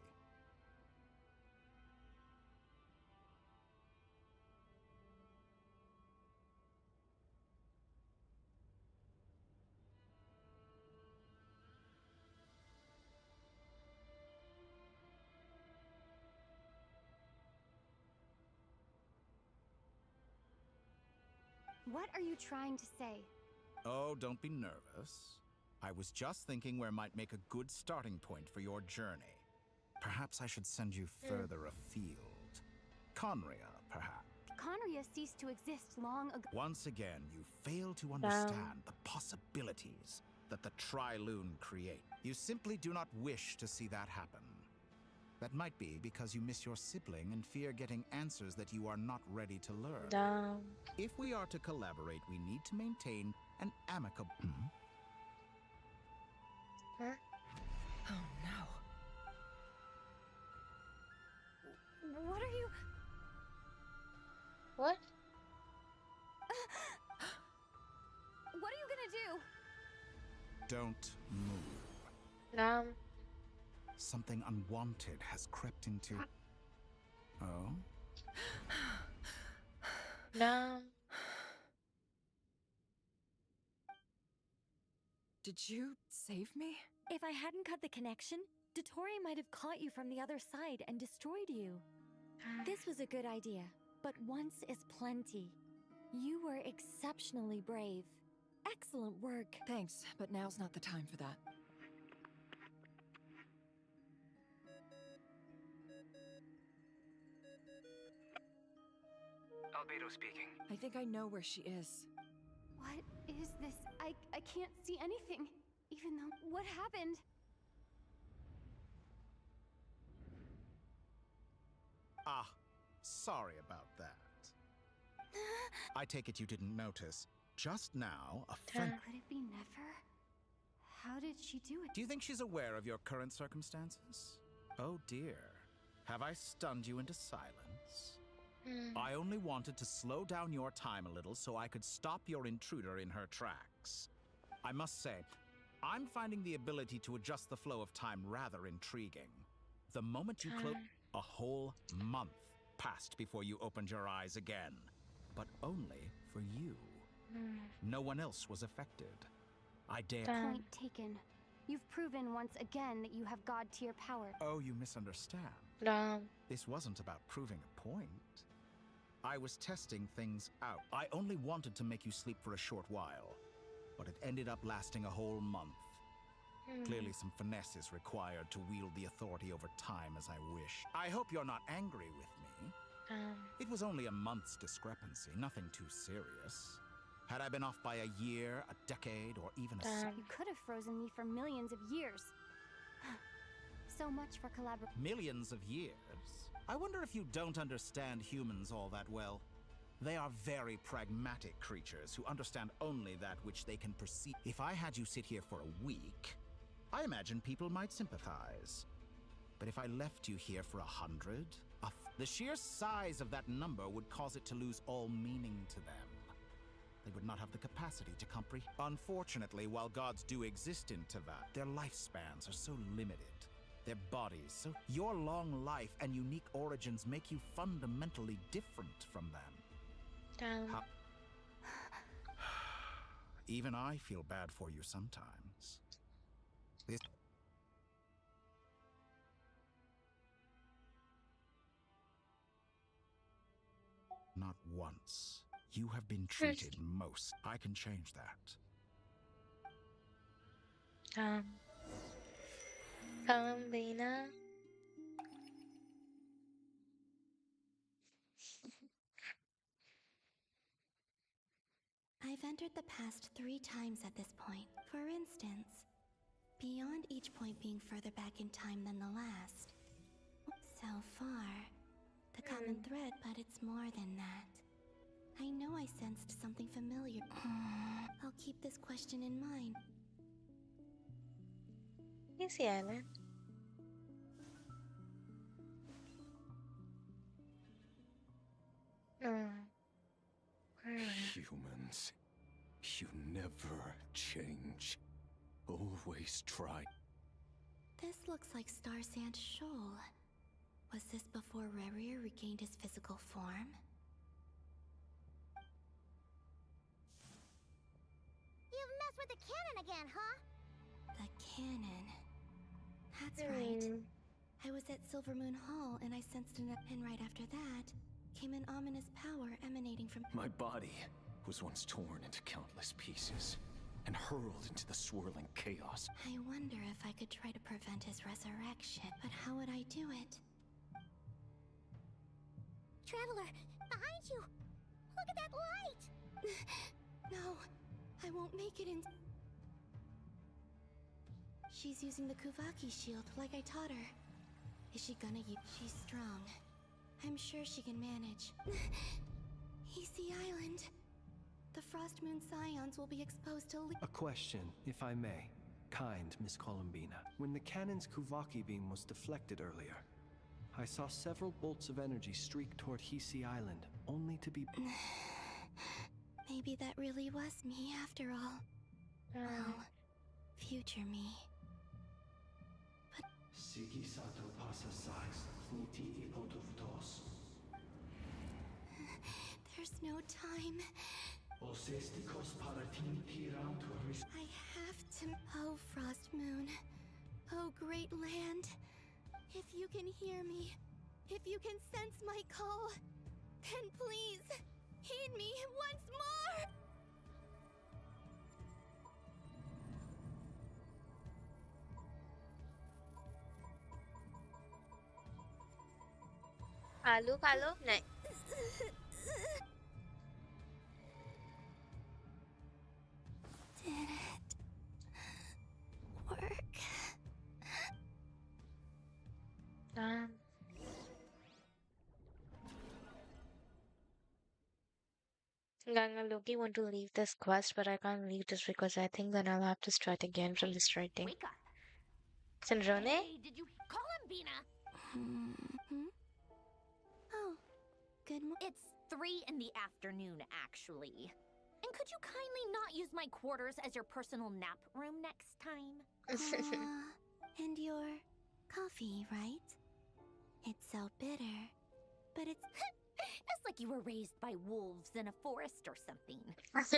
What are you trying to say? Oh, don't be nervous. I was just thinking where might make a good starting point for your journey. Perhaps I should send you further afield. Conria, perhaps. Conria ceased to exist long ago. Once again, you fail to understand the possibilities that the Tri-Lune create. You simply do not wish to see that happen. That might be because you miss your sibling and fear getting answers that you are not ready to learn. If we are to collaborate, we need to maintain an amicable... Oh no. What are you... What? What are you gonna do? Don't move. Something unwanted has crept into... Oh? No. Did you save me? If I hadn't cut the connection, Dottore might have caught you from the other side and destroyed you. This was a good idea, but once is plenty. You were exceptionally brave. Excellent work. Thanks, but now's not the time for that. Albedo speaking. I think I know where she is. What is this? I can't see anything, even though... What happened? Ah, sorry about that. I take it you didn't notice. Just now, a friend... Could it be Nefer? How did she do it? Do you think she's aware of your current circumstances? Oh dear. Have I stunned you into silence? I only wanted to slow down your time a little so I could stop your intruder in her tracks. I must say, I'm finding the ability to adjust the flow of time rather intriguing. The moment you close... A whole month passed before you opened your eyes again. But only for you. No one else was affected. I dare... Point taken. You've proven once again that you have God-tier power. Oh, you misunderstand. This wasn't about proving a point. I was testing things out. I only wanted to make you sleep for a short while. but it ended up lasting a whole month. Clearly some finesse is required to wield the authority over time as I wish. I hope you're not angry with me. It was only a month's discrepancy, nothing too serious. Had I been off by a year, a decade, or even a You could have frozen me for millions of years. So much for collaboration. millions of years? I wonder if you don't understand humans all that well. They are very pragmatic creatures who understand only that which they can perceive. If I had you sit here for a week, I imagine people might sympathize. But if I left you here for 100, the sheer size of that number would cause it to lose all meaning to them. They would not have the capacity to comprehend. Unfortunately, while gods do exist in Teyvat, their lifespans are so limited. Their bodies, so your long life and unique origins make you fundamentally different from them. Even I feel bad for you sometimes. Not once. You have been treated most. I can change that. Bina. I've entered the past 3 times at this point. For instance, beyond each point being further back in time than the last. So far, the common thread, but it's more than that. I know I sensed something familiar. I'll keep this question in mind. Easy Island. Humans, you never change. Always try. This looks like Star Sand Shoal. Was this before Rerir regained his physical form? You've messed with the cannon again, huh? The cannon. That's right. I was at Silver Moon Hall and I sensed and right after that came an ominous power emanating from— My body was once torn into countless pieces and hurled into the swirling chaos. I wonder if I could try to prevent his resurrection, but how would I do it? Traveler, behind you! Look at that light! No, I won't make it in. She's using the Kuvaki shield like I taught her. Is she gonna use— She's strong. I'm sure she can manage. Easy Island. The Frost Moon Scions will be exposed to— A question, if I may. Kind Miss Columbina. When the cannon's Kuvaki beam was deflected earlier, I saw several bolts of energy streak toward Hisi Island, only to be— Maybe that really was me after all. Well, future me. But— There's no time. I have to— Oh, Frost Moon. Oh, great land. If you can hear me, if you can sense my call, then please, heed me once more! Kalu? Next. Did it work? Ganga Loki want to leave this quest, but I can't leave this because I think then I'll have to start again from the starting. Wake up. Syndrome? Hey, did you call him, Bina? Oh, good morning. It's 3 in the afternoon, actually. And could you kindly not use my quarters as your personal nap room next time? And your coffee, right? It's so bitter, but it's— It's like you were raised by wolves in a forest or something. What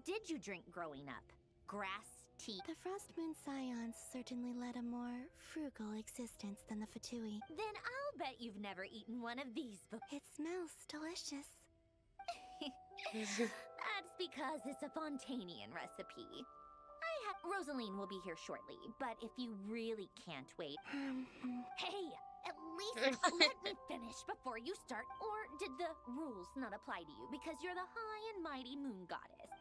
did you drink growing up? Grass, tea? The Frost Moon Scions certainly led a more frugal existence than the Fatui. Then I'll bet you've never eaten one of these before. It smells delicious. That's because it's a Fontanian recipe. Rosaline will be here shortly, but if you really can't wait... Hey! At least let me finish before you start, or did the rules not apply to you because you're the high and mighty moon goddess?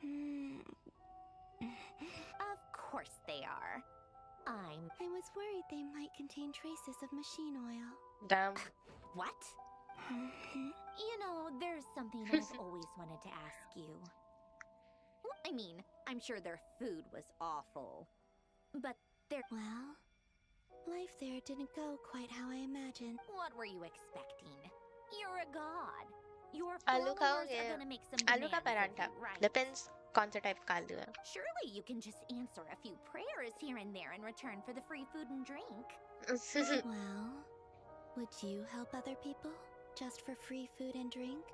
Of course they are. I was worried they might contain traces of machine oil. Damn. What? You know, there's something I've always wanted to ask you. Well, I mean, I'm sure their food was awful. But well, life there didn't go quite how I imagined. What were you expecting? You're a god. Your आलू followers खाओगे? are gonna make some आलू का demands of paratha. you, right? Depends कौन सा type का आलू है. Surely you can just answer a few prayers here and there in return for the free food and drink. Well, would you help other people just for free food and drink?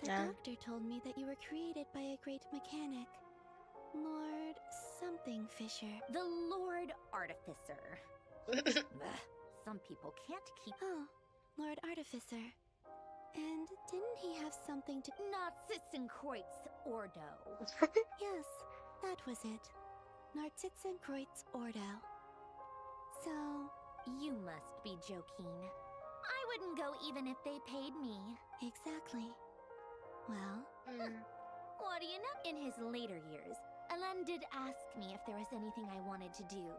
The doctor told me that you were created by a great mechanic, Lord something Fisher. The Lord Artificer. Some people can't keep... Oh, Lord Artificer. And didn't he have something to... Narcissenkreuz Ordo. Yes, that was it. Narcissenkreuz Ordo. So... You must be joking. I wouldn't go even if they paid me. Exactly. Well... What do you know? In his later years, Alain did ask me if there was anything I wanted to do.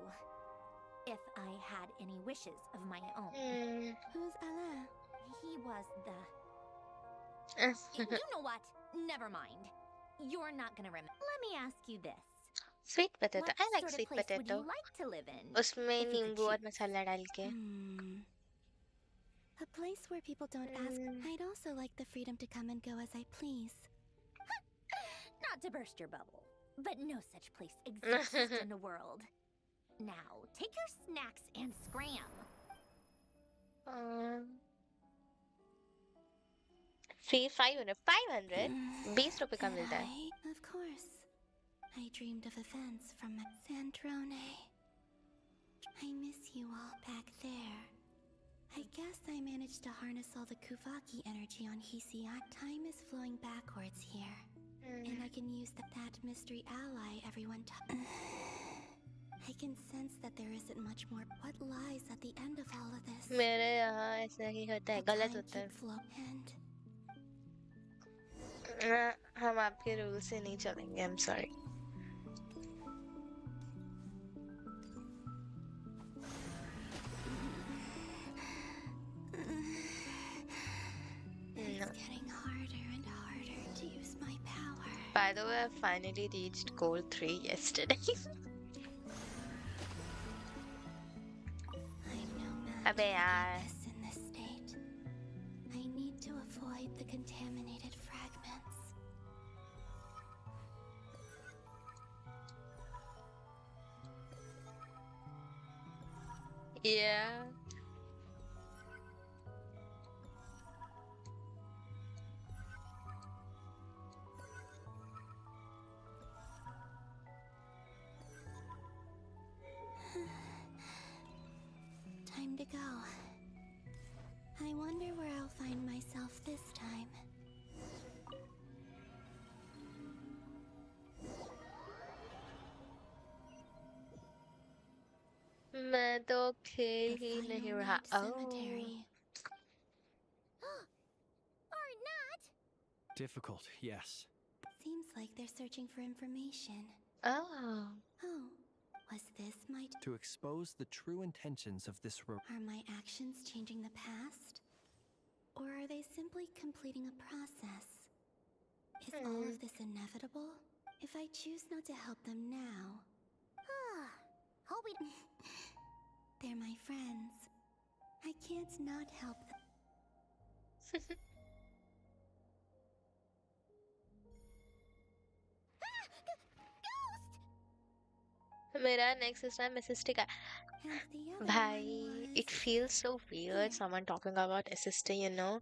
If I had any wishes of my own. Who's Alain? He was the... You know what? Never mind. You're not gonna remember. Let me ask you this. Sweet potato. What I like sort of sweet place potato. would you like to live in? उसमें if you could नींबू और choose? मसाला डाल के. A place where people don't ask. I'd also like the freedom to come and go as I please. Not to burst your bubble, but no such place exists in the world. Now, take your snacks and scram. Free 500. 500? 20 रुपए का मिलता है. Of course. I dreamed of events from Sandrone. I miss you all back there. I guess I managed to harness all the Kuvaki energy on Hisiat. Time is flowing backwards here. And I can use that mystery ally everyone I can sense that there isn't much more. What lies at the end of all of this? मेरे यहाँ ऐसा ही होता है. गलत होता है. हम आपके रूल से नहीं चलेंगे. I'm sorry. It's getting harder and harder to use my power. By the way, I finally reached goal 3 yesterday. I'm no match अबे यार. in this state. I need to avoid the contaminated fragments. Yeah. Time to go. I wonder where I'll find myself this time. मैं तो खेल ही नहीं रहा. Cemetery. Or not. Difficult, yes. Seems like they're searching for information. Oh. Oh, was this my... To expose the true intentions of this Are my actions changing the past? Or are they simply completing a process? Is all of this inevitable? If I choose not to help them now... Hope we... They're my friends. I can't not help them. मेरा next is time assisting. Bhai, it feels so weird someone talking about assisting, you know.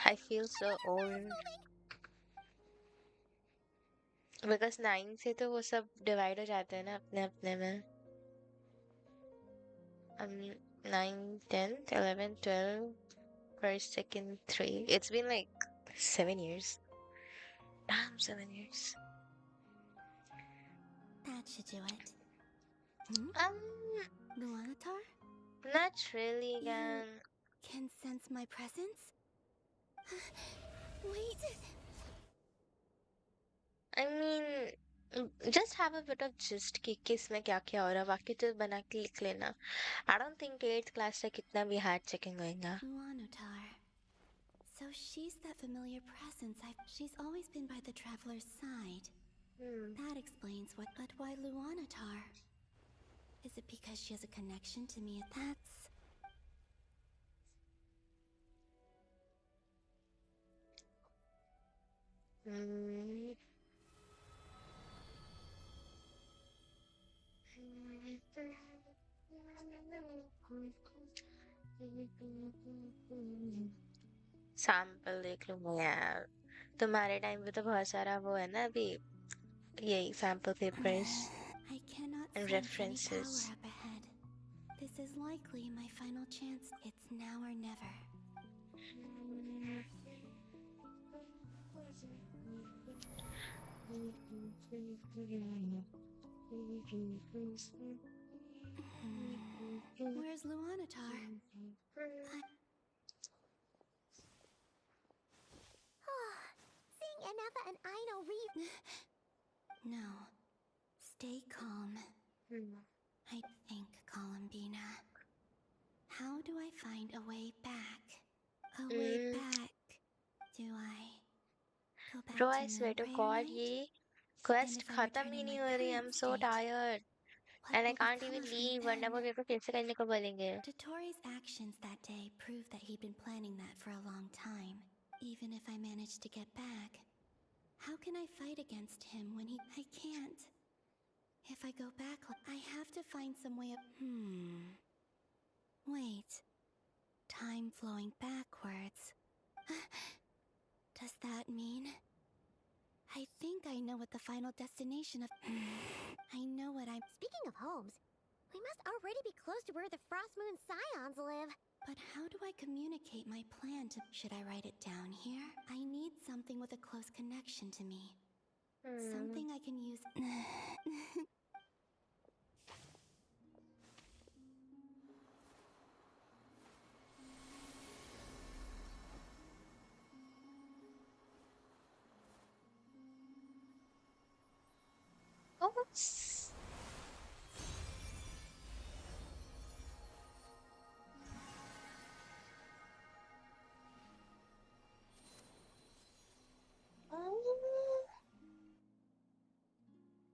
I feel so old. Because 9 से तो वो सब divide हो जाते हैं ना अपने अपने में. 9, 10, 11, 12, first, second, 3. It's been like 7 years. Damn, 7 years. That should do it. Luanatar? Not really, You again. can sense my presence? Wait. I mean, just have a bit of gist कि किसमें क्या क्या हो रहा है बाकी तो बना के लिख लेना. I don't think 8th class तक इतना भी hard checking होएगा. Luanatar. So she's that familiar presence. She's always been by the traveler's side. That explains what. But why Luanatar? Is it because she has a connection to me? That's... sample देख लूंगा यार. तुम्हारे time पे तो बहुत सारा वो है ना अभी यही sample papers I cannot and sense any references. power up ahead. This is likely my final chance. It's now or never. Where's Luanatar? Seeing Anafa and Aino No. Stay calm. I think, Columbina. How do I find a way back? A way back. Do I go back Bro, to I swear to Moonprayer God, Night? ये quest if I खत्म return he in नहीं my हो रही. current I'm so state, tired. what And I will can't become even of me leave. वरना वो then? मेरे को फिर से करने को बोलेंगे. Dotori's actions that day proved that he'd been planning that for a long time. Even if I managed to get back, how can I fight against him when I can't. If I go back, I have to find some way of... Wait. Time flowing backwards. Does that mean... I think I know what the final destination of... I know what I'm... Speaking of homes, we must already be close to where the Frost Moon Scions live. But how do I communicate my plan to... Should I write it down here? I need something with a close connection to me. Something I can use... Oops.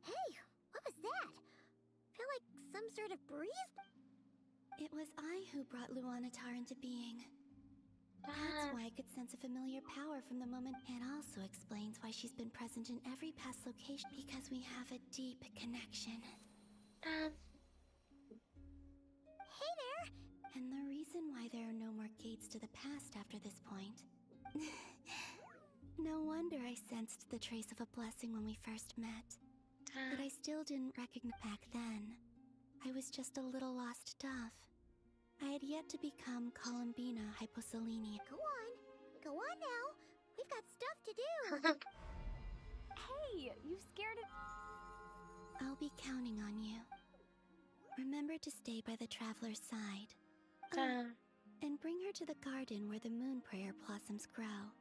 Hey, what was that? Feel like some sort of breeze? It was I who brought Luanatar into being. That's why I could sense a familiar power from the moment. It also explains why she's been present in every past location, because we have a deep connection. Hey there! And the reason why there are no more gates to the past after this point. No wonder I sensed the trace of a blessing when we first met. But I still didn't recognize back then. I was just a little lost dove. I had yet to become Columbina Hyposalenia. Go on now. We've got stuff to do. Hey, you scared it. I'll be counting on you. Remember to stay by the traveler's side. And bring her to the garden where the moon prayer blossoms grow.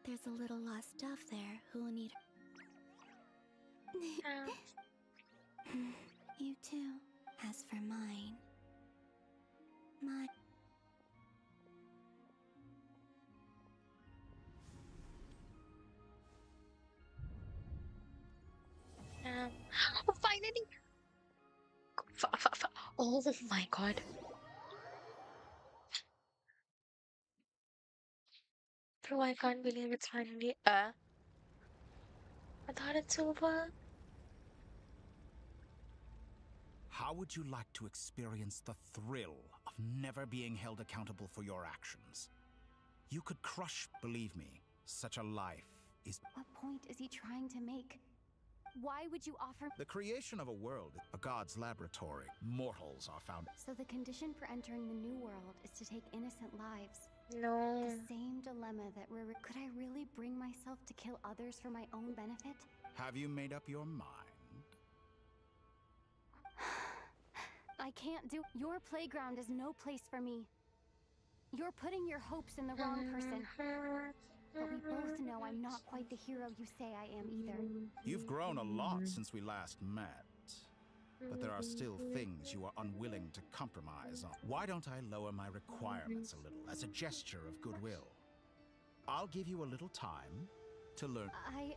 There's a little lost dove there who will need her. You too. As for mine... Oh, finally! Oh my God. Bro, I can't believe it's finally... I thought it's over. How would you like to experience the thrill of never being held accountable for your actions? You could crush, believe me, such a life is... What point is he trying to make? Why would you offer... The creation of a world, a god's laboratory. Mortals are found... So the condition for entering the new world is to take innocent lives. No. The same dilemma that could I really bring myself to kill others for my own benefit? Have you made up your mind? I can't do. Your playground is no place for me. You're putting your hopes in the wrong person. But we both know I'm not quite the hero you say I am either. You've grown a lot since we last met. But there are still things you are unwilling to compromise on. Why don't I lower my requirements a little as a gesture of goodwill? I'll give you a little time to learn. I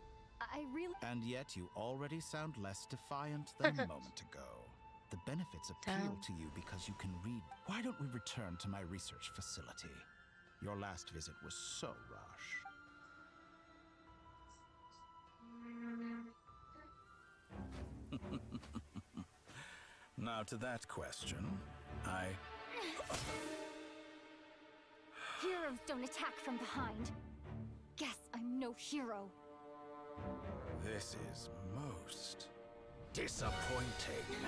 really... And yet you already sound less defiant than a moment ago. The benefits appeal to you because you can read. Why don't we return to my research facility? Your last visit was so rushed. Now to that question, Heroes don't attack from behind. Guess I'm no hero. This is most disappointing.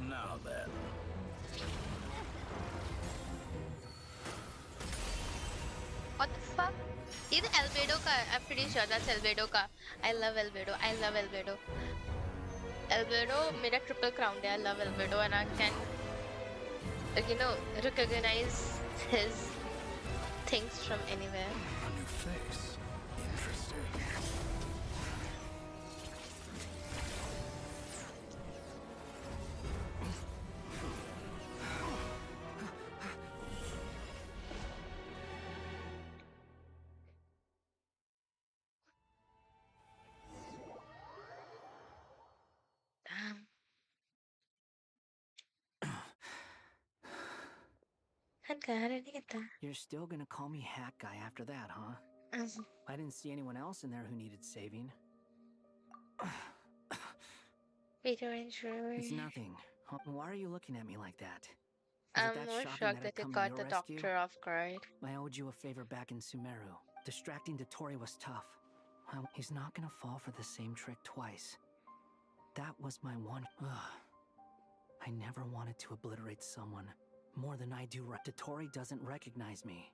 Now then. What the fuck? See the Albedo ka? I'm pretty sure that's Albedo ka. I love Albedo. I love Albedo. Albedo made a triple crown day. I love Albedo and I can, recognize his things from anywhere. A new face. Interesting. You're still gonna call me Hat Guy after that, huh? I didn't see anyone else in there who needed saving. It's nothing. Why are you looking at me like that? I'm more shocked that you caught the doctor off guard. I owed you a favor back in Sumeru. Distracting Dotori was tough. Well, he's not gonna fall for the same trick twice. That was my one. I never wanted to obliterate someone more than I do. Dotori doesn't recognize me.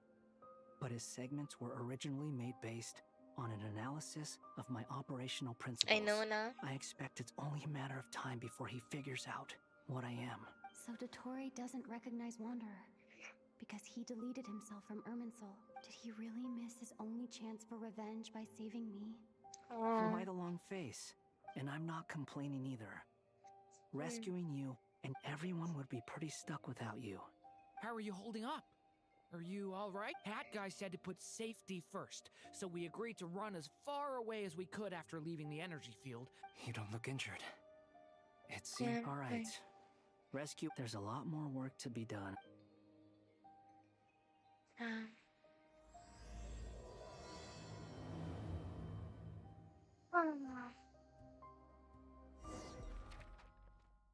But his segments were originally made based on an analysis of my operational principles. I know now. I expect it's only a matter of time before he figures out what I am. So Dotori doesn't recognize Wanderer because he deleted himself from Irminsul. Did he really miss his only chance for revenge by saving me? Why the long face? And I'm not complaining either. Rescuing you and everyone would be pretty stuck without you. How are you holding up? Are you all right? Hat Guy said to put safety first, so we agreed to run as far away as we could after leaving the energy field. You don't look injured. It Yeah, seems... all right. Rescue. There's a lot more work to be done.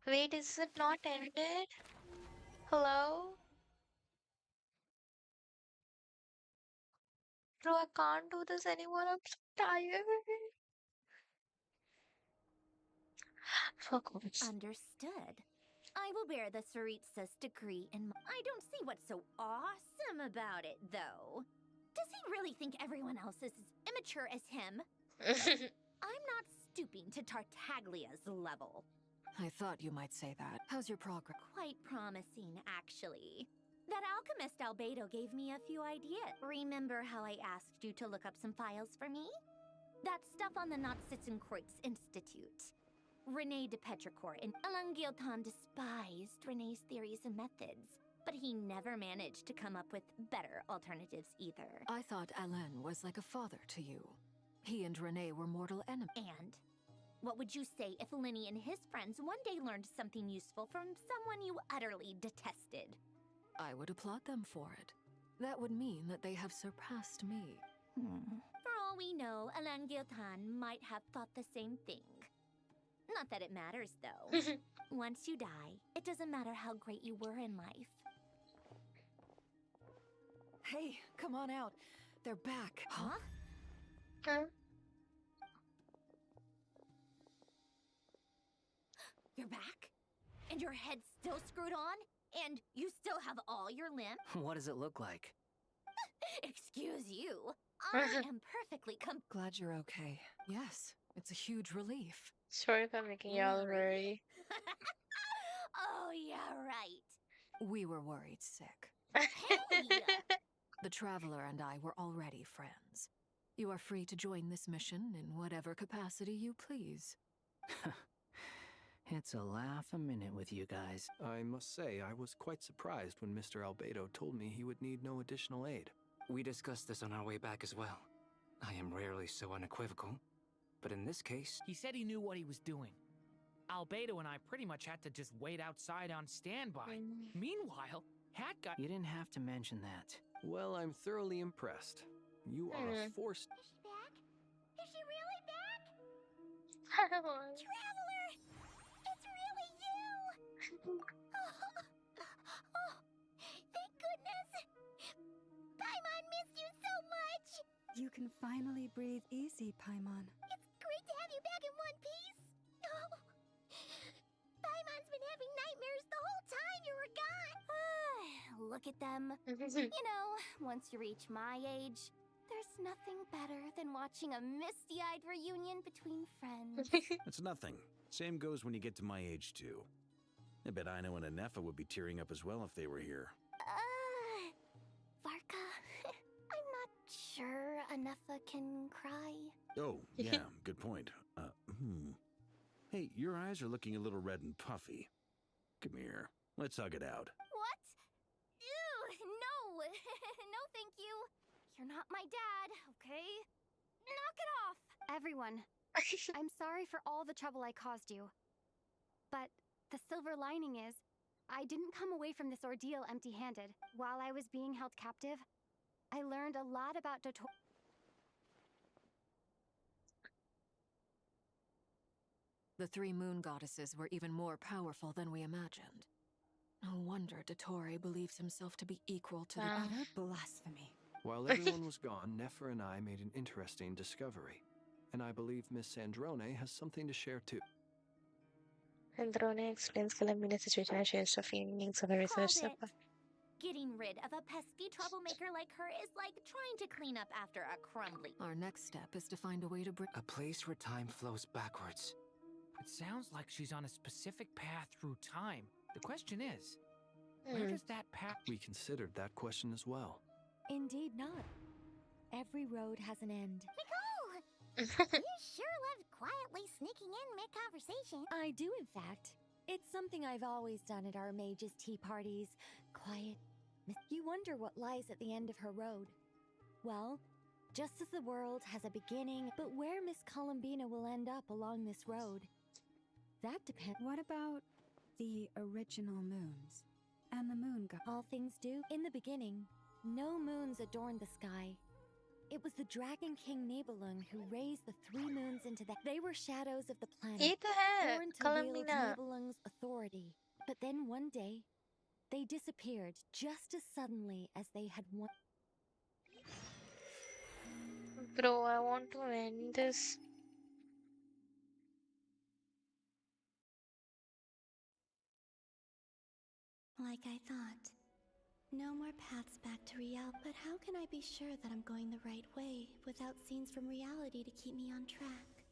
Wait, is it not ended? Hello? Bro, I can't do this anymore. I'm so tired. Fuck off. Understood. I will bear the Tsaritsa's decree in mind. I don't see what's so awesome about it, though. Does he really think everyone else is as immature as him? I'm not stooping to Tartaglia's level. I thought you might say that. How's your progress? Quite promising, actually. That alchemist Albedo gave me a few ideas. Remember how I asked you to look up some files for me? That stuff on the Nachtszitzenkreuz Institute. René de Petrichor and Alain Guillotin despised René's theories and methods. but he never managed to come up with better alternatives either. I thought Alain was like a father to you. He and Renee were mortal enemies. And what would you say if Linny and his friends one day learned something useful from someone you utterly detested? I would applaud them for it. That would mean that they have surpassed me. For all we know, Alain Giltan might have thought the same thing. Not that it matters, though. Once you die, it doesn't matter how great you were in life. Hey, come on out. They're back. Huh? You're back? And your head's still screwed on? And you still have all your limbs? What does it look like? Excuse you. I am perfectly Glad you're okay. Yes, it's a huge relief. Sorry for making y'all worry. Oh, yeah, right. We were worried sick. Hey! The Traveler and I were already friends. You are free to join this mission in whatever capacity you please. It's a laugh a minute with you guys. I must say, I was quite surprised when Mr. Albedo told me he would need no additional aid. We discussed this on our way back as well. I am rarely so unequivocal, but in this case... He said he knew what he was doing. Albedo and I pretty much had to just wait outside on standby. Meanwhile, Hat got... You didn't have to mention that. Well, I'm thoroughly impressed. You are a force... Is she back? Is she really back? Traveler! It's really you! Oh, thank goodness! Paimon missed you so much! You can finally breathe easy, Paimon. It's great to have you back in one piece! Oh, Paimon's been having nightmares the whole time you were gone! Look at them. You know, once you reach my age, there's nothing better than watching a misty-eyed reunion between friends. It's nothing. Same goes when you get to my age, too. I bet Ino and Anefa would be tearing up as well if they were here. Varka, I'm not sure Anefa can cry. Oh, yeah, good point. Hey, your eyes are looking a little red and puffy. Come here, let's hug it out. What? Ew, no. No, thank you. You're not my dad, okay? Knock it off! Everyone, I'm sorry for all the trouble I caused you. But the silver lining is, I didn't come away from this ordeal empty-handed. While I was being held captive, I learned a lot about The three moon goddesses were even more powerful than we imagined. No wonder Dottore believes himself to be equal to the Utter blasphemy. While everyone was gone, Nefer and I made an interesting discovery. And I believe Miss Sandrone has something to share too. Androne explains que la mina situation and shares her feelings of her research. Called it. Getting rid of a pesky troublemaker like her is like trying to clean up after a crumbly... Our next step is to find a way to bring... A place where time flows backwards. It sounds like she's on a specific path through time. The question is, where does that path... We considered that question as well. Indeed not. Every road has an end. Nicole! You sure love quietly sneaking in mid-conversation. I do, in fact. It's something I've always done at our mages' tea parties. Quiet. You wonder what lies at the end of her road. Well, just as the world has a beginning, but where Miss Columbina will end up along this road, that depends. What about the original moons? And the moon god? All things do. In the beginning, no moons adorned the sky. It was the Dragon King Nibelung who raised the three moons into the... They were shadows of the planet, born to wield Nibelung's authority. But then one day, they disappeared just as suddenly as they had won. Bro, I want to end this. Like I thought. No more paths back to reality. But how can I be sure that I'm going the right way without scenes from reality to keep me on track?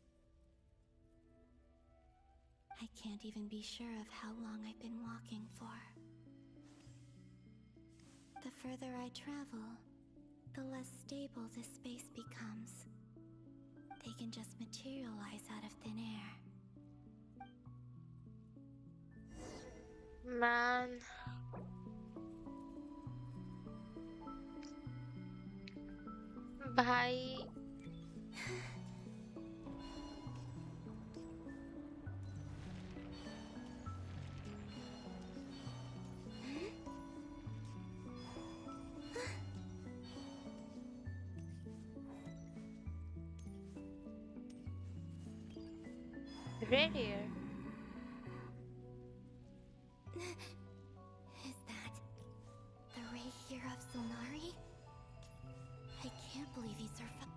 I can't even be sure of how long I've been walking for. The further I travel, the less stable this space becomes. They can just materialize out of thin air. Man. भाई reindeer. Is that the ray here of Solnari? I can't believe he survived.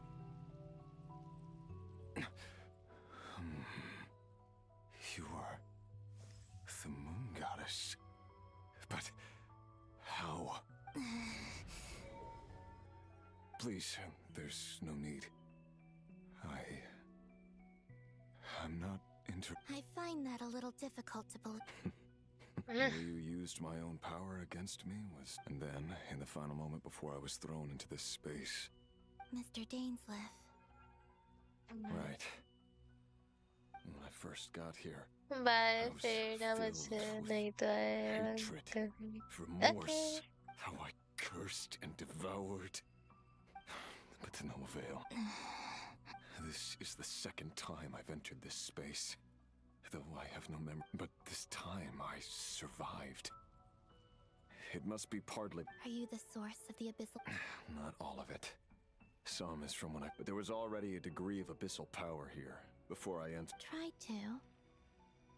You are the moon goddess. But how? Please, there's no need. I'm not I find that a little difficult to believe. The way you used my own power against me was... And then, in the final moment before I was thrown into this space... Mr. Dainsleif. Right. When I first got here, by I was फिर ना filled मुझसे with नहीं तो आएगा hatred, कभी. remorse, how I cursed and devoured. But to no avail. This is the second time I've entered this space. Though I have no memory. But this time I survived. It must be partly... Are you the source of the abyssal... Not all of it. Some is from when I... But there was already a degree of abyssal power here, before I entered. Try to.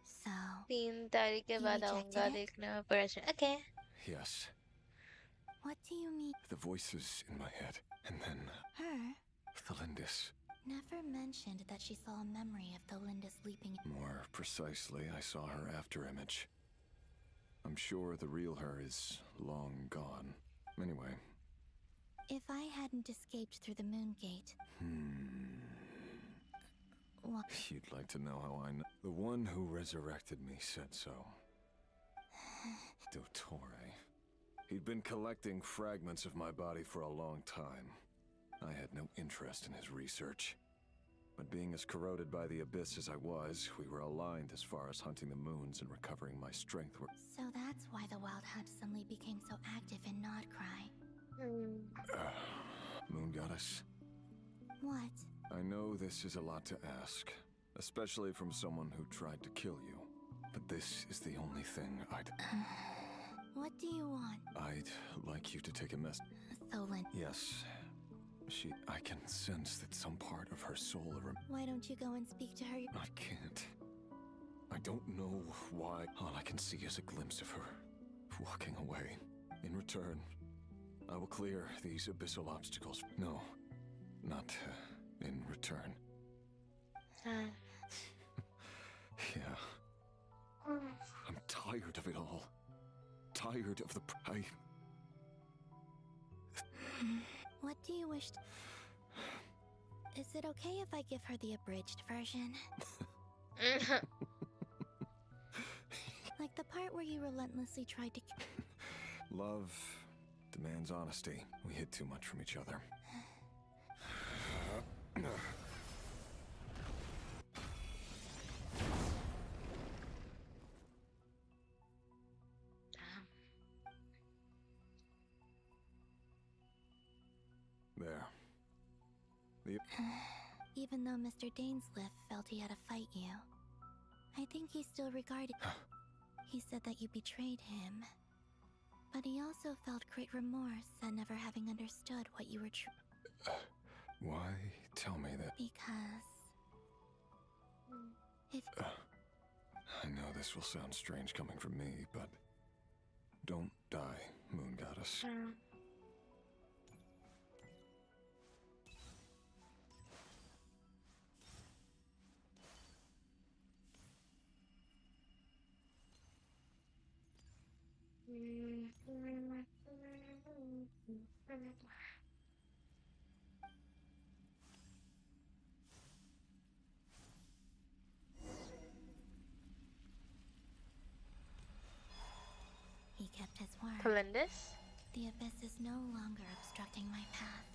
So... 3 तारीख के बाद आऊँगा देखना operation. Okay. Yes. What do you mean? The voices in my head. And then... Her? The Lindis. Never mentioned that she saw a memory of the Lindis leaping... More precisely, I saw her after image. I'm sure the real her is long gone. Anyway. If I hadn't escaped through the moon gate... What? You'd like to know how I know. The one who resurrected me said so. Dottore. He'd been collecting fragments of my body for a long time. I had no interest in his research. But being as corroded by the abyss as I was, we were aligned as far as hunting the moons and recovering my strength. So that's why the Wild Hunt suddenly became so active in Nodcry. Moon Goddess? What? I know this is a lot to ask, especially from someone who tried to kill you. But this is the only thing I'd... What do you want? I'd like you to take a mess... Tholin. Yes. I can sense that some part of her soul... Why don't you go and speak to her? I can't. I don't know why. All I can see is a glimpse of her, walking away. In return, I will clear these abyssal obstacles. No, not in return. Yeah. I'm tired of it all. Tired of the... What do you wish to... Is it okay if I give her the abridged version? Like the part where you relentlessly tried to... Love demands honesty. We hid too much from each other. There. Even though Mr. Dainsleif felt he had to fight you, I think he still regarded... He said that you betrayed him. But he also felt great remorse at never having understood what you were Why tell me that? Because... If... I know this will sound strange coming from me, but... Don't die, Moon Goddess. He kept his word. Calendus? The abyss is no longer obstructing my path.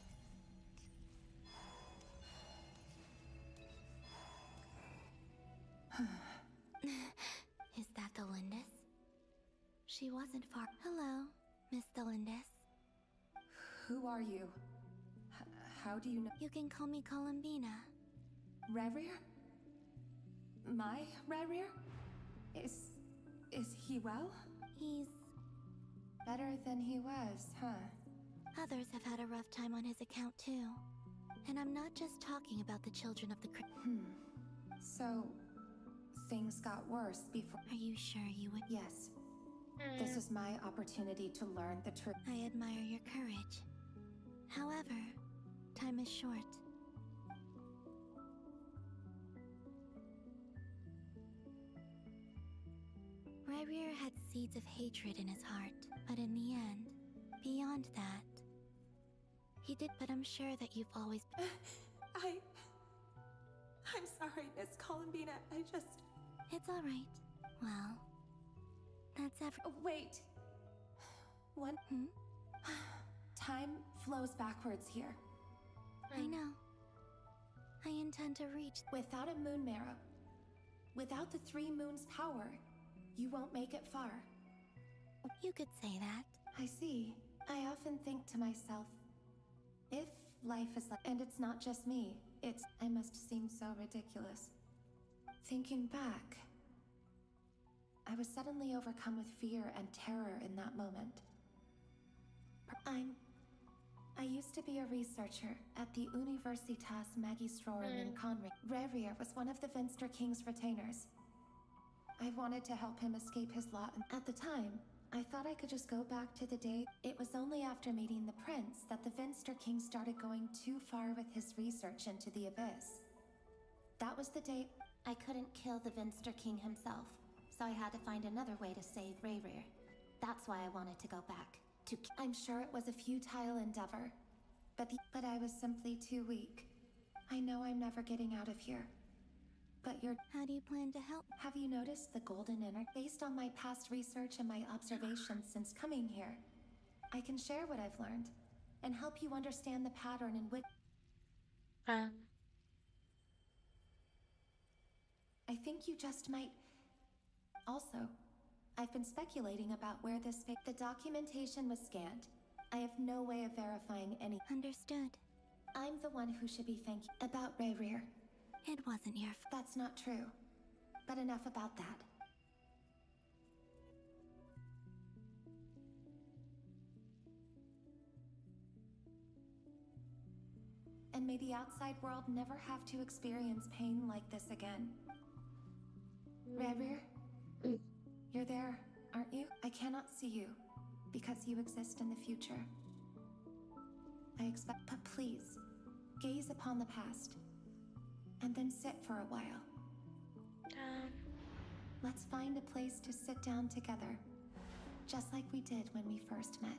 Is that the Lindis? She wasn't far. Hello, Miss Lindis. Who are you? How do you know? You can call me Columbina. Rerir? My Rerir? Is he well? He's better than he was, huh? Others have had a rough time on his account too. And I'm not just talking about the children of the So, things got worse before. Are you sure you would? Yes. This is my opportunity to learn the truth. I admire your courage. However, time is short. Rerir had seeds of hatred in his heart, but in the end, beyond that, he did. But I'm sure that you've always been. I'm sorry, Miss Columbina. It's all right. Well, that's wait. One. Time flows backwards here. I know. I intend to reach. Without a moon marrow, without the 3 moons' power, you won't make it far. You could say that. I see. I often think to myself, if life is like, and it's not just me, I must seem so ridiculous. Thinking back, I was suddenly overcome with fear and terror in that moment. I used to be a researcher at the Universitas Magistrorum in Conry. Rerir was one of the Vinster King's retainers. I wanted to help him escape his lot, and at the time, I thought I could just go back to the day. It was only after meeting the prince that the Vinster King started going too far with his research into the abyss. That was the day I couldn't kill the Vinster King himself, so I had to find another way to save Rerir. That's why I wanted to go back. I'm sure it was a futile endeavor, but I was simply too weak. I know I'm never getting out of here. But how do you plan to help? Have you noticed the golden inner? Based on my past research and my observations since coming here, I can share what I've learned and help you understand the pattern in which. I think you just might. Also, I've been speculating about where the documentation was scanned. I have no way of verifying any. Understood. I'm the one who should be thanking about Rerir. It wasn't your That's not true. But enough about that. And may the outside world never have to experience pain like this again. Rerir? You're there, aren't you? I cannot see you, because you exist in the future. But please, gaze upon the past, and then sit for a while. Let's find a place to sit down together, just like we did when we first met.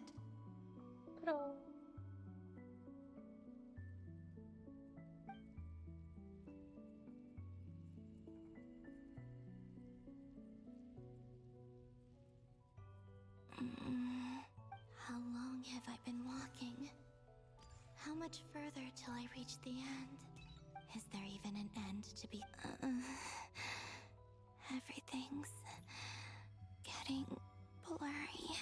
How long have I been walking? How much further till I reach the end? Is there even an end to be? Everything's getting blurry.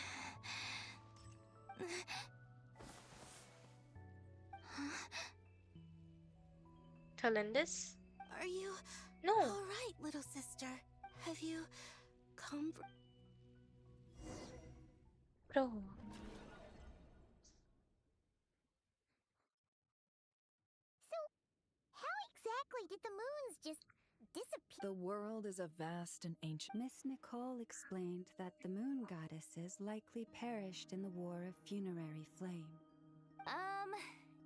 Calendus? Are you No. all right, little sister? Have you come? Bro. How exactly did the moons just disappear? The world is a vast and ancient. Miss Nicole explained that the moon goddesses likely perished in the war of funerary flame.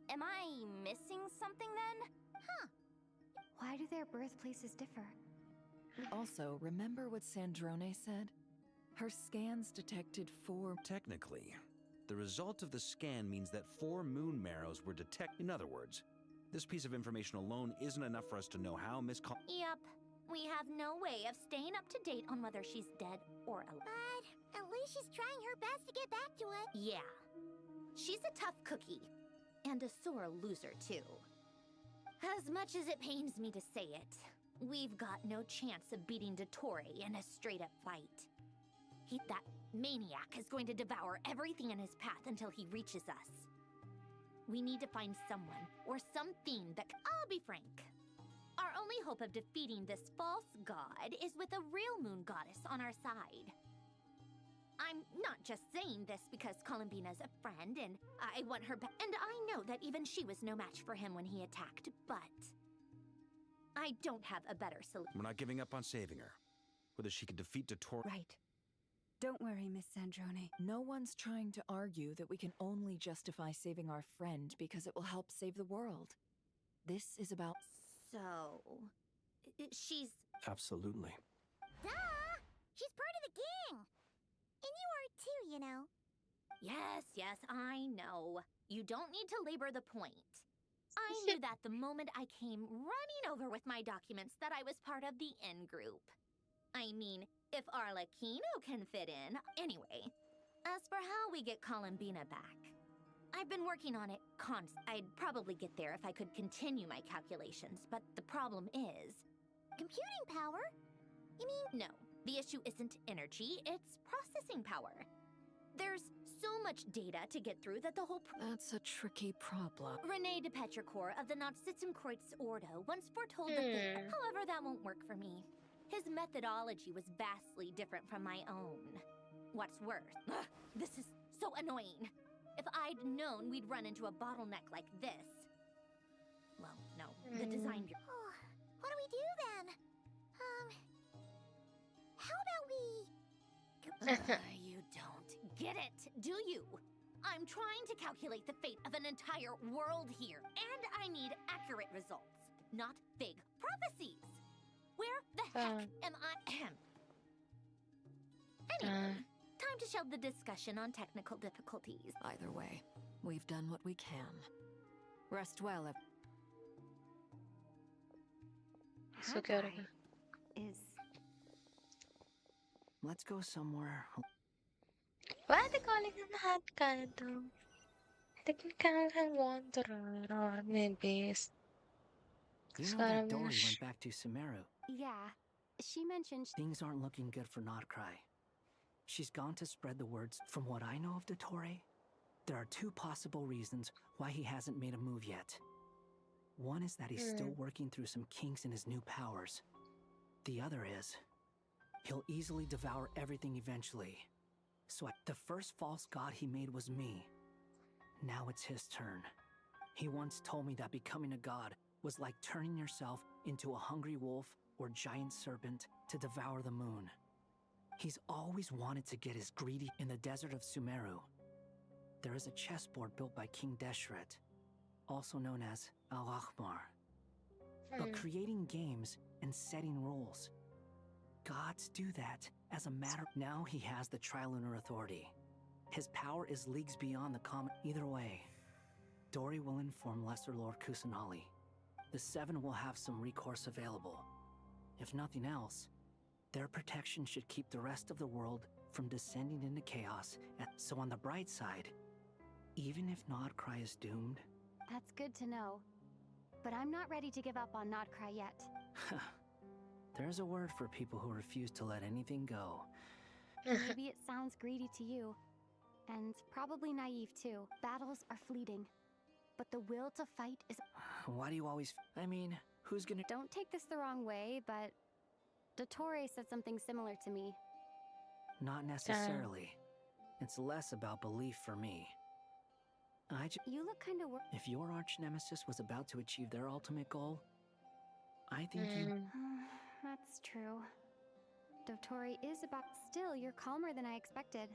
Am I missing something then? Huh. Why do their birthplaces differ? Also, remember what Sandrone said? Her scans detected 4... Technically, the result of the scan means that 4 moon marrows were detected. In other words, this piece of information alone isn't enough for us to know how Miss Yep. We have no way of staying up to date on whether she's dead or alive. But at least she's trying her best to get back to it. Yeah. She's a tough cookie. And a sore loser, too. As much as it pains me to say it, we've got no chance of beating Dottore in a straight-up fight. That maniac is going to devour everything in his path until he reaches us. We need to find someone or something that. I'll be frank. Our only hope of defeating this false god is with a real moon goddess on our side. I'm not just saying this because Columbina's a friend and I want her back. And I know that even she was no match for him when he attacked, but I don't have a better solution. We're not giving up on saving her. Whether she can defeat Dottore. Right. Don't worry, Miss Sandrone. No one's trying to argue that we can only justify saving our friend because it will help save the world. This is about... So... she's... Absolutely. Duh! She's part of the gang! And you are too, you know. Yes, I know. You don't need to labor the point. I knew that the moment I came running over with my documents that I was part of the in-group. I mean, if Arlecchino can fit in... Anyway, as for how we get Columbina back, I've been working on it I'd probably get there if I could continue my calculations, but the problem is... Computing power? You mean... No, the issue isn't energy, it's processing power. There's so much data to get through that the whole... That's a tricky problem. René de Petrichor of the Nazissenkreuz Ordo once foretold that however, that won't work for me. His methodology was vastly different from my own. What's worse, this is so annoying. If I'd known we'd run into a bottleneck like this... Well, no, the design bureau... Oh, what do we do then? How about we... You don't get it, do you? I'm trying to calculate the fate of an entire world here, and I need accurate results, not vague prophecies. Where the heck am I? Anyway, time to shelve the discussion on technical difficulties. Either way, we've done what we can. Rest well, So good. Is... Let's go somewhere. Pwede calling ang lahat ka ito. Technical wanderer or maybe... You know that Dory went back to Sumeru. Yeah, she mentioned... Things aren't looking good for Notcry. She's gone to spread the words. From what I know of Dottore, there are two possible reasons why he hasn't made a move yet. One is that he's still working through some kinks in his new powers. The other is, he'll easily devour everything eventually. So the first false god he made was me. Now it's his turn. He once told me that becoming a god was like turning yourself into a hungry wolf or giant serpent to devour the moon. He's always wanted to get his greedy in the desert of Sumeru. There is a chessboard built by King Deshret, also known as Al-Ahmar. But creating games and setting rules, gods do that as a matter. Now he has the Trilunar Authority. His power is leagues beyond the common. Either way, Dory will inform Lesser Lord Kusanali. The Seven will have some recourse available. If nothing else, their protection should keep the rest of the world from descending into chaos. So on the bright side, even if Notcry is doomed... That's good to know. But I'm not ready to give up on Notcry yet. There's a word for people who refuse to let anything go. Maybe it sounds greedy to you. And probably naive too. Battles are fleeting. But the will to fight is... Why do you always... I mean, who's gonna... Don't take this the wrong way, but... Dottore said something similar to me. Not necessarily. It's less about belief for me. You look kind of... If your arch-nemesis was about to achieve their ultimate goal, I think you... That's true. Dottore is about... Still, you're calmer than I expected.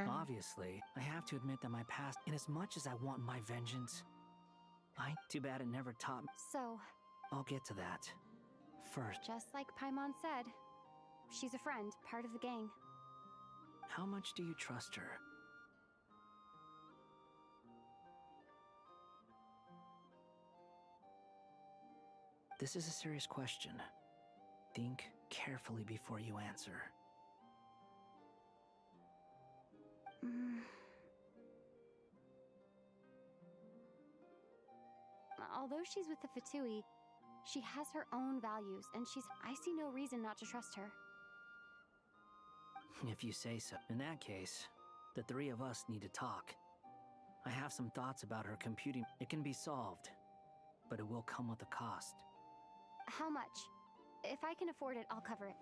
Obviously, I have to admit that my past, in as much as I want my vengeance, too bad it never taught me. So... I'll get to that. First... Just like Paimon said, she's a friend, part of the gang. How much do you trust her? This is a serious question. Think carefully before you answer. Although she's with the Fatui, she has her own values, and I see no reason not to trust her. If you say so. In that case, the three of us need to talk. I have some thoughts about her computing. It can be solved, but it will come with a cost. How much? If I can afford it, I'll cover it.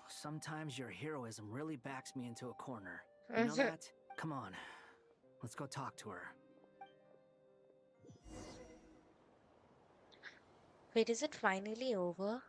Sometimes your heroism really backs me into a corner. You know that? Come on, let's go talk to her. Wait, is it finally over?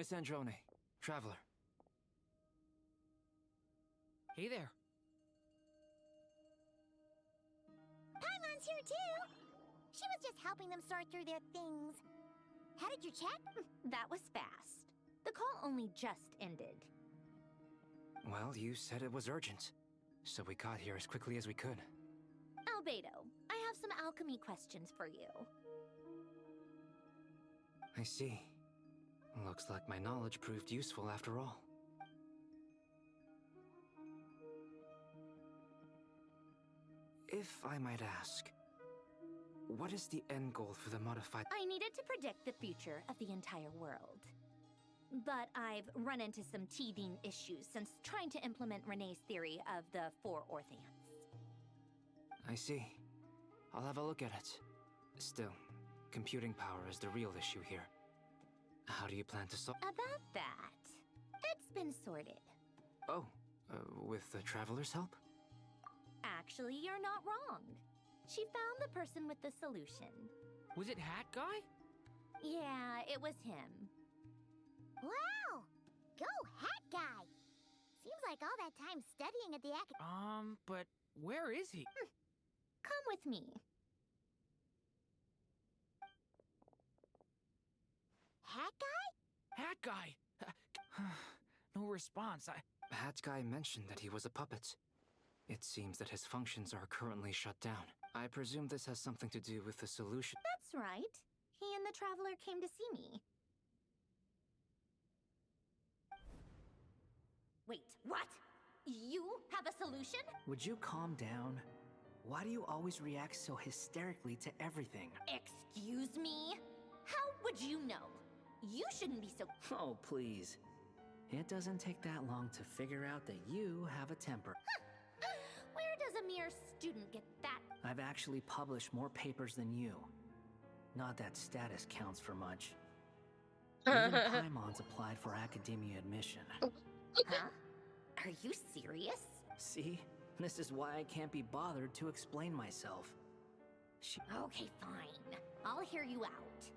Miss Androne, Traveler. Hey there. Paimon's here too! She was just helping them sort through their things. How did you check? That was fast. The call only just ended. Well, you said it was urgent, so we got here as quickly as we could. Albedo, I have some alchemy questions for you. I see. Looks like my knowledge proved useful after all. If I might ask, what is the end goal for the modified... I needed to predict the future of the entire world. But I've run into some teething issues since trying to implement Renee's theory of the four Orthants. I see. I'll have a look at it. Still, computing power is the real issue here. How do you plan to solve... About that, it's been sorted. Oh, with the Traveler's help? Actually, you're not wrong. She found the person with the solution. Was it Hat Guy? Yeah, it was him. Wow! Go, Hat Guy! Seems like all that time studying at the But where is he? Come with me. Hat Guy? Hat Guy! No response. Hat Guy mentioned that he was a puppet. It seems that his functions are currently shut down. I presume this has something to do with the solution. That's right. He and the Traveler came to see me. Wait, what? You have a solution? Would you calm down? Why do you always react so hysterically to everything? Excuse me? How would you know? You shouldn't be so... Oh, please. It doesn't take that long to figure out that you have a temper. Where does a mere student get that? I've actually published more papers than you. Not that status counts for much. Even Paimon's applied for academia admission. Huh? Are you serious? See? This is why I can't be bothered to explain myself. Okay, fine. I'll hear you out.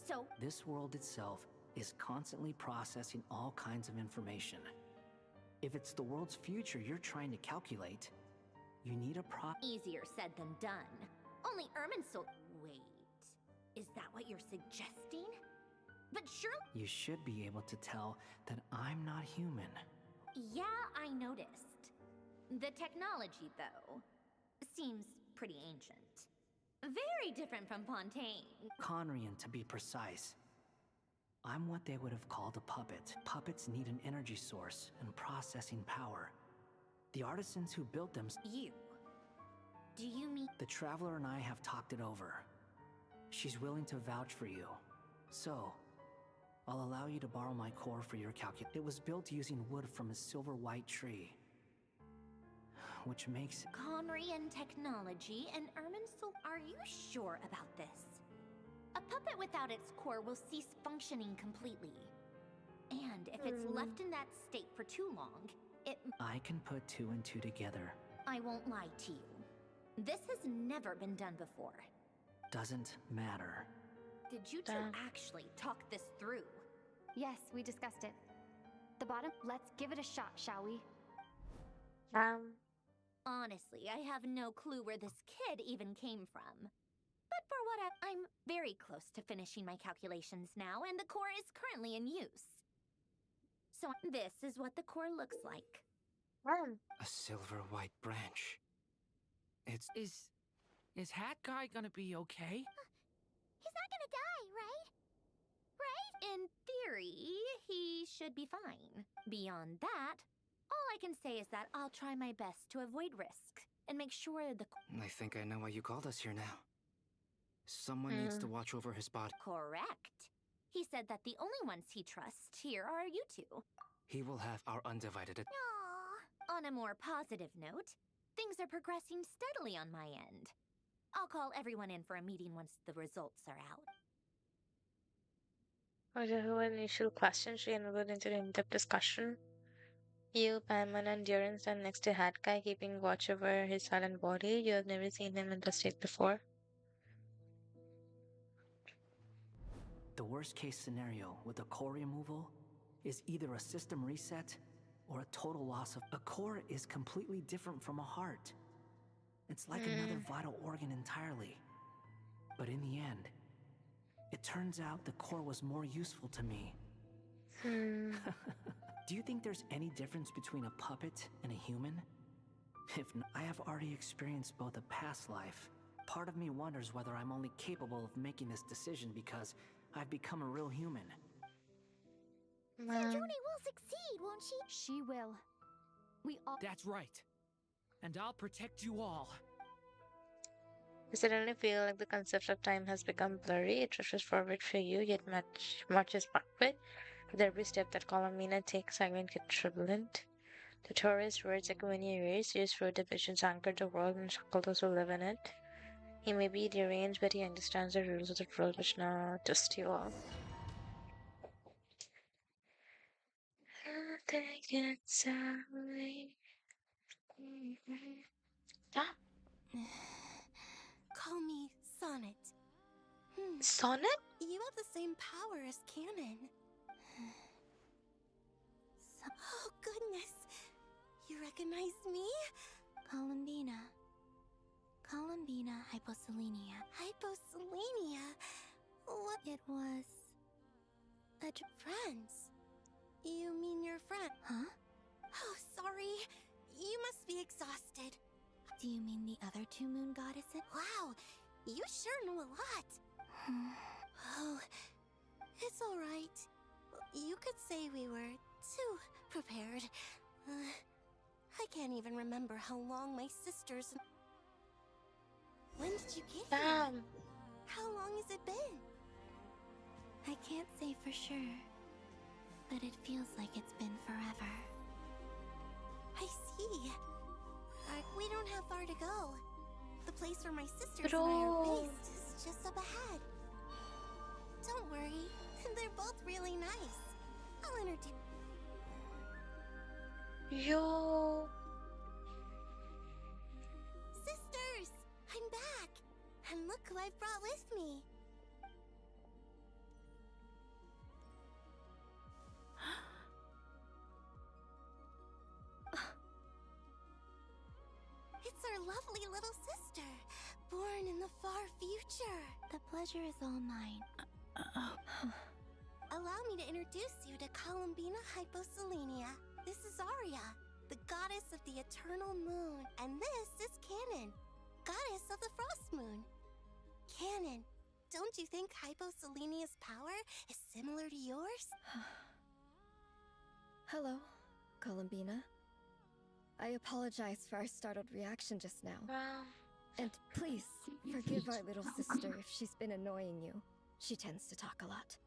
So... This world itself is constantly processing all kinds of information. If it's the world's future you're trying to calculate, you need a Easier said than done. Only Irminsul... Wait. Is that what you're suggesting? But surely... You should be able to tell that I'm not human. Yeah, I noticed. The technology, though, seems pretty ancient. Very different from Fontaine. Conrian, to be precise. I'm what they would have called a puppet. Puppets need an energy source and processing power. The artisans who built them... You? Do you mean... The Traveler and I have talked it over. She's willing to vouch for you. So, I'll allow you to borrow my core for your It was built using wood from a silver white tree. Which makes... Conrian technology and Irminsul... Are you sure about this? A puppet without its core will cease functioning completely. And if it's left in that state for too long, it... I can put two and two together. I won't lie to you. This has never been done before. Doesn't matter. Did you two actually talk this through? Yes, we discussed it. The bottom, let's give it a shot, shall we? Honestly, I have no clue where this kid even came from. But for what I'm very close to finishing my calculations now, and the core is currently in use. So this is what the core looks like. A silver white branch. It's... Is Hat Guy gonna be okay? He's not gonna die, right? Right? In theory, he should be fine. Beyond that, all I can say is that I'll try my best to avoid risk and make sure the... I think I know why you called us here now. Someone needs to watch over his body. Correct. He said that the only ones he trusts here are you two. He will have our undivided... On a more positive note, things are progressing steadily on my end. I'll call everyone in for a meeting once the results are out. After her initial question, she entered into an in-depth discussion. You, Paimon, and Durin stand next to Hat Guy, keeping watch over his silent body. You have never seen him in this state before. The worst case scenario with the core removal is either a system reset or a total loss of. A core is completely different from a heart. It's like another vital organ entirely. But in the end, it turns out the core was more useful to me. Do you think there's any difference between a puppet and a human? I have already experienced both a past life. Part of me wonders whether I'm only capable of making this decision because I've become a real human. Sandrone will succeed, won't she? She will. We all. That's right. And I'll protect you all. I suddenly feel like the concept of time has become blurry. It rushes forward for you, yet marches backward. With every step that Colomina takes, I get turbulent. The tourist words echo in your ears. Years through the visions anchor the world and shackle those who live in it. He may be deranged, but he understands the rules of the world which now dust you all. Call me Sonnet. Sonnet? You have the same power as Canon. Oh, goodness. You recognize me? Columbina. Columbina hyposelenia. Hyposelenia? What? It was... friends. You mean your friend? Huh? Oh, sorry. You must be exhausted. Do you mean the other two moon goddesses? Wow, you sure know a lot. Oh, it's all right. You could say we were too prepared. I can't even remember how long my sisters... When did you get here? How long has it been? I can't say for sure, but it feels like it's been forever. I see. We don't have far to go. The place where my sisters and I are based is just up ahead. Don't worry, they're both really nice. I'll introduce... Yo. Sisters! I'm back! And look who I've brought with me. It's our lovely little sister, born in the far future. The pleasure is all mine. Allow me to introduce you to Columbina hyposelenia. This is Arya, the goddess of the eternal moon. And this is Canon, goddess of the frost moon. Canon, don't you think hyposelenia's power is similar to yours? Hello, Columbina. I apologize for our startled reaction just now. And please, forgive our little sister if she's been annoying you. She tends to talk a lot.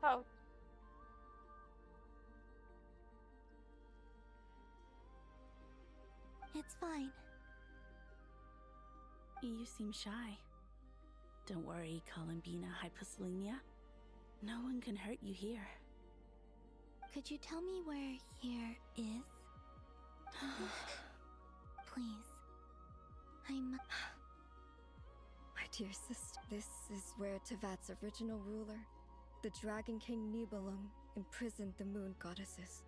Oh. It's fine. You seem shy. Don't worry, Columbina Hyposelenia. No one can hurt you here. Could you tell me where here is? Please. My dear sister, this is where Tevat's original ruler, the Dragon King Nibelung, imprisoned the moon goddesses.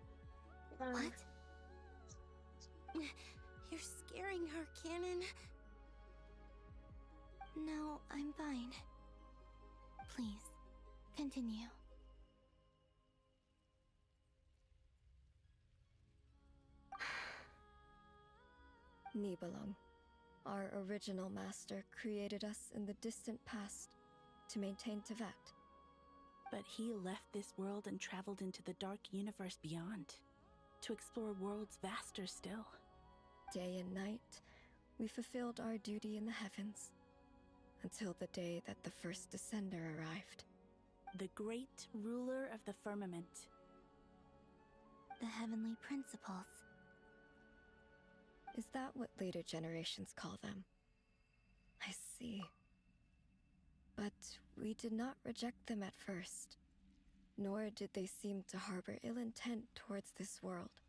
What? You're scaring her, Canon. No, I'm fine. Please, continue. Nibelung, our original master, created us in the distant past to maintain Tevat. But he left this world and traveled into the dark universe beyond, to explore worlds vaster still. Day and night, we fulfilled our duty in the heavens, until the day that the first descender arrived. The great ruler of the firmament. The heavenly principles. Is that what later generations call them? I see. But we did not reject them at first, nor did they seem to harbor ill intent towards this world.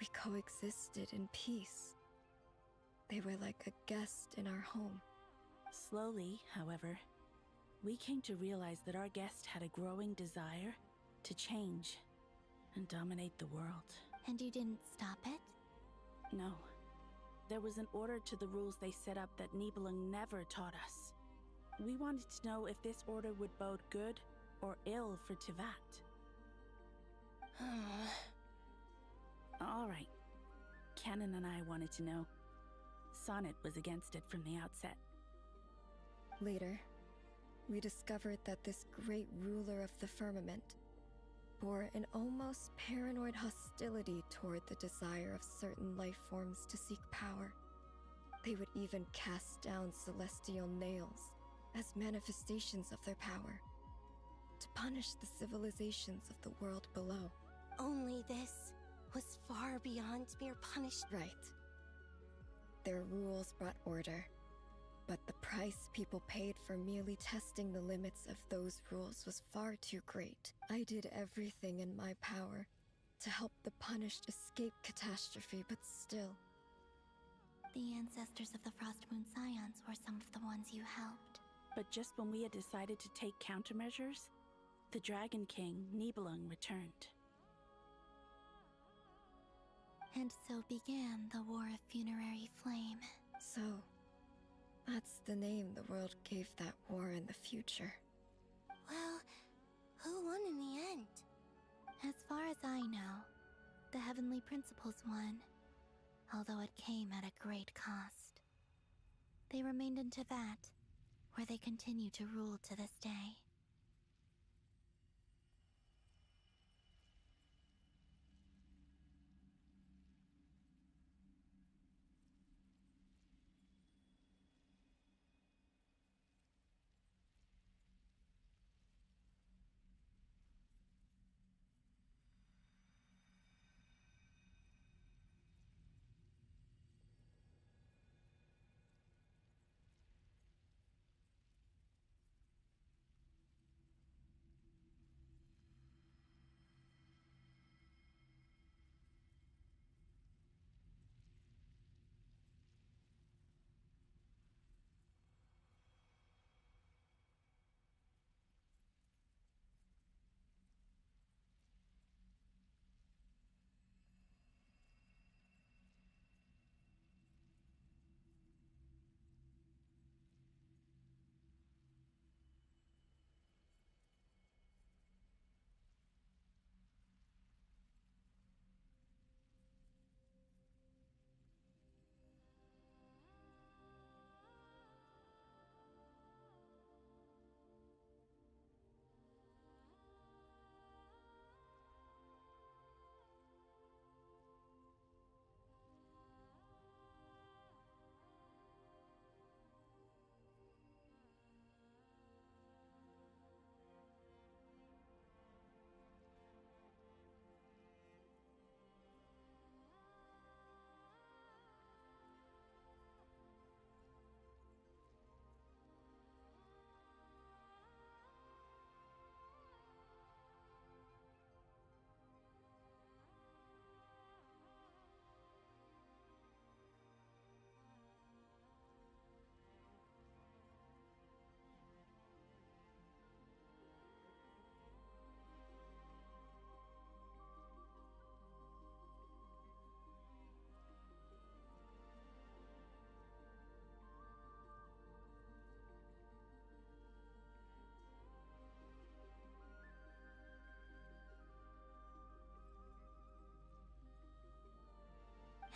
We coexisted in peace. They were like a guest in our home. Slowly, however, we came to realize that our guest had a growing desire to change and dominate the world. And you didn't stop it? No. There was an order to the rules they set up that Nibelung never taught us. We wanted to know if this order would bode good or ill for Tevat. All right. Canon and I wanted to know. Sonnet was against it from the outset. Later, we discovered that this great ruler of the firmament bore an almost paranoid hostility toward the desire of certain life forms to seek power. They would even cast down celestial nails as manifestations of their power, to punish the civilizations of the world below. Only this was far beyond mere punishment. Right. Their rules brought order, but the price people paid for merely testing the limits of those rules was far too great. I did everything in my power to help the punished escape catastrophe, but still. The ancestors of the Frost Moon Scions were some of the ones you helped. But just when we had decided to take countermeasures, the Dragon King, Nibelung, returned. And so began the War of Funerary Flame. So, that's the name the world gave that war in the future. Well, who won in the end? As far as I know, the Heavenly Principles won, although it came at a great cost. They remained in Teyvat, where they continue to rule to this day.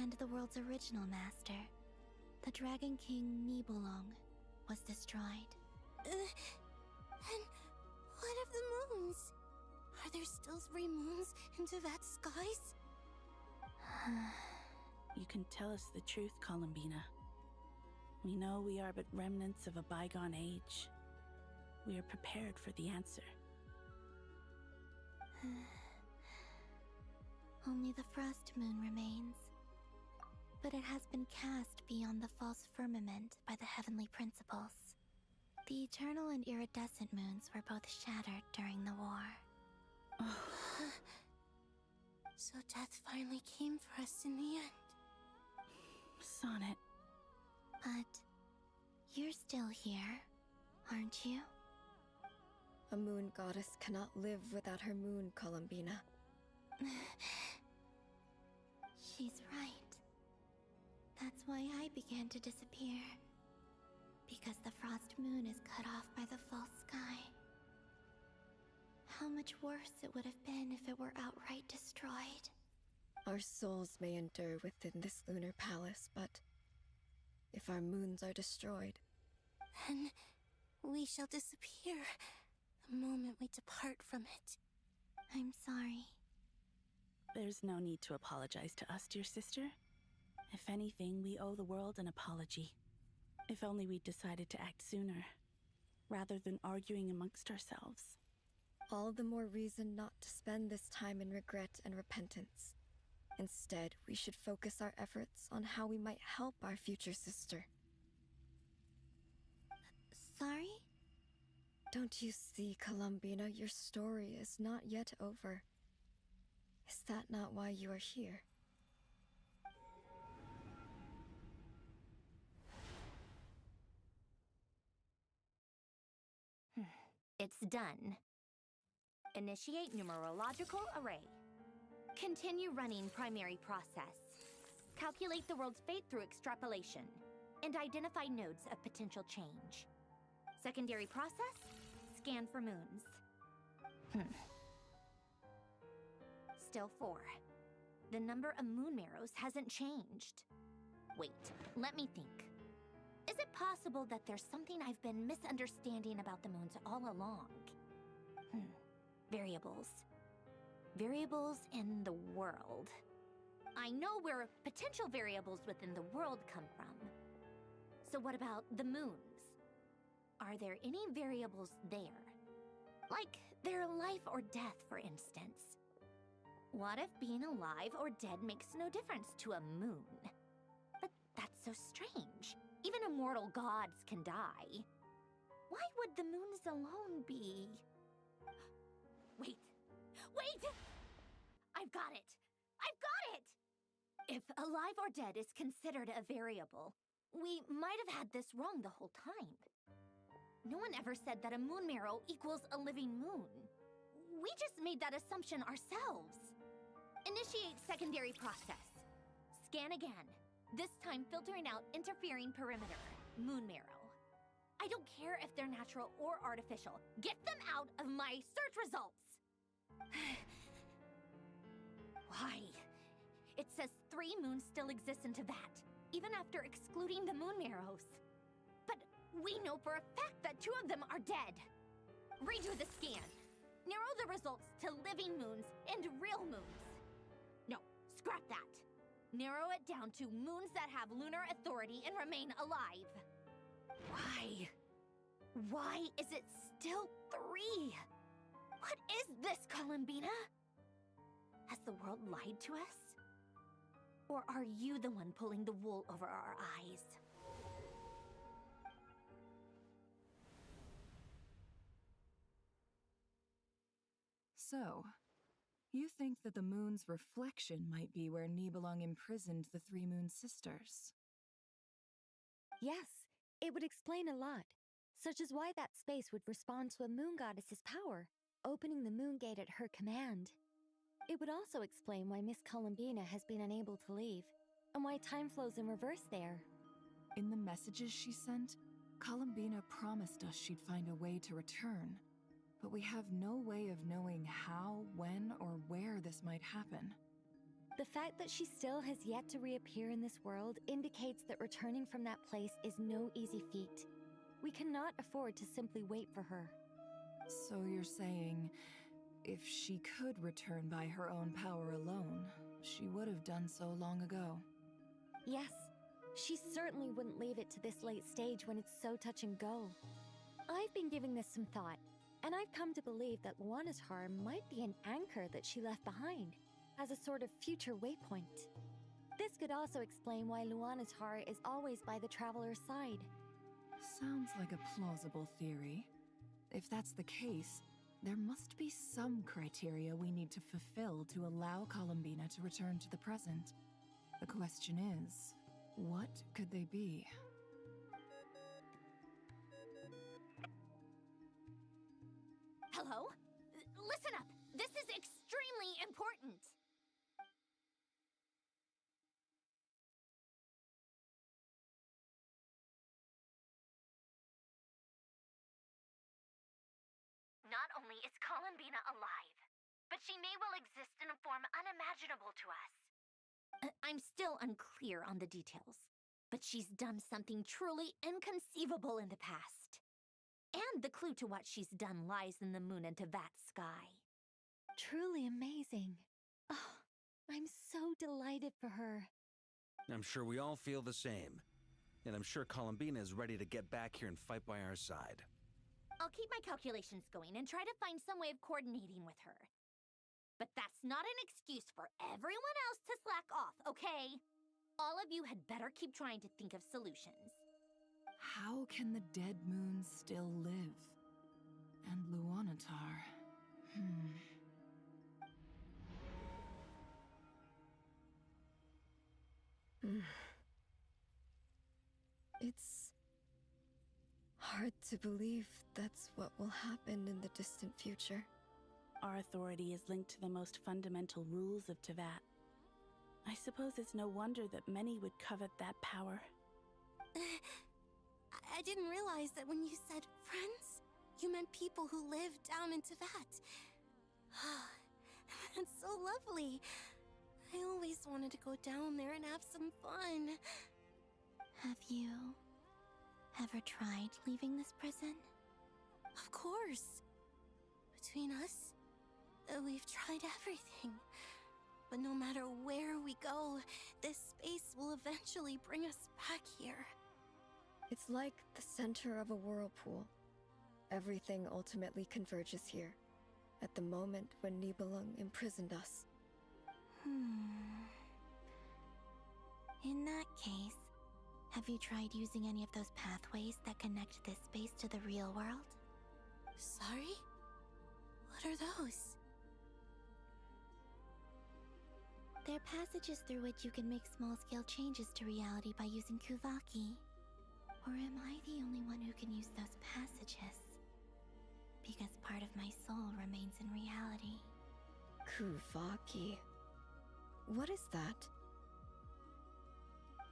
And the world's original master, the Dragon King Nibelung, was destroyed. And what of the moons? Are there still 3 moons in Teyvat skies? You can tell us the truth, Columbina. We know we are but remnants of a bygone age. We are prepared for the answer. Only the Frost Moon remains. But it has been cast beyond the false firmament by the Heavenly Principles. The eternal and iridescent moons were both shattered during the war. So death finally came for us in the end. Sonnet. But you're still here, aren't you? A moon goddess cannot live without her moon, Columbina. She's right. That's why I began to disappear. Because the Frost Moon is cut off by the false sky. How much worse it would have been if it were outright destroyed. Our souls may endure within this lunar palace, but if our moons are destroyed, then we shall disappear the moment we depart from it. I'm sorry. There's no need to apologize to us, dear sister. If anything, we owe the world an apology. If only we'd decided to act sooner, rather than arguing amongst ourselves. all the more reason not to spend this time in regret and repentance. Instead, we should focus our efforts on how we might help our future sister. Sorry? Don't you see, Columbina, your story is not yet over. Is that not why you are here? It's done. Initiate numerological array. Continue running primary process. Calculate the world's fate through extrapolation. And identify nodes of potential change. Secondary process, scan for moons. Still 4. the number of moon marrows hasn't changed. Wait, let me think. Is it possible that there's something I've been misunderstanding about the moons all along? Variables. Variables in the world. I know where potential variables within the world come from. So what about the moons? Are there any variables there? Like their life or death, for instance. What if being alive or dead makes no difference to a moon? But that's so strange. Even immortal gods can die. Why would the moons alone be... Wait! Wait! I've got it! I've got it! If alive or dead is considered a variable, we might have had this wrong the whole time. No one ever said that a moon marrow equals a living moon. We just made that assumption ourselves. Initiate secondary process. Scan again. This time filtering out interfering perimeter. Moon marrow. I don't care if they're natural or artificial. Get them out of my search results! Why? It says 3 moons still exist in Teyvat, even after excluding the moon marrows. But we know for a fact that 2 of them are dead. Redo the scan. Narrow the results to living moons and real moons. No, scrap that. Narrow it down to moons that have lunar authority and remain alive. Why? Why is it still 3? What is this, Columbina? Has the world lied to us? Or are you the one pulling the wool over our eyes? So, you think that the moon's reflection might be where Nibelung imprisoned the 3 moon sisters? Yes, it would explain a lot, such as why that space would respond to a moon goddess's power, opening the moon gate at her command. It would also explain why Miss Columbina has been unable to leave, and why time flows in reverse there. In the messages she sent, Columbina promised us she'd find a way to return, but we have no way of knowing how, when, or where this might happen. The fact that she still has yet to reappear in this world indicates that returning from that place is no easy feat. We cannot afford to simply wait for her. So you're saying, if she could return by her own power alone, she would have done so long ago? Yes, she certainly wouldn't leave it to this late stage when it's so touch and go. I've been giving this some thought, and I've come to believe that Luana's harm might be an anchor that she left behind, as a sort of future waypoint. This could also explain why Luana's heart is always by the Traveler's side. Sounds like a plausible theory. If that's the case, there must be some criteria we need to fulfill to allow Columbina to return to the present. The question is, what could they be? Hello? Listen up! This is extremely important! Not only is Columbina alive, but she may well exist in a form unimaginable to us. I'm still unclear on the details, but she's done something truly inconceivable in the past. And the clue to what she's done lies in the moon and Teyvat sky. Truly amazing. Oh, I'm so delighted for her. I'm sure we all feel the same. And I'm sure Columbina is ready to get back here and fight by our side. I'll keep my calculations going and try to find some way of coordinating with her. But that's not an excuse for everyone else to slack off, okay? All of you had better keep trying to think of solutions. How can the dead moon still live? And Luanatar... It's hard to believe that's what will happen in the distant future. Our authority is linked to the most fundamental rules of Teyvat. I suppose it's no wonder that many would covet that power. I didn't realize that when you said friends, you meant people who live down in Teyvat. That's so lovely. I always wanted to go down there and have some fun. Have you ever tried leaving this prison? Of course. Between us, we've tried everything. But no matter where we go, this space will eventually bring us back here. It's like the center of a whirlpool. Everything ultimately converges here, at the moment when Nibelung imprisoned us. In that case, have you tried using any of those pathways that connect this space to the real world? Sorry? What are those? They're passages through which you can make small-scale changes to reality by using Kuvaki. Or am I the only one who can use those passages? Because part of my soul remains in reality. Kuvaki. What is that?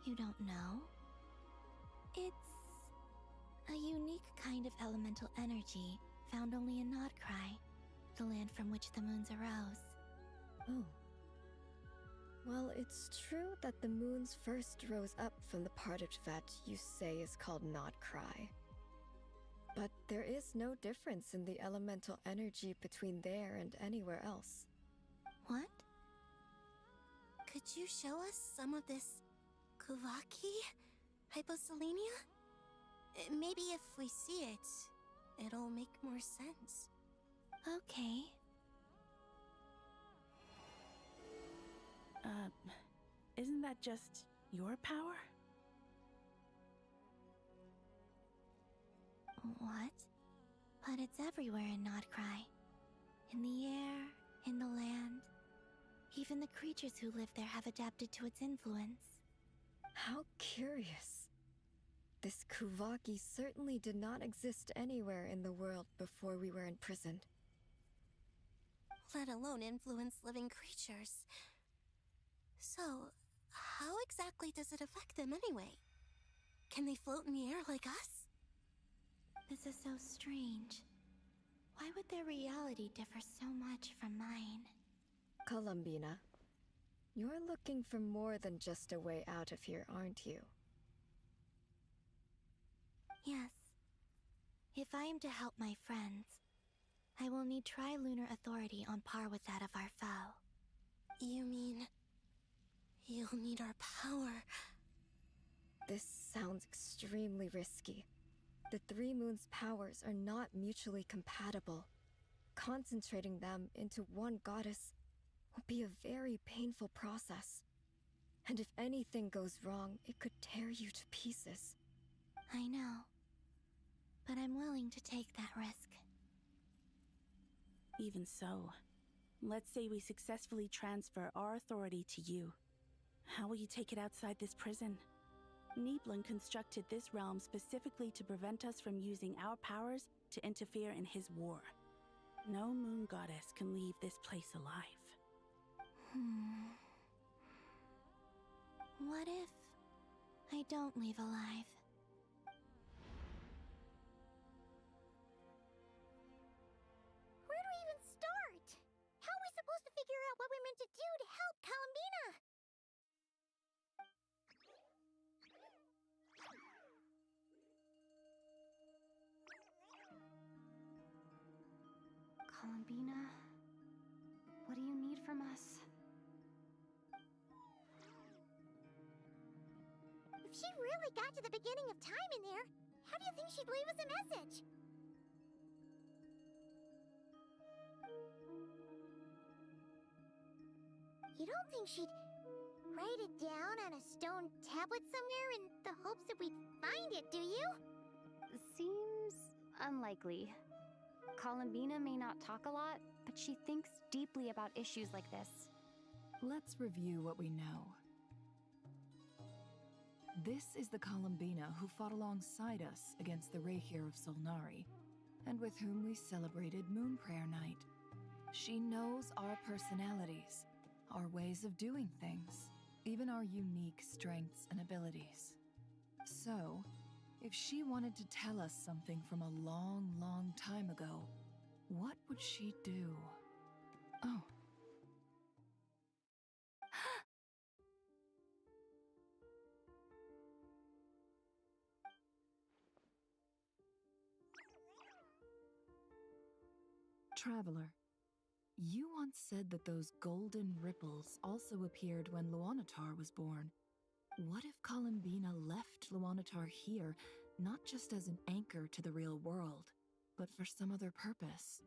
You don't know? It's a unique kind of elemental energy found only in Nodcry, the land from which the moons arose. Oh. Well, it's true that the moons first rose up from the part of that you say is called Nodcry. But there is no difference in the elemental energy between there and anywhere else. What? Could you show us some of this Kuvaki? Hyposelenia? Maybe if we see it, it'll make more sense. Okay. Isn't that just your power? What? But it's everywhere in Nodcry. In the air, in the land. Even the creatures who live there have adapted to its influence. How curious. This Kuvaki certainly did not exist anywhere in the world before we were imprisoned. Let alone influence living creatures. So, how exactly does it affect them anyway? Can they float in the air like us? This is so strange. Why would their reality differ so much from mine? Columbina, you're looking for more than just a way out of here, aren't you? Yes. If I am to help my friends, I will need tri-lunar authority on par with that of our foe. You mean... you'll need our power? This sounds extremely risky. The Three Moons' powers are not mutually compatible. Concentrating them into one goddess will be a very painful process. And if anything goes wrong, it could tear you to pieces. I know. But I'm willing to take that risk. Even so, let's say we successfully transfer our authority to you. How will you take it outside this prison? Nibelung constructed this realm specifically to prevent us from using our powers to interfere in his war. No moon goddess can leave this place alive. What if I don't leave alive? Where do we even start? How are we supposed to figure out what we're meant to do to help Columbina? Columbina, what do you need from us? If she really got to the beginning of time in there, how do you think she'd leave us a message? You don't think she'd write it down on a stone tablet somewhere in the hopes that we'd find it, do you? Seems unlikely. Columbina may not talk a lot, but she thinks deeply about issues like this. Let's review what we know. This is the Columbina who fought alongside us against the Rehir of Solnari, and with whom we celebrated Moon Prayer Night. She knows our personalities, our ways of doing things, even our unique strengths and abilities. So, if she wanted to tell us something from a long, long time ago, what would she do? Oh. Traveler, you once said that those golden ripples also appeared when Luanatar was born. What if Columbina left Luanatar here, not just as an anchor to the real world, but for some other purpose?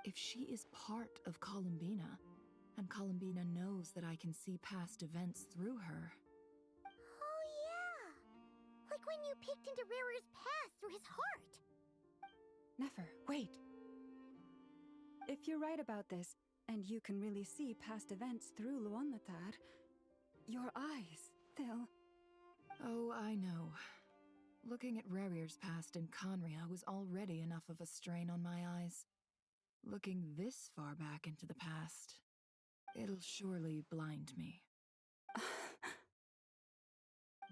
If she is part of Columbina, and Columbina knows that I can see past events through her... Oh yeah! Like when you peeked into Rarer's past through his heart! Never, wait. If you're right about this, and you can really see past events through Luanatar, your eyes, they'll... Oh, I know. Looking at Rerir's past in Conria was already enough of a strain on my eyes. Looking this far back into the past, it'll surely blind me.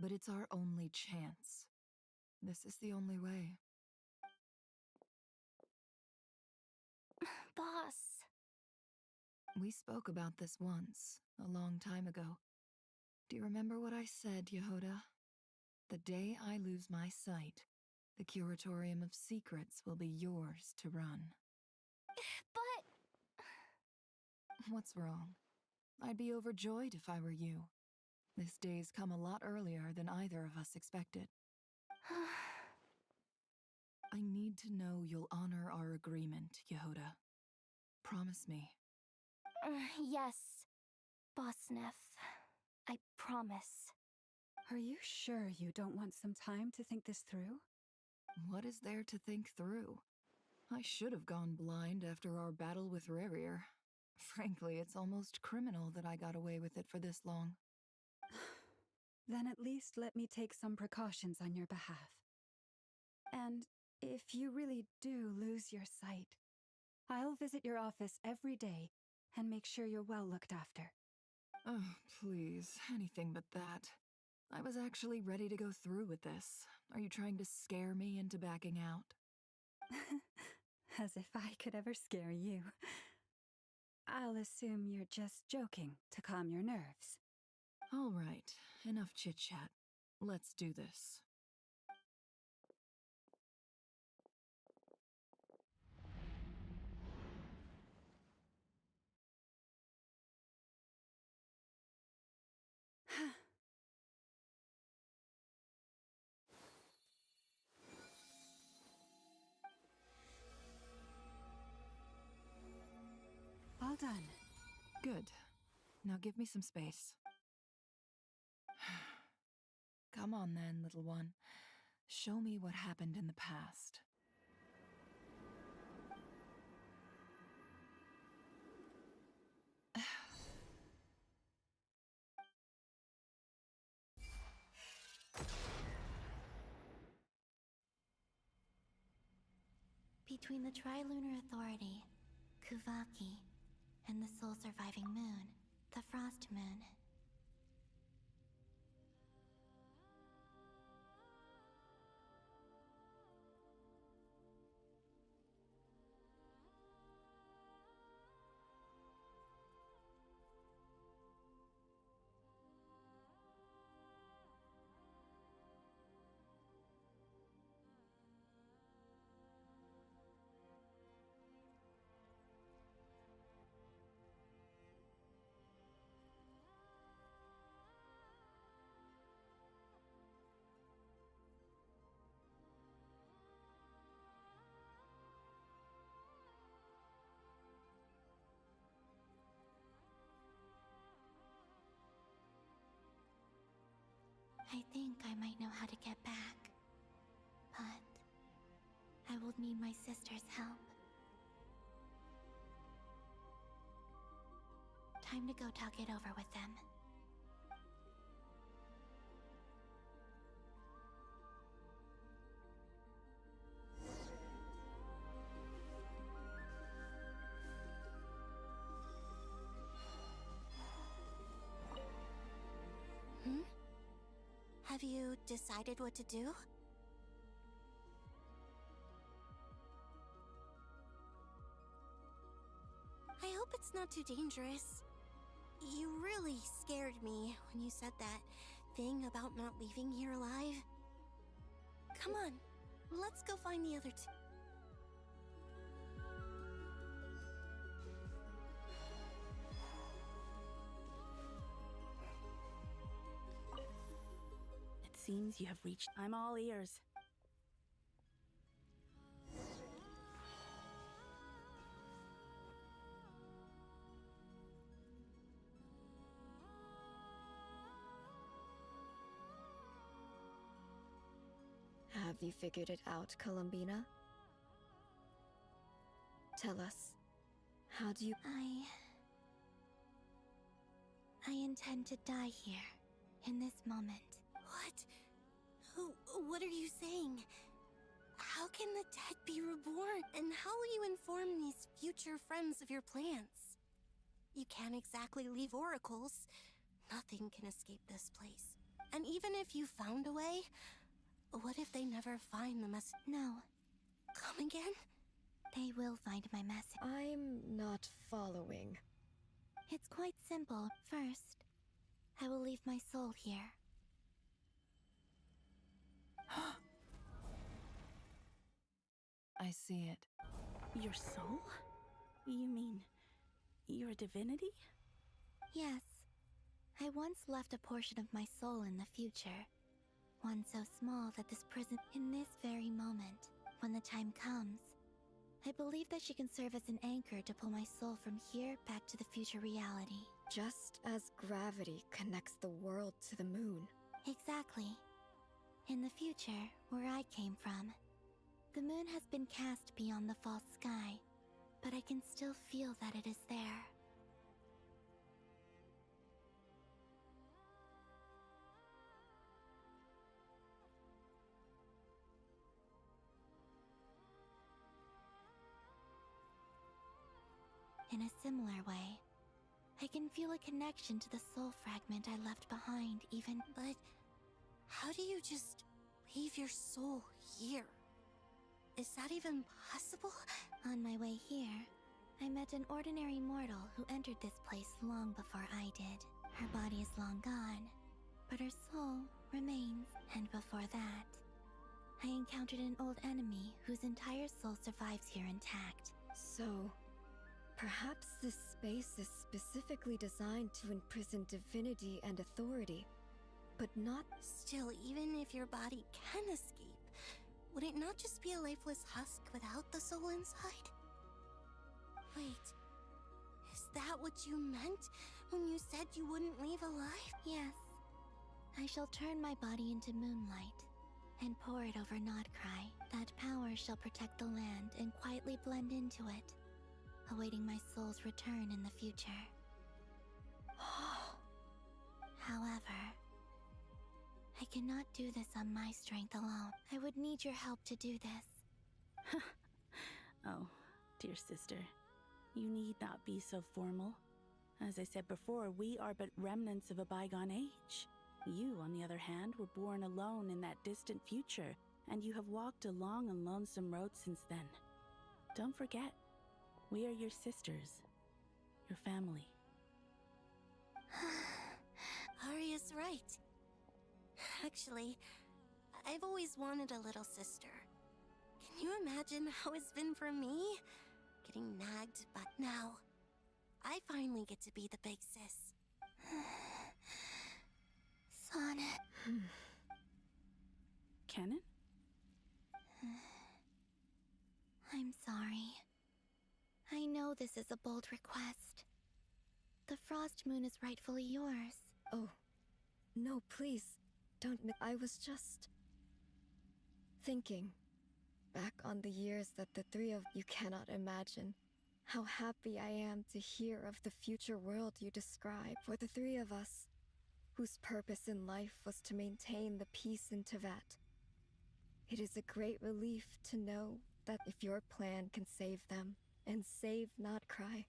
But it's our only chance. This is the only way. Boss. We spoke about this once, a long time ago. Do you remember what I said, Yehoda? The day I lose my sight, the Curatorium of Secrets will be yours to run. But... What's wrong? I'd be overjoyed if I were you. This day's come a lot earlier than either of us expected. I need to know you'll honor our agreement, Yehoda. Promise me. Yes, Boss Neff. I promise. Are you sure you don't want some time to think this through? What is there to think through? I should have gone blind after our battle with Rerir. Frankly, it's almost criminal that I got away with it for this long. Then at least let me take some precautions on your behalf. And if you really do lose your sight, I'll visit your office every day and make sure you're well looked after. Oh, please, anything but that. I was actually ready to go through with this. Are you trying to scare me into backing out? As if I could ever scare you. I'll assume you're just joking to calm your nerves. All right, enough chit-chat. Let's do this. All done. Good. Now give me some space. Come on then, little one. Show me what happened in the past. Between the Trilunar Authority, Kuvaki, and the sole surviving moon, the Frost Moon. I think I might know how to get back, but I will need my sister's help. Time to go talk it over with them. Have you decided what to do? I hope it's not too dangerous. You really scared me when you said that thing about not leaving here alive. Come on, let's go find the other two. seems you have reached. I'm all ears. Have you figured it out, Columbina? Tell us, how do you... I intend to die here, in this moment. What are you saying? How can the dead be reborn? And how will you inform these future friends of your plans? You can't exactly leave oracles. Nothing can escape this place. And even if you found a way, what if they never find the message? No. Come again? They will find my message. I'm not following. It's quite simple. First, I will leave my soul here. I see it. Your soul? You mean you're a divinity? Yes. I once left a portion of my soul in the future. One so small that this prison... In this very moment, when the time comes, I believe that she can serve as an anchor to pull my soul from here back to the future reality. Just as gravity connects the world to the moon. Exactly. In the future, where I came from, the moon has been cast beyond the false sky, but I can still feel that it is there. In a similar way, I can feel a connection to the soul fragment I left behind even... But how do you just leave your soul here? Is that even possible? On my way here, I met an ordinary mortal who entered this place long before I did. Her body is long gone, but her soul remains. And before that, I encountered an old enemy whose entire soul survives here intact. So, perhaps this space is specifically designed to imprison divinity and authority, but not... Still, even if your body can escape, would it not just be a lifeless husk without the soul inside? Wait, is that what you meant when you said you wouldn't leave alive? Yes. I shall turn my body into moonlight and pour it over Nodcry. That power shall protect the land and quietly blend into it, awaiting my soul's return in the future. However, I cannot do this on my strength alone. I would need your help to do this. Oh, dear sister, you need not be so formal. As I said before, we are but remnants of a bygone age. You, on the other hand, were born alone in that distant future, and you have walked a long and lonesome road since then. Don't forget, we are your sisters, your family. Arya's right. Actually, I've always wanted a little sister. Can you imagine how it's been for me? Getting nagged, but now, I finally get to be the big sis. Sonnet. Canon? I'm sorry. I know this is a bold request. The Frost Moon is rightfully yours. Oh, no, please. Don't. I was just thinking back on the years that the three of you cannot imagine how happy I am to hear of the future world you describe. For the three of us, whose purpose in life was to maintain the peace in Teyvat. It is a great relief to know that if your plan can save them and save Nodcry,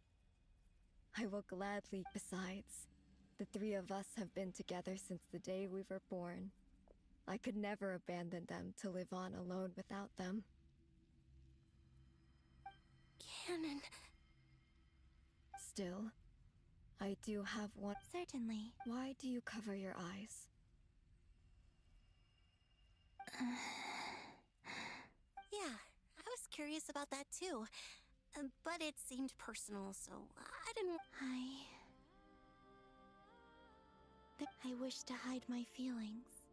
I will gladly. Besides, the three of us have been together since the day we were born. I could never abandon them to live on alone without them. Canon. Still, I do have one. Certainly. Why do you cover your eyes? Yeah, I was curious about that too. But it seemed personal, so I didn't... I wish to hide my feelings.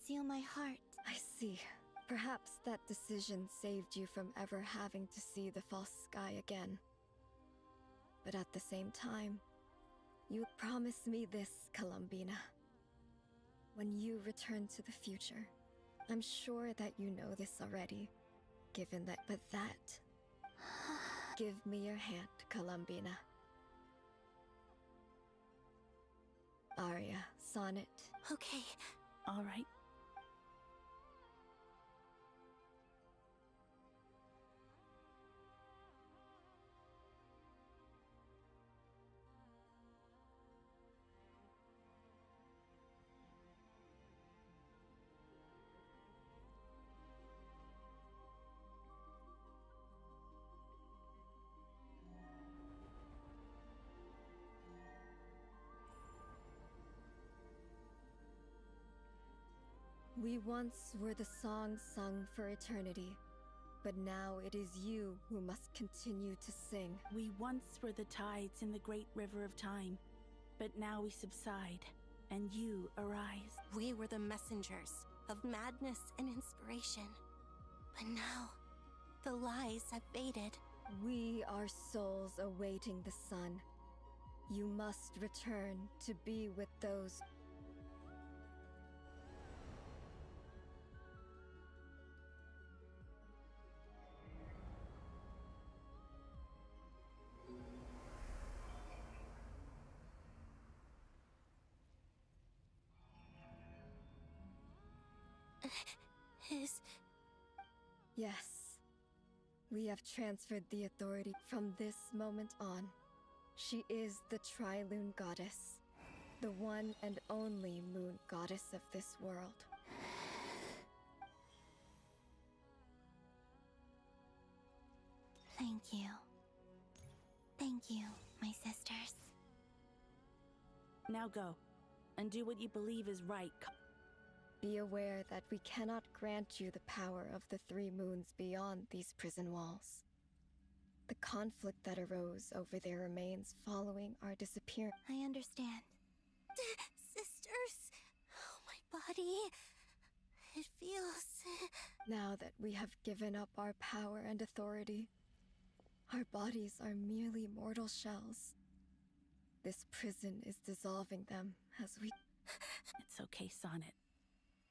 seal my heart. I see. Perhaps that decision saved you from ever having to see the false sky again. But at the same time, you promise me this, Columbina. When you return to the future, I'm sure that you know this already, given that, but that... Give me your hand, Columbina. Aria, sonnet. Okay. All right. We once were the song sung for eternity, but now it is you who must continue to sing. We once were the tides in the great river of time, but now we subside, and you arise. We were the messengers of madness and inspiration. But now, the lies have faded. We are souls awaiting the sun. You must return to be with those. Yes. We have transferred the authority from this moment on. She is the Tri-Lune Goddess, the one and only moon goddess of this world. Thank you. Thank you, my sisters. Now go, and do what you believe is right. Be aware that we cannot grant you the power of the three moons beyond these prison walls. The conflict that arose over their remains following our disappearance. I understand. Sisters! Oh, my body. It feels... Now that we have given up our power and authority, our bodies are merely mortal shells. This prison is dissolving them as we... It's okay, Sonnet.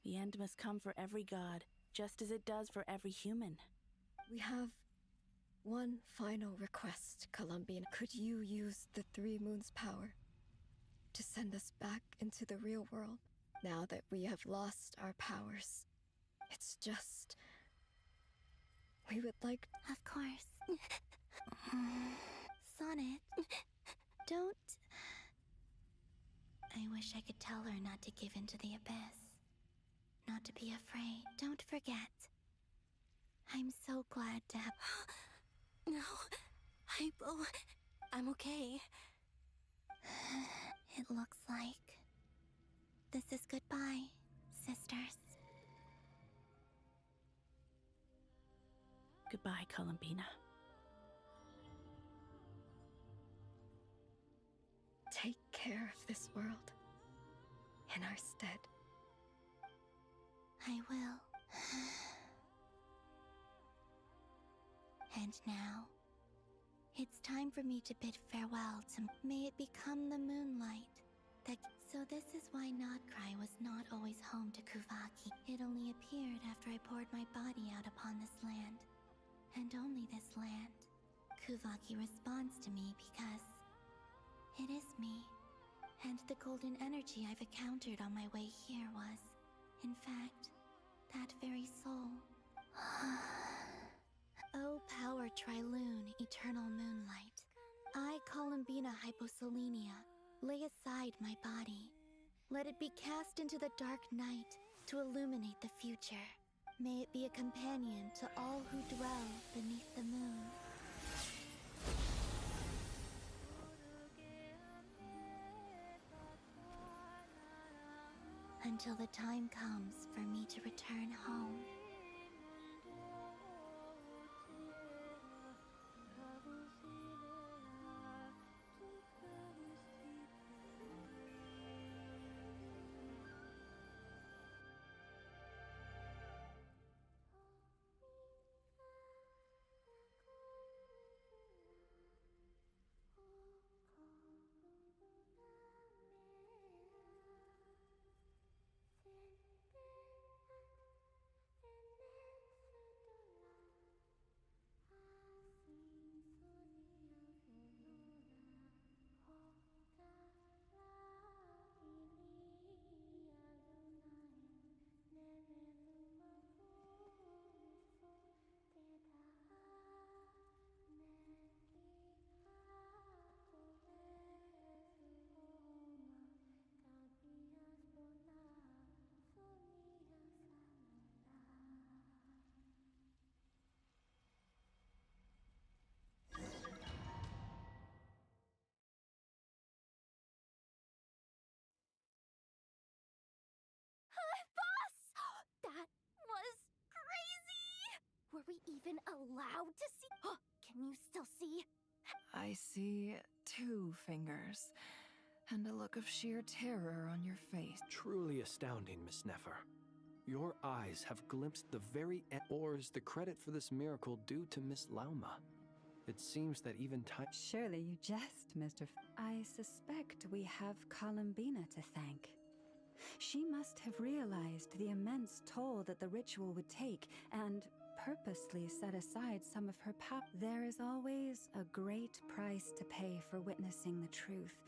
The end must come for every god, just as it does for every human. We have one final request, Columbina. Could you use the Three Moons' power to send us back into the real world now that we have lost our powers? It's just... we would like... Of course. Sonnet, don't... I wish I could tell her not to give in to the abyss. Not to be afraid. Don't forget. I'm so glad to have... No. I'm okay. It looks like... this is goodbye, sisters. Goodbye, Columbina. Take care of this world in our stead. I will. And now, it's time for me to bid farewell to... May it become the moonlight that... So this is why Notcry was not always home to Kuvaki. It only appeared after I poured my body out upon this land. And only this land. Kuvaki responds to me because... it is me. And the golden energy I've encountered on my way here was, in fact, that very soul. O power Tri-Lune, eternal moonlight. I, Columbina Hyposelenia, lay aside my body. Let it be cast into the dark night to illuminate the future. May it be a companion to all who dwell beneath the moon. Until the time comes for me to return home. we even allowed to see? Can you still see? I see 2 fingers, and a look of sheer terror on your face. Truly astounding, Miss Nefer. Your eyes have glimpsed the very end. Or is the credit for this miracle due to Miss Lauma? It seems that even time. Surely you jest, Mr. I suspect we have Columbina to thank. She must have realized the immense toll that the ritual would take and purposely set aside some of her power. There is always a great price to pay for witnessing the truth,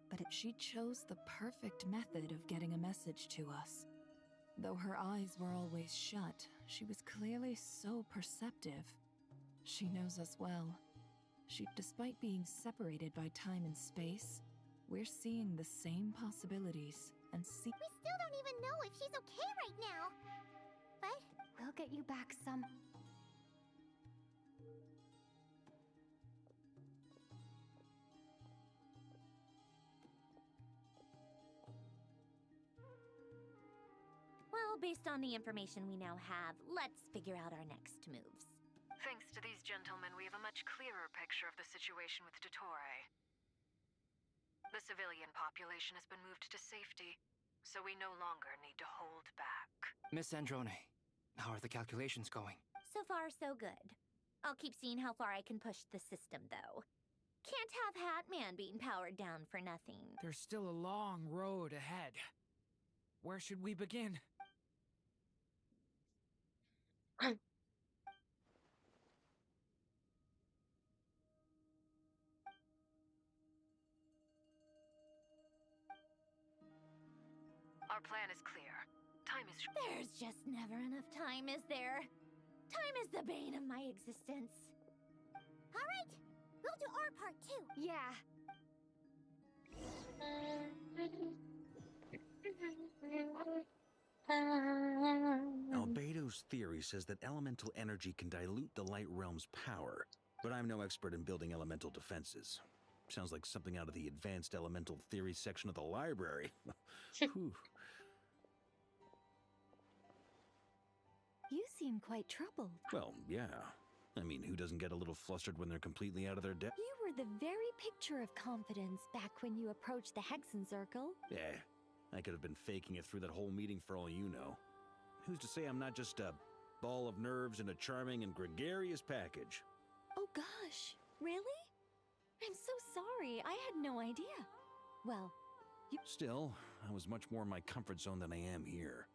but she chose the perfect method of getting a message to us. Though her eyes were always shut, she was clearly so perceptive. She knows us well. Despite being separated by time and space, we're seeing the same possibilities and see. We still don't even know if she's okay right now. But we'll get you back some. Well, based on the information we now have, let's figure out our next moves. Thanks to these gentlemen, we have a much clearer picture of the situation with Dottore. The civilian population has been moved to safety, so we no longer need to hold back. Miss Androne, how are the calculations going? So far, so good. I'll keep seeing how far I can push the system, though. Can't have Hatman being powered down for nothing. There's still a long road ahead. Where should we begin? Our plan is clear. Time is... There's just never enough time, is there? Time is the bane of my existence. All right, we'll do our part too. Yeah. Albedo's theory says that elemental energy can dilute the light realm's power, but I'm no expert in building elemental defenses. Sounds like something out of the advanced elemental theory section of the library. Whew. You seem quite troubled. Well, yeah. I mean, who doesn't get a little flustered when they're completely out of their depth? You were the very picture of confidence back when you approached the Hexen Circle. Yeah, I could have been faking it through that whole meeting for all you know. Who's to say I'm not just a ball of nerves in a charming and gregarious package? Oh gosh, really? I'm so sorry, I had no idea. Well, Still, I was much more in my comfort zone than I am here.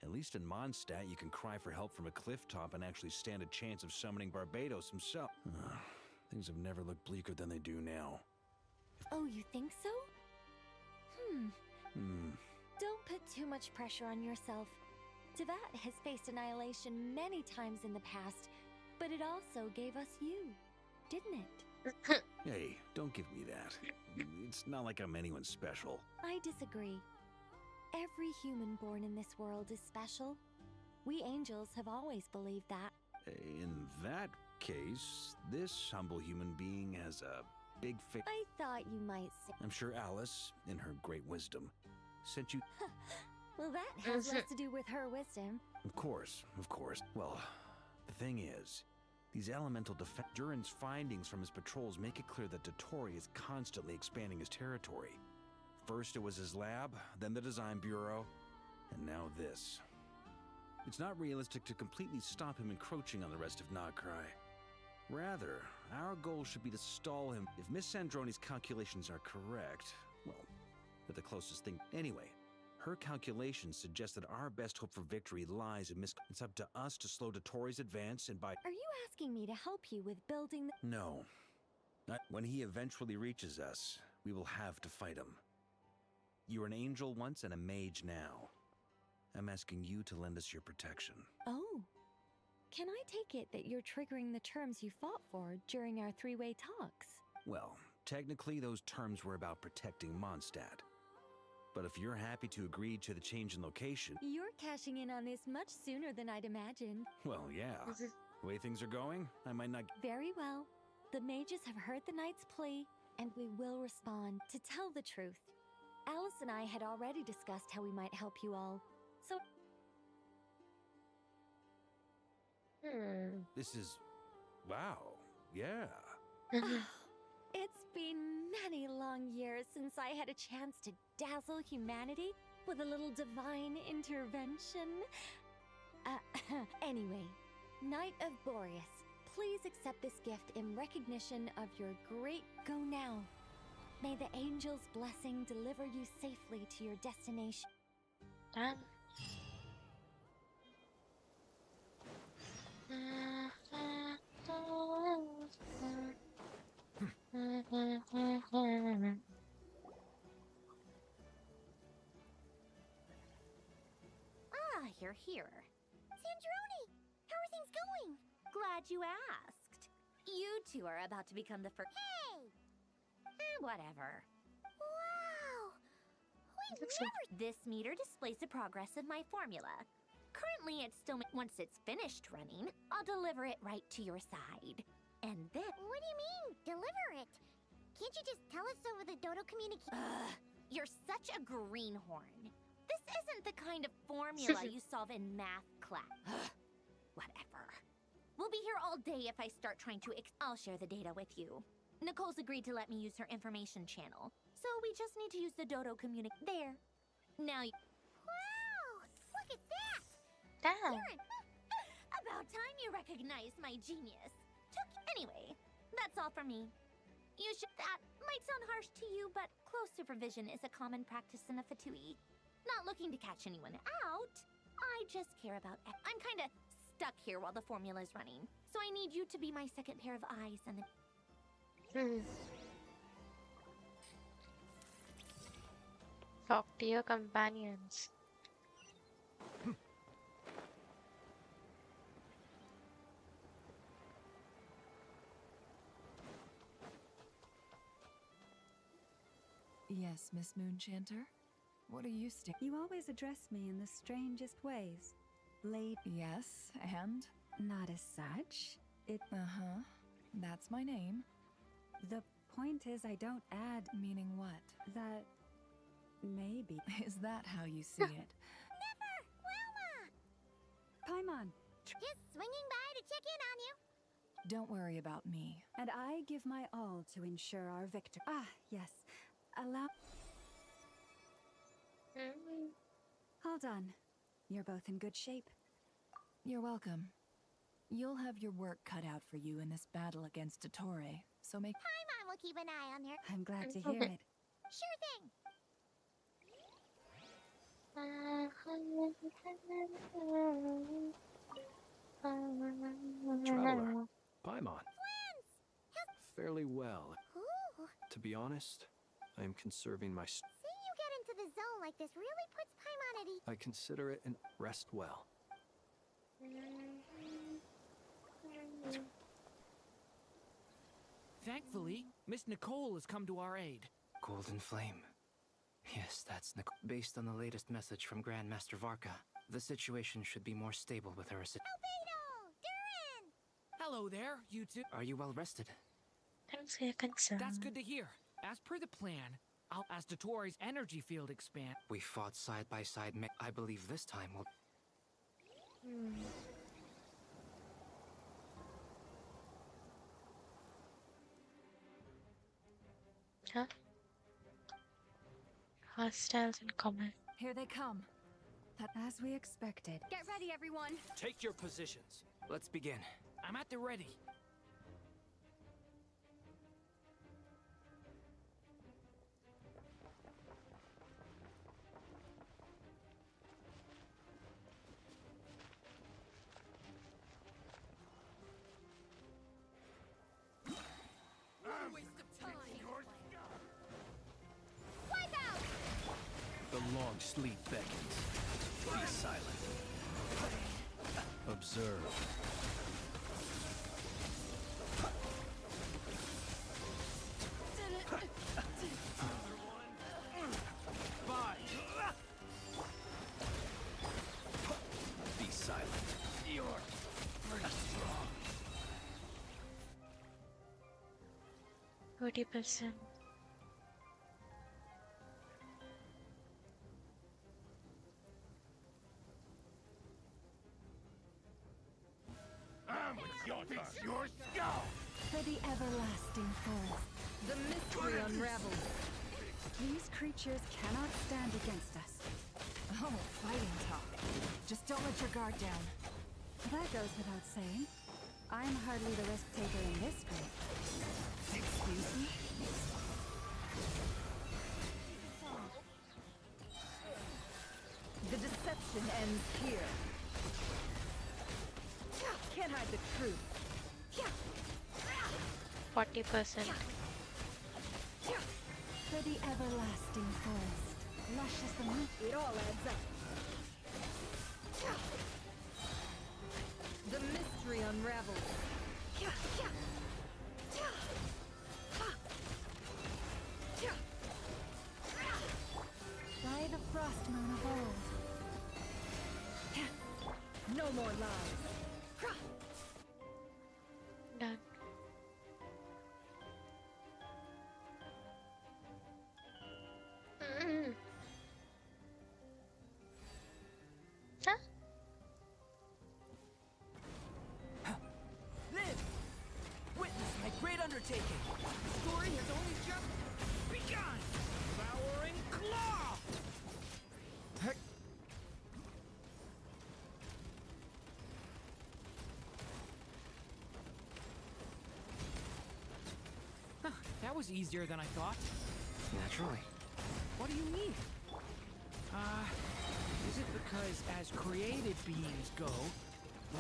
At least in Mondstadt, you can cry for help from a cliff top and actually stand a chance of summoning Barbados himself. Things have never looked bleaker than they do now. Oh, you think so? Don't put too much pressure on yourself. Tevat has faced annihilation many times in the past, but it also gave us you, didn't it? Hey, don't give me that. It's not like I'm anyone special. I disagree. Every human born in this world is special. We angels have always believed that. In that case, this humble human being has a big face. I thought you might say. I'm sure Alice, in her great wisdom, sent you... Well, that has less to do with her wisdom. Of course, of course. Well, the thing is, these elemental Duran's findings from his patrols make it clear that Dottore is constantly expanding his territory. First it was his lab, then the design bureau, and now this. It's not realistic to completely stop him encroaching on the rest of Nagcry. Rather, our goal should be to stall him. If Miss Sandroni's calculations are correct, well, they're the closest thing. Anyway, her calculations suggest that our best hope for victory lies in Miss... It's up to us to slow Dottore's advance and by... Are you asking me to help you with building the... No. When he eventually reaches us, we will have to fight him. You were an angel once and a mage now. I'm asking you to lend us your protection. Oh. Can I take it that you're triggering the terms you fought for during our three-way talks? Well, technically those terms were about protecting Mondstadt. But if you're happy to agree to the change in location... You're cashing in on this much sooner than I'd imagined. Well, yeah. The way things are going, I might not... Very well. The mages have heard the knight's plea, and we will respond. To tell the truth, Alice and I had already discussed how we might help you all. So... This is... wow. Yeah. It's been many long years since I had a chance to dazzle humanity with a little divine intervention. Anyway, Knight of Boreas, please accept this gift in recognition of your great go now. May the angel's blessing deliver you safely to your destination. Damn. Ah, you're here. Sandrone! How are things going? Glad you asked. You two are about to become the first. Hey! Whatever. Wow! We've never. This meter displays the progress of my formula. Currently, it's still. Once it's finished running, I'll deliver it right to your side. And then. What do you mean, deliver it? Can't you just tell us over the Dodo communication? You're such a greenhorn. This isn't the kind of formula you solve in math class. Whatever. We'll be here all day if I start trying to I'll share the data with you. Nicole's agreed to let me use her information channel, so we just need to use the Dodo there. Now Wow! Look at that! Damn. About time you recognized my genius. Anyway, that's all for me. That might sound harsh to you, but close supervision is a common practice in the Fatui. Not looking to catch anyone out. I just care about. I'm kinda stuck here while the formula's running, so I need you to be my second pair of eyes and the. Talk to your companions. Yes, Miss Moonchanter? What are you You always address me in the strangest ways. Yes, and? Not as such. Uh-huh. That's my name. The point is I don't add... Meaning what? That... maybe. Is that how you see it? Never! Wilma! Paimon! Just swinging by to check in on you. Don't worry about me. And I give my all to ensure our victory. Ah, yes. Allow... Hold on. You're both in good shape. You're welcome. You'll have your work cut out for you in this battle against Dottore, so make... Paimon will keep an eye on her. I'm glad to hear it. Sure thing. Traveler, Paimon. Twins! Fairly well. Ooh. To be honest, I am conserving my... Seeing you get into the zone like this really puts Paimon at ease. I consider it an rest well. Thankfully, Miss Nicole has come to our aid. Golden Flame. Yes, that's Nicole. Based on the latest message from Grandmaster Varka, the situation should be more stable with her assist. Albedo! Durin! Hello there, you two. Are you well rested? Thanks for your concern. That's good to hear. As per the plan, as Dottore's energy field expands... We fought side by side. I believe this time we'll... Huh? Hostiles incoming. Here they come. As we expected. Get ready, everyone. Take your positions. Let's begin. I'm at the ready. The long sleep beckons. Be silent. Observe. Be silent. You're pretty strong. 40%. everlasting forest. The mystery unravels. These creatures cannot stand against us. Oh, fighting talk. Just don't let your guard down. That goes without saying. I'm hardly the risk taker in this group. Excuse me? The deception ends here. Can't hide the truth. 40%. For the everlasting forest. Luscious and it all adds up. The mystery unravels. By the frost moon of old. No more lies. Done. Huh? Live! Witness my great undertaking. The story has only just begun. Devouring claw! Heck. That was easier than I thought. Naturally. What do you mean? Is it because as created beings go,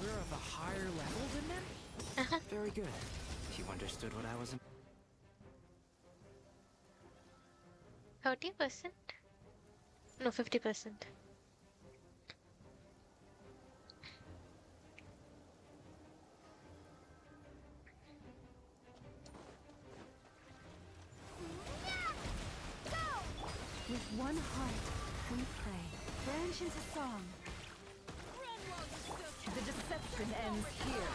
we're of a higher level than them? Very good. You understood what I was... 30%? No, 50%. With one heart, we pray. Branch into song. The deception ends here.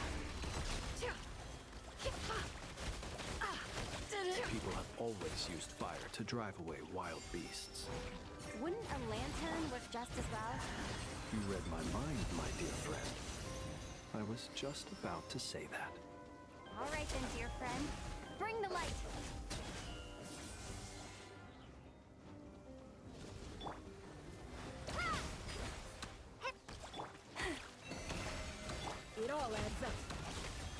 People have always used fire to drive away wild beasts. Wouldn't a lantern work just as well? You read my mind, my dear friend. I was just about to say that. All right then, dear friend. Bring the light. It all adds up.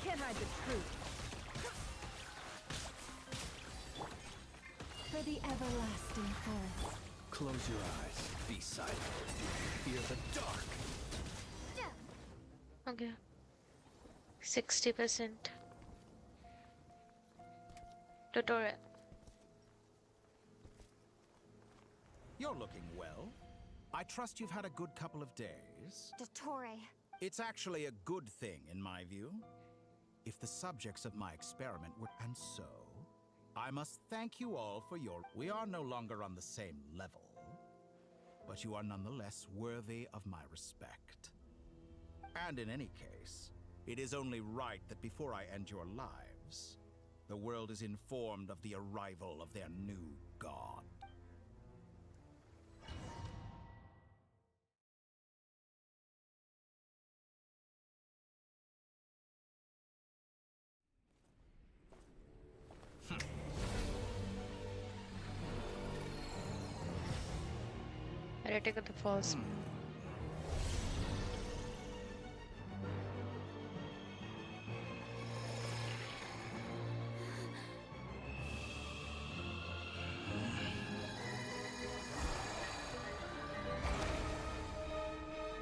Can't hide the truth. For the everlasting forest. Close your eyes. Be silent. Fear the dark. Okay. 60%. Tutorial. You're looking well. I trust you've had a good couple of days. Dottore. It's actually a good thing, in my view. If the subjects of my experiment were... And so, I must thank you all for your... We are no longer on the same level, but you are nonetheless worthy of my respect. And in any case, it is only right that before I end your lives, the world is informed of the arrival of their new god. Heretic of the False.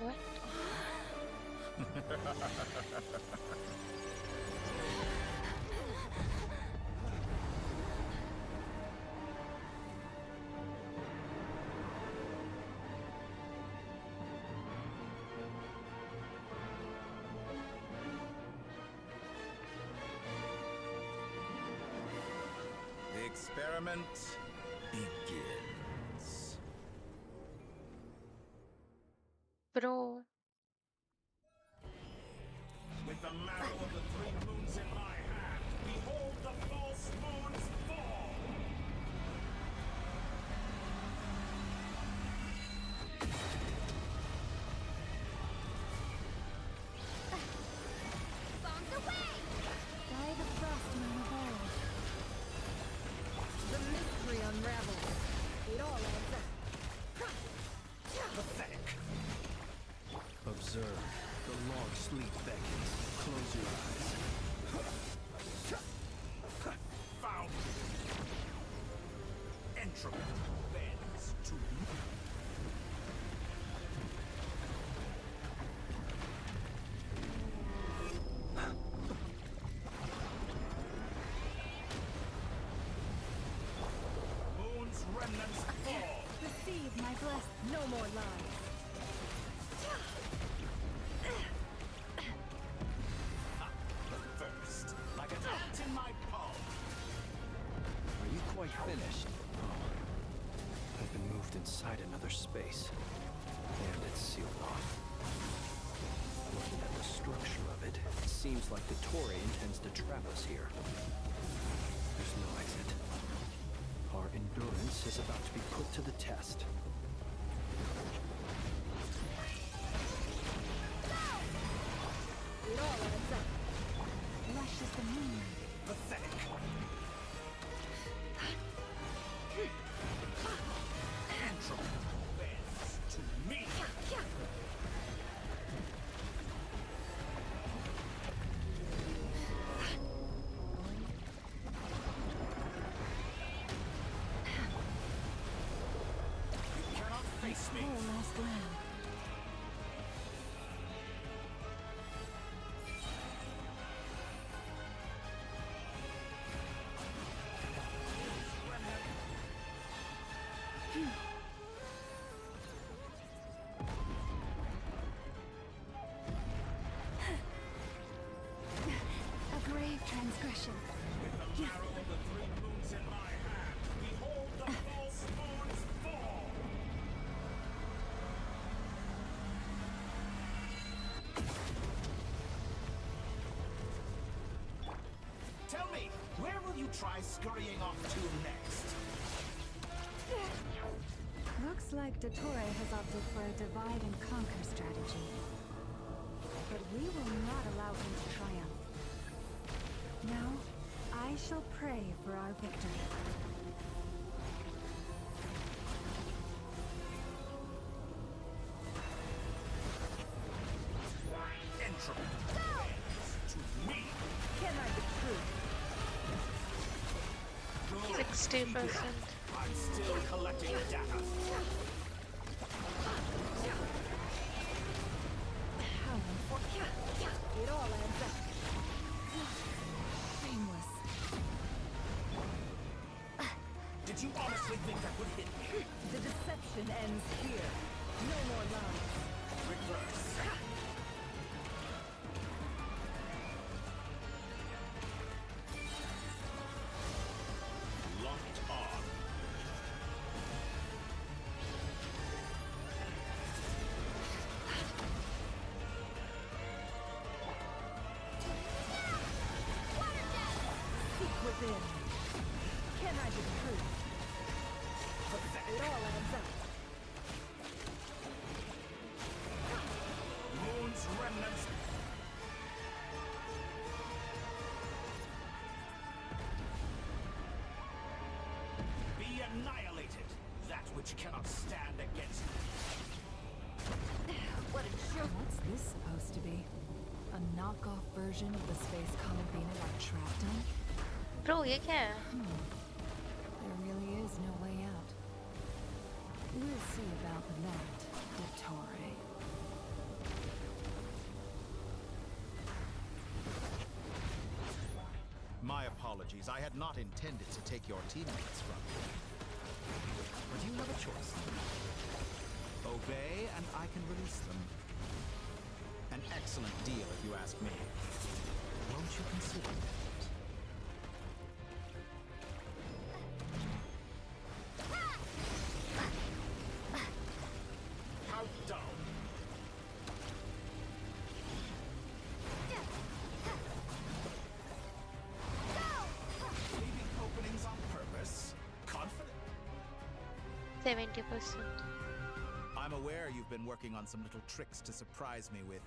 What? The experiment begins. Bro. With the marrow of the three moons in my hand, behold the false moons fall! Bombs away! By the frost moon of old. all adds up. Pathetic. Observe. The long sleep beckons. Close your eyes. Found. Entropy bends to Moon's remnants fall. Receive my bless. No more lies. First, like an ant in my palm. Are you quite finished? Oh. I've been moved inside another space. And it's sealed off. Looking at the structure of it, it seems like the Torii intends to trap us here. There's no exit. Our endurance is about to be put to the test. It all adds up. Lush as the moon. Pathetic. Entropy bends to me. You cannot face me. Oh, last land. A grave transgression. With the marrow of the three moons in my hand, behold the false moons fall! Tell me, where will you try scurrying off to next? Looks like Dottore has opted for a divide and conquer strategy. But we will not allow him to triumph. Now, I shall pray for our victory. Entropy bends to me. Can I be true? 60%. I'm still collecting data. How unfortunate. It all adds up. Shameless. Did you honestly think that would hit me? The deception ends here. No more lies. Reverse. Locked on. Seek within. Can I be true? It all adds up. Moon's remnants. Be annihilated, that which cannot stand against me. What a show. What's this supposed to be? A knockoff version of the space Columbina got trapped in? Bro, ये क्या है? There really is no way out. We'll see about that, Dottore. My apologies. I had not intended to take your teammates from you. But you have a choice. Obey, and I can release them. An excellent deal, if you ask me. Won't you consider it? How dull. Leaving openings on purpose. Confident. 70%. I'm aware you've been working on some little tricks to surprise me with,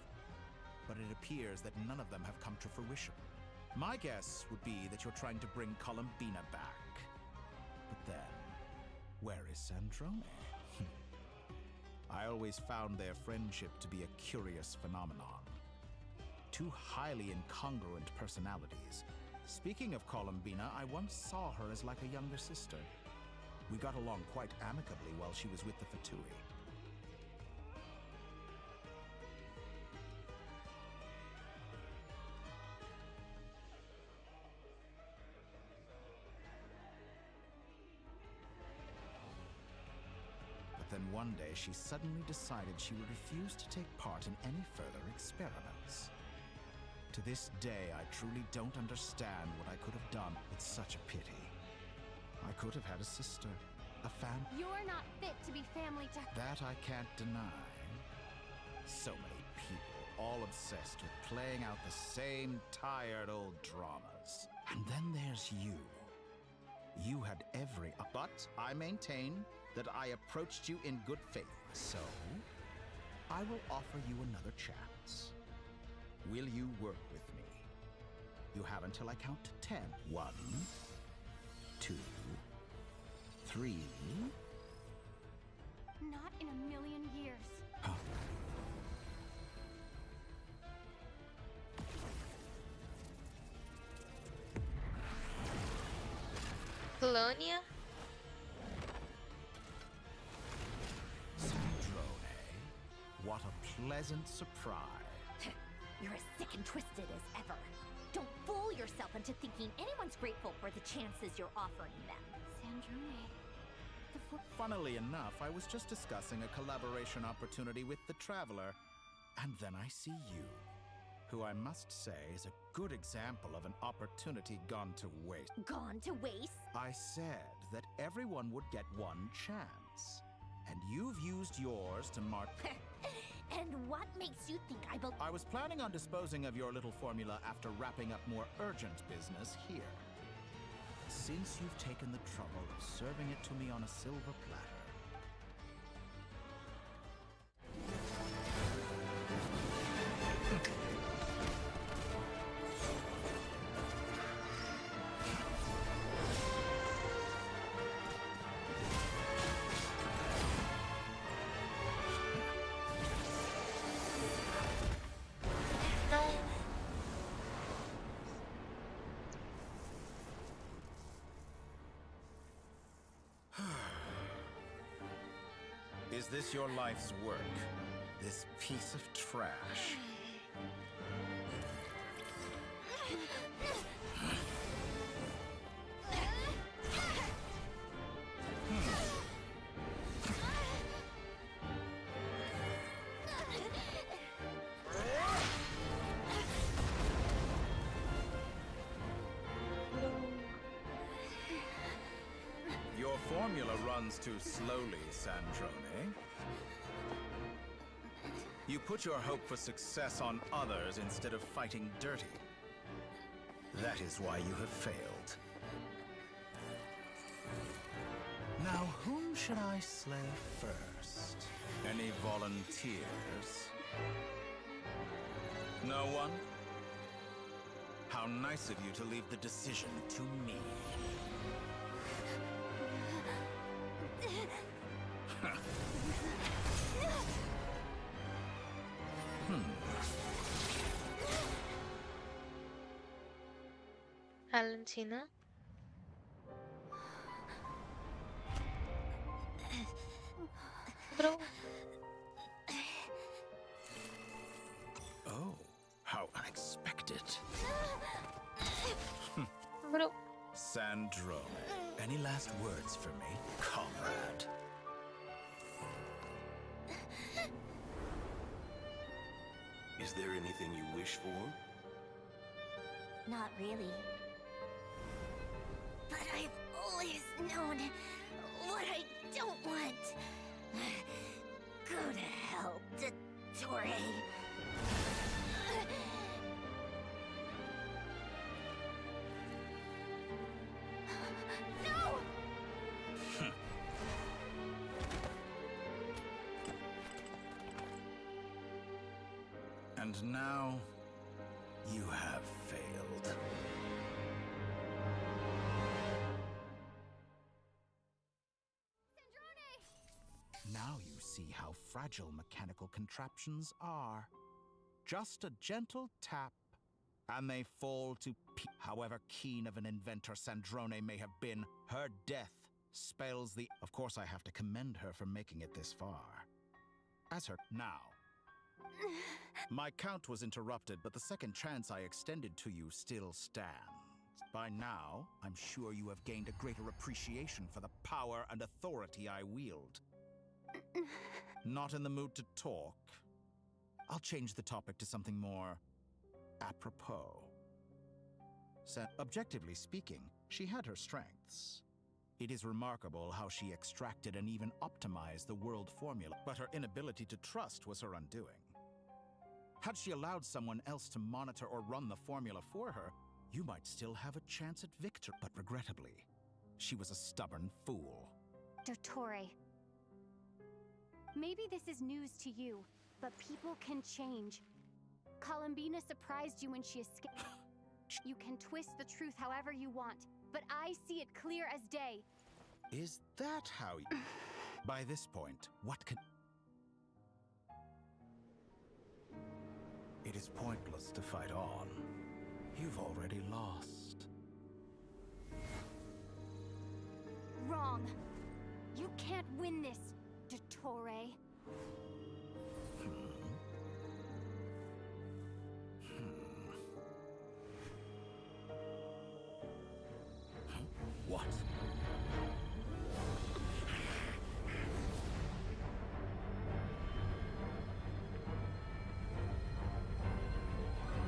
but it appears that none of them have come to fruition. My guess would be that you're trying to bring Columbina back. But then, Where is Sandrone? I always found their friendship to be a curious phenomenon. Two highly incongruent personalities. Speaking of Columbina, I once saw her as like a younger sister. We got along quite amicably while she was with the Fatui. But then one day she suddenly decided she would refuse to take part in any further experiments. To this day, I truly don't understand what I could have done. It's such a pity. I could have had a sister, a fan. You're not fit to be family to her. That I can't deny. So many people, all obsessed with playing out the same tired old dramas. And then there's you. You had every... But I maintain that I approached you in good faith. So, I will offer you another chance. Will you work with me? You have until I count to 10. 1, 2, 3. Not in a million years. Huh. Colonia? Sandrone, what a pleasant surprise. You're as sick and twisted as ever. Don't fool yourself into thinking anyone's grateful for the chances you're offering them. Sandrone. Funnily enough, I was just discussing a collaboration opportunity with the Traveler, and then I see you, who I must say is a good example of an opportunity gone to waste. Gone to waste? I said that everyone would get one chance, and you've used yours to mark... And what makes you think I was planning on disposing of your little formula after wrapping up more urgent business here. Since you've taken the trouble of serving it to me on a silver platter. Is this your life's work? This piece of trash? Your formula runs too slowly, Sandrone. You put your hope for success on others instead of fighting dirty. That is why you have failed. Now, whom should I slay first? Any volunteers? No one? How nice of you to leave the decision to me. Valentina? Bro. Oh, how unexpected. Bro. Sandrone, any last words for me, comrade? Is there anything you wish for? Not really. But I've always known what I don't want. Go to hell, Dottore. No! And now, you have failed. Now you see how fragile mechanical contraptions are. Just a gentle tap, and they fall to however keen of an inventor Sandrone may have been, her death spells the... Of course, I have to commend her for making it this far. As her... Now. My count was interrupted, but the second chance I extended to you still stands. By now, I'm sure you have gained a greater appreciation for the power and authority I wield. Not in the mood to talk? I'll change the topic to something more apropos. Objectively speaking, she had her strengths. It is remarkable how she extracted and even optimized the world formula, but her inability to trust was her undoing. Had she allowed someone else to monitor or run the formula for her, you might still have a chance at victory. But regrettably, she was a stubborn fool. Dottore. Maybe this is news to you, but people can change. Columbina surprised you when she escaped. You can twist the truth however you want, but I see it clear as day. Is that how you... By this point, what can... It is pointless to fight on. You've already lost. Wrong. You can't win this, Dottore. What?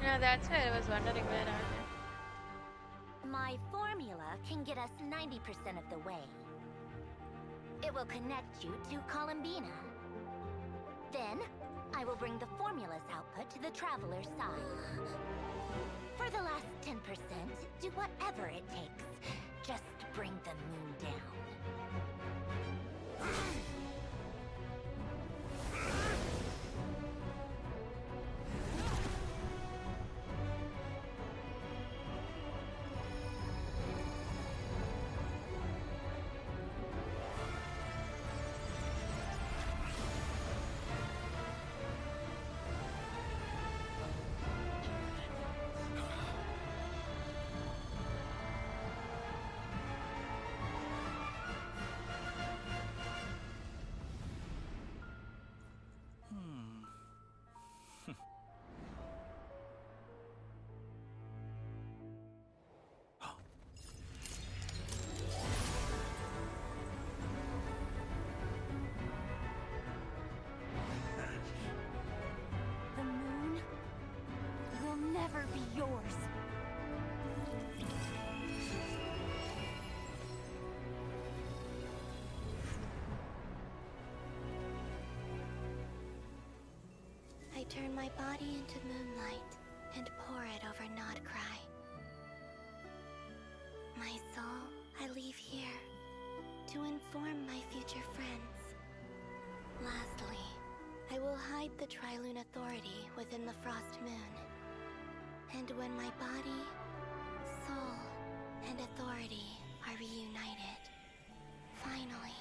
No, that's where I was wondering where are they. My formula can get us 90% of the way. It will connect you to Columbina. Then, I will bring the formula's output to the Traveler's side. For the last 10%, do whatever it takes. Just bring the moon down. The moon will never be yours. I turn my body into moonlight and pour it over Nodcry. My soul, I leave here to inform my future friends. Lastly, I will hide the Trilune Authority within the Frost Moon. And when my body, soul, and authority are reunited, finally...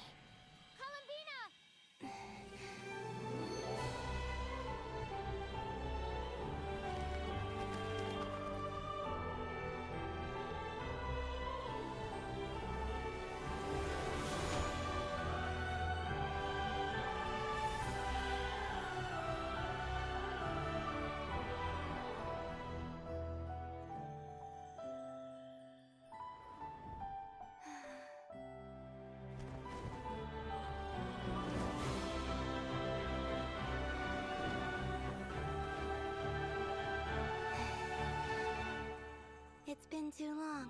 It's been too long.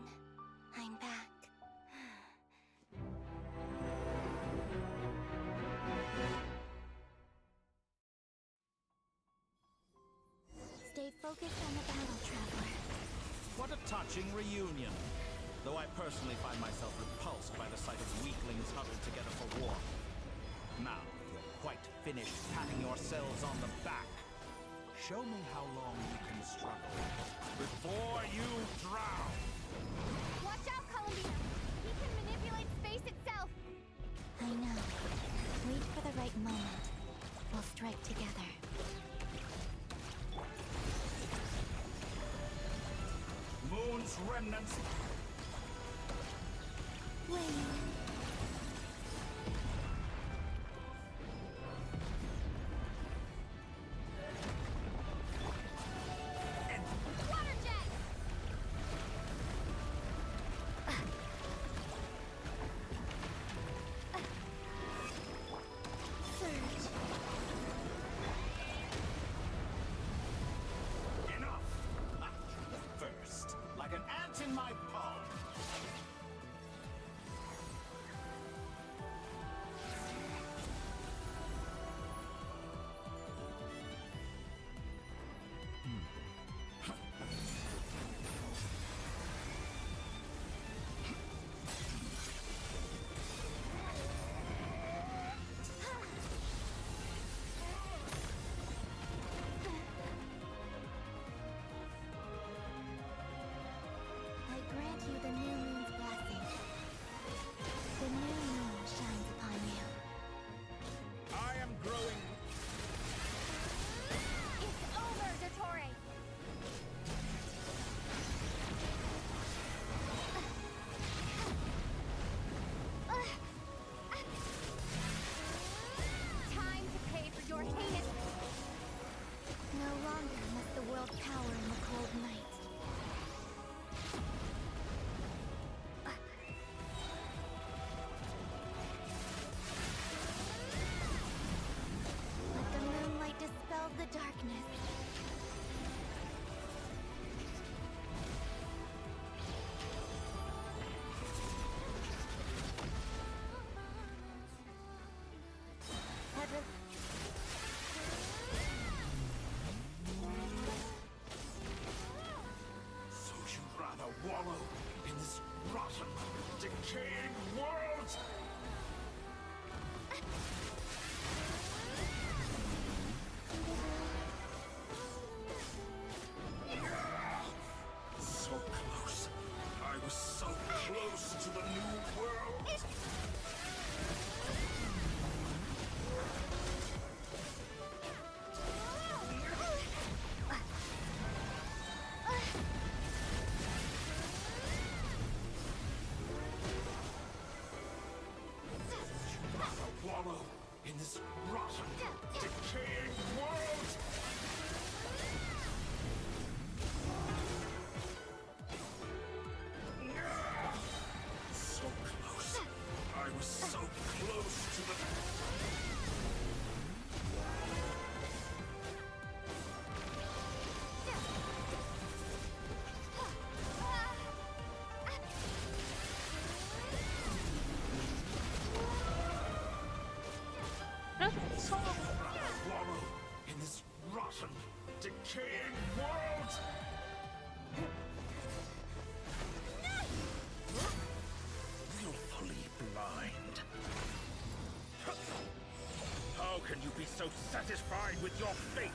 I'm back. Stay focused on the battle, Traveler. What a touching reunion. Though I personally find myself repulsed by the sight of weaklings huddled together for war. Now, if you're quite finished patting yourselves on the back, show me how long you can struggle before you drown. Watch out, Columbina! He can manipulate space itself! I know. Wait for the right remnants. First, like an ant in my palm. I grant you the new moon's blessing. The new moon shines upon you. I am growing. It's over, Dottore! Time to pay for your heinous... No longer must the world cower in the cold night. Let the moonlight dispel the darkness. Heaven. So you'd rather wallow in this rotten, decaying world? So close. I was so close to the new world. You'd rather wallow in this rotten, decaying world? So close. I was so close to the... Wallow in this rotten, decaying world? Willfully blind. How can you be so satisfied with your fate?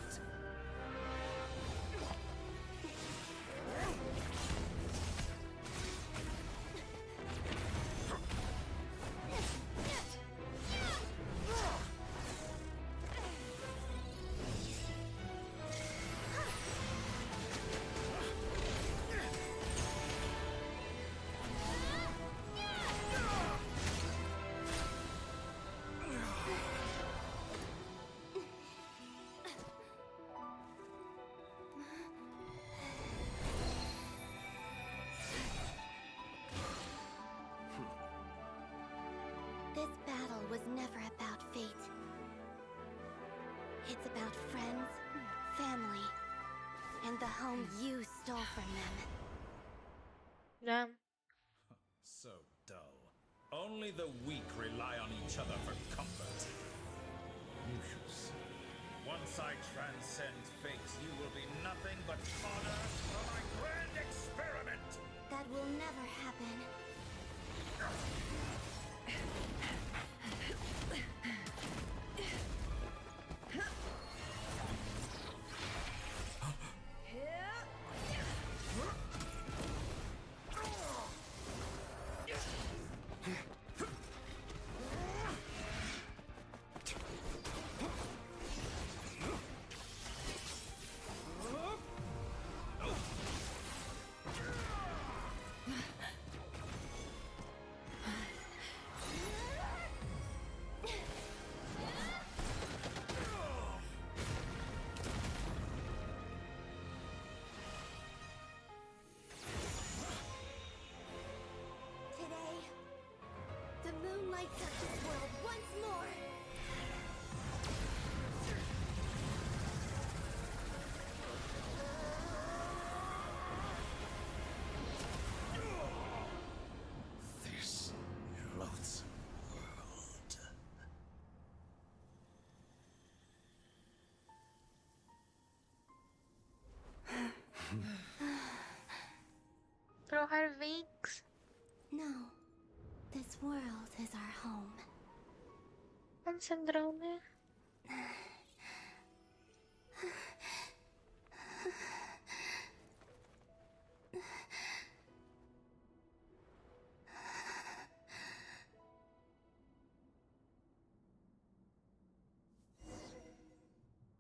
This battle was never about fate. It's about friends, family, and the home you stole from them. So dull. Only the weak rely on each other for comfort. You shall see. Once I transcend fate, you will be nothing but fodder for my grand experiment! That will never happen. moon lights up this world once more. This loathsome world. Throw her wings. No. This world is our home. Ang syndrome.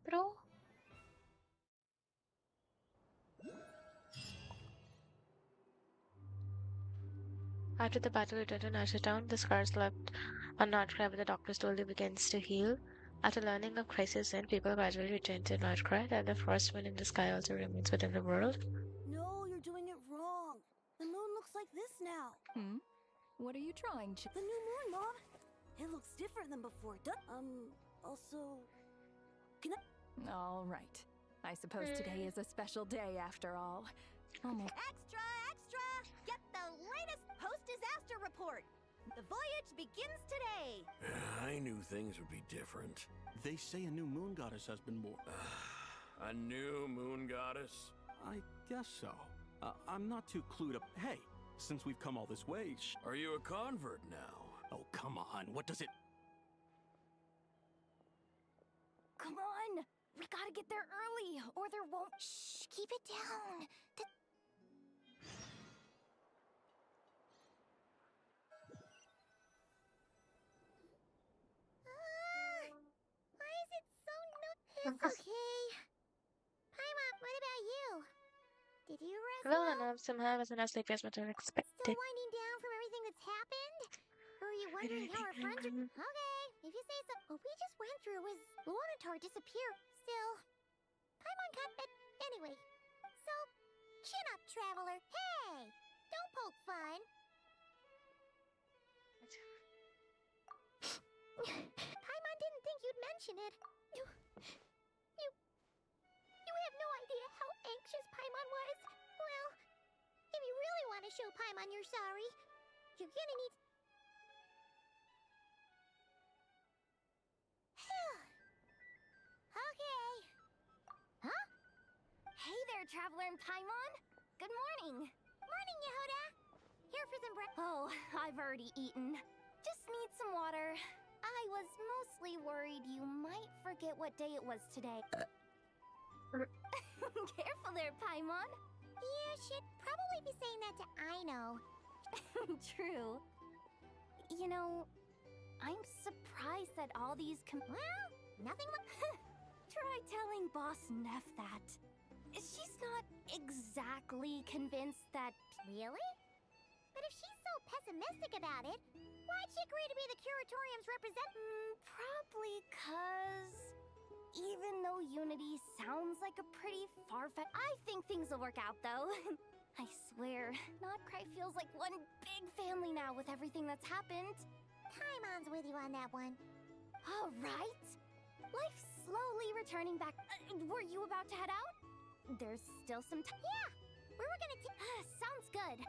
Bro. After the battle returned to Nashertown, the scars left on Nordcry, but the doctor slowly begins to heal. After learning of Crisis End, people gradually return to Nordcry, and the frost moon in the sky also remains within the world. No, you're doing it wrong. The moon looks like this now. What are you trying to... The new moon, Mom. It looks different than before. Also... Can I... All right. I suppose today is a special day after all. Almost... Extra, extra! Get the latest post-disaster report! The voyage begins today! I knew things would be different. They say a new moon goddess has been born. A new moon goddess? I guess so. I'm not too clued up. Hey, since we've come all this way, Are you a convert now? Oh, come on. What does it... Come on! We gotta get there early, or there won't... Shh, keep it down. Why is it so It's okay. Paimon, what about you? Did you rest Well, well? enough. Somehow wasn't as sleepy as much as expected. Still winding down from everything that's happened? Or are you wondering how our friends are... Okay, if you say so. What we just went through was Lunatar disappear. Still, Paimon got it. Anyway, so, chin up, traveler. Hey, don't poke fun. Paimon didn't think you'd mention it. You have no idea how anxious Paimon was. Well, if you really want to show Paimon you're sorry, you're gonna need... Okay. Huh? Hey there, Traveler and Paimon. Good morning. Morning, Yehuda. Here for some Oh, I've already eaten. Just need some water. I was mostly worried you might forget what day it was today. Careful there, Paimon. You should probably be saying that to Aino. True. You know, I'm surprised that all these Well, nothing Try telling Boss Neff that. She's not exactly convinced that... Really? But if she's so pessimistic about it, why'd she agree to be the Curatorium's representative? Probably 'cause... Even though Unity sounds like a pretty far-fetched... I think things will work out, though. I swear, Nodcry feels like one big family now with everything that's happened. Paimon's with you on that one. All right. Life's slowly returning back. Were you about to head out? There's still some time. Yeah, we were gonna Sounds good.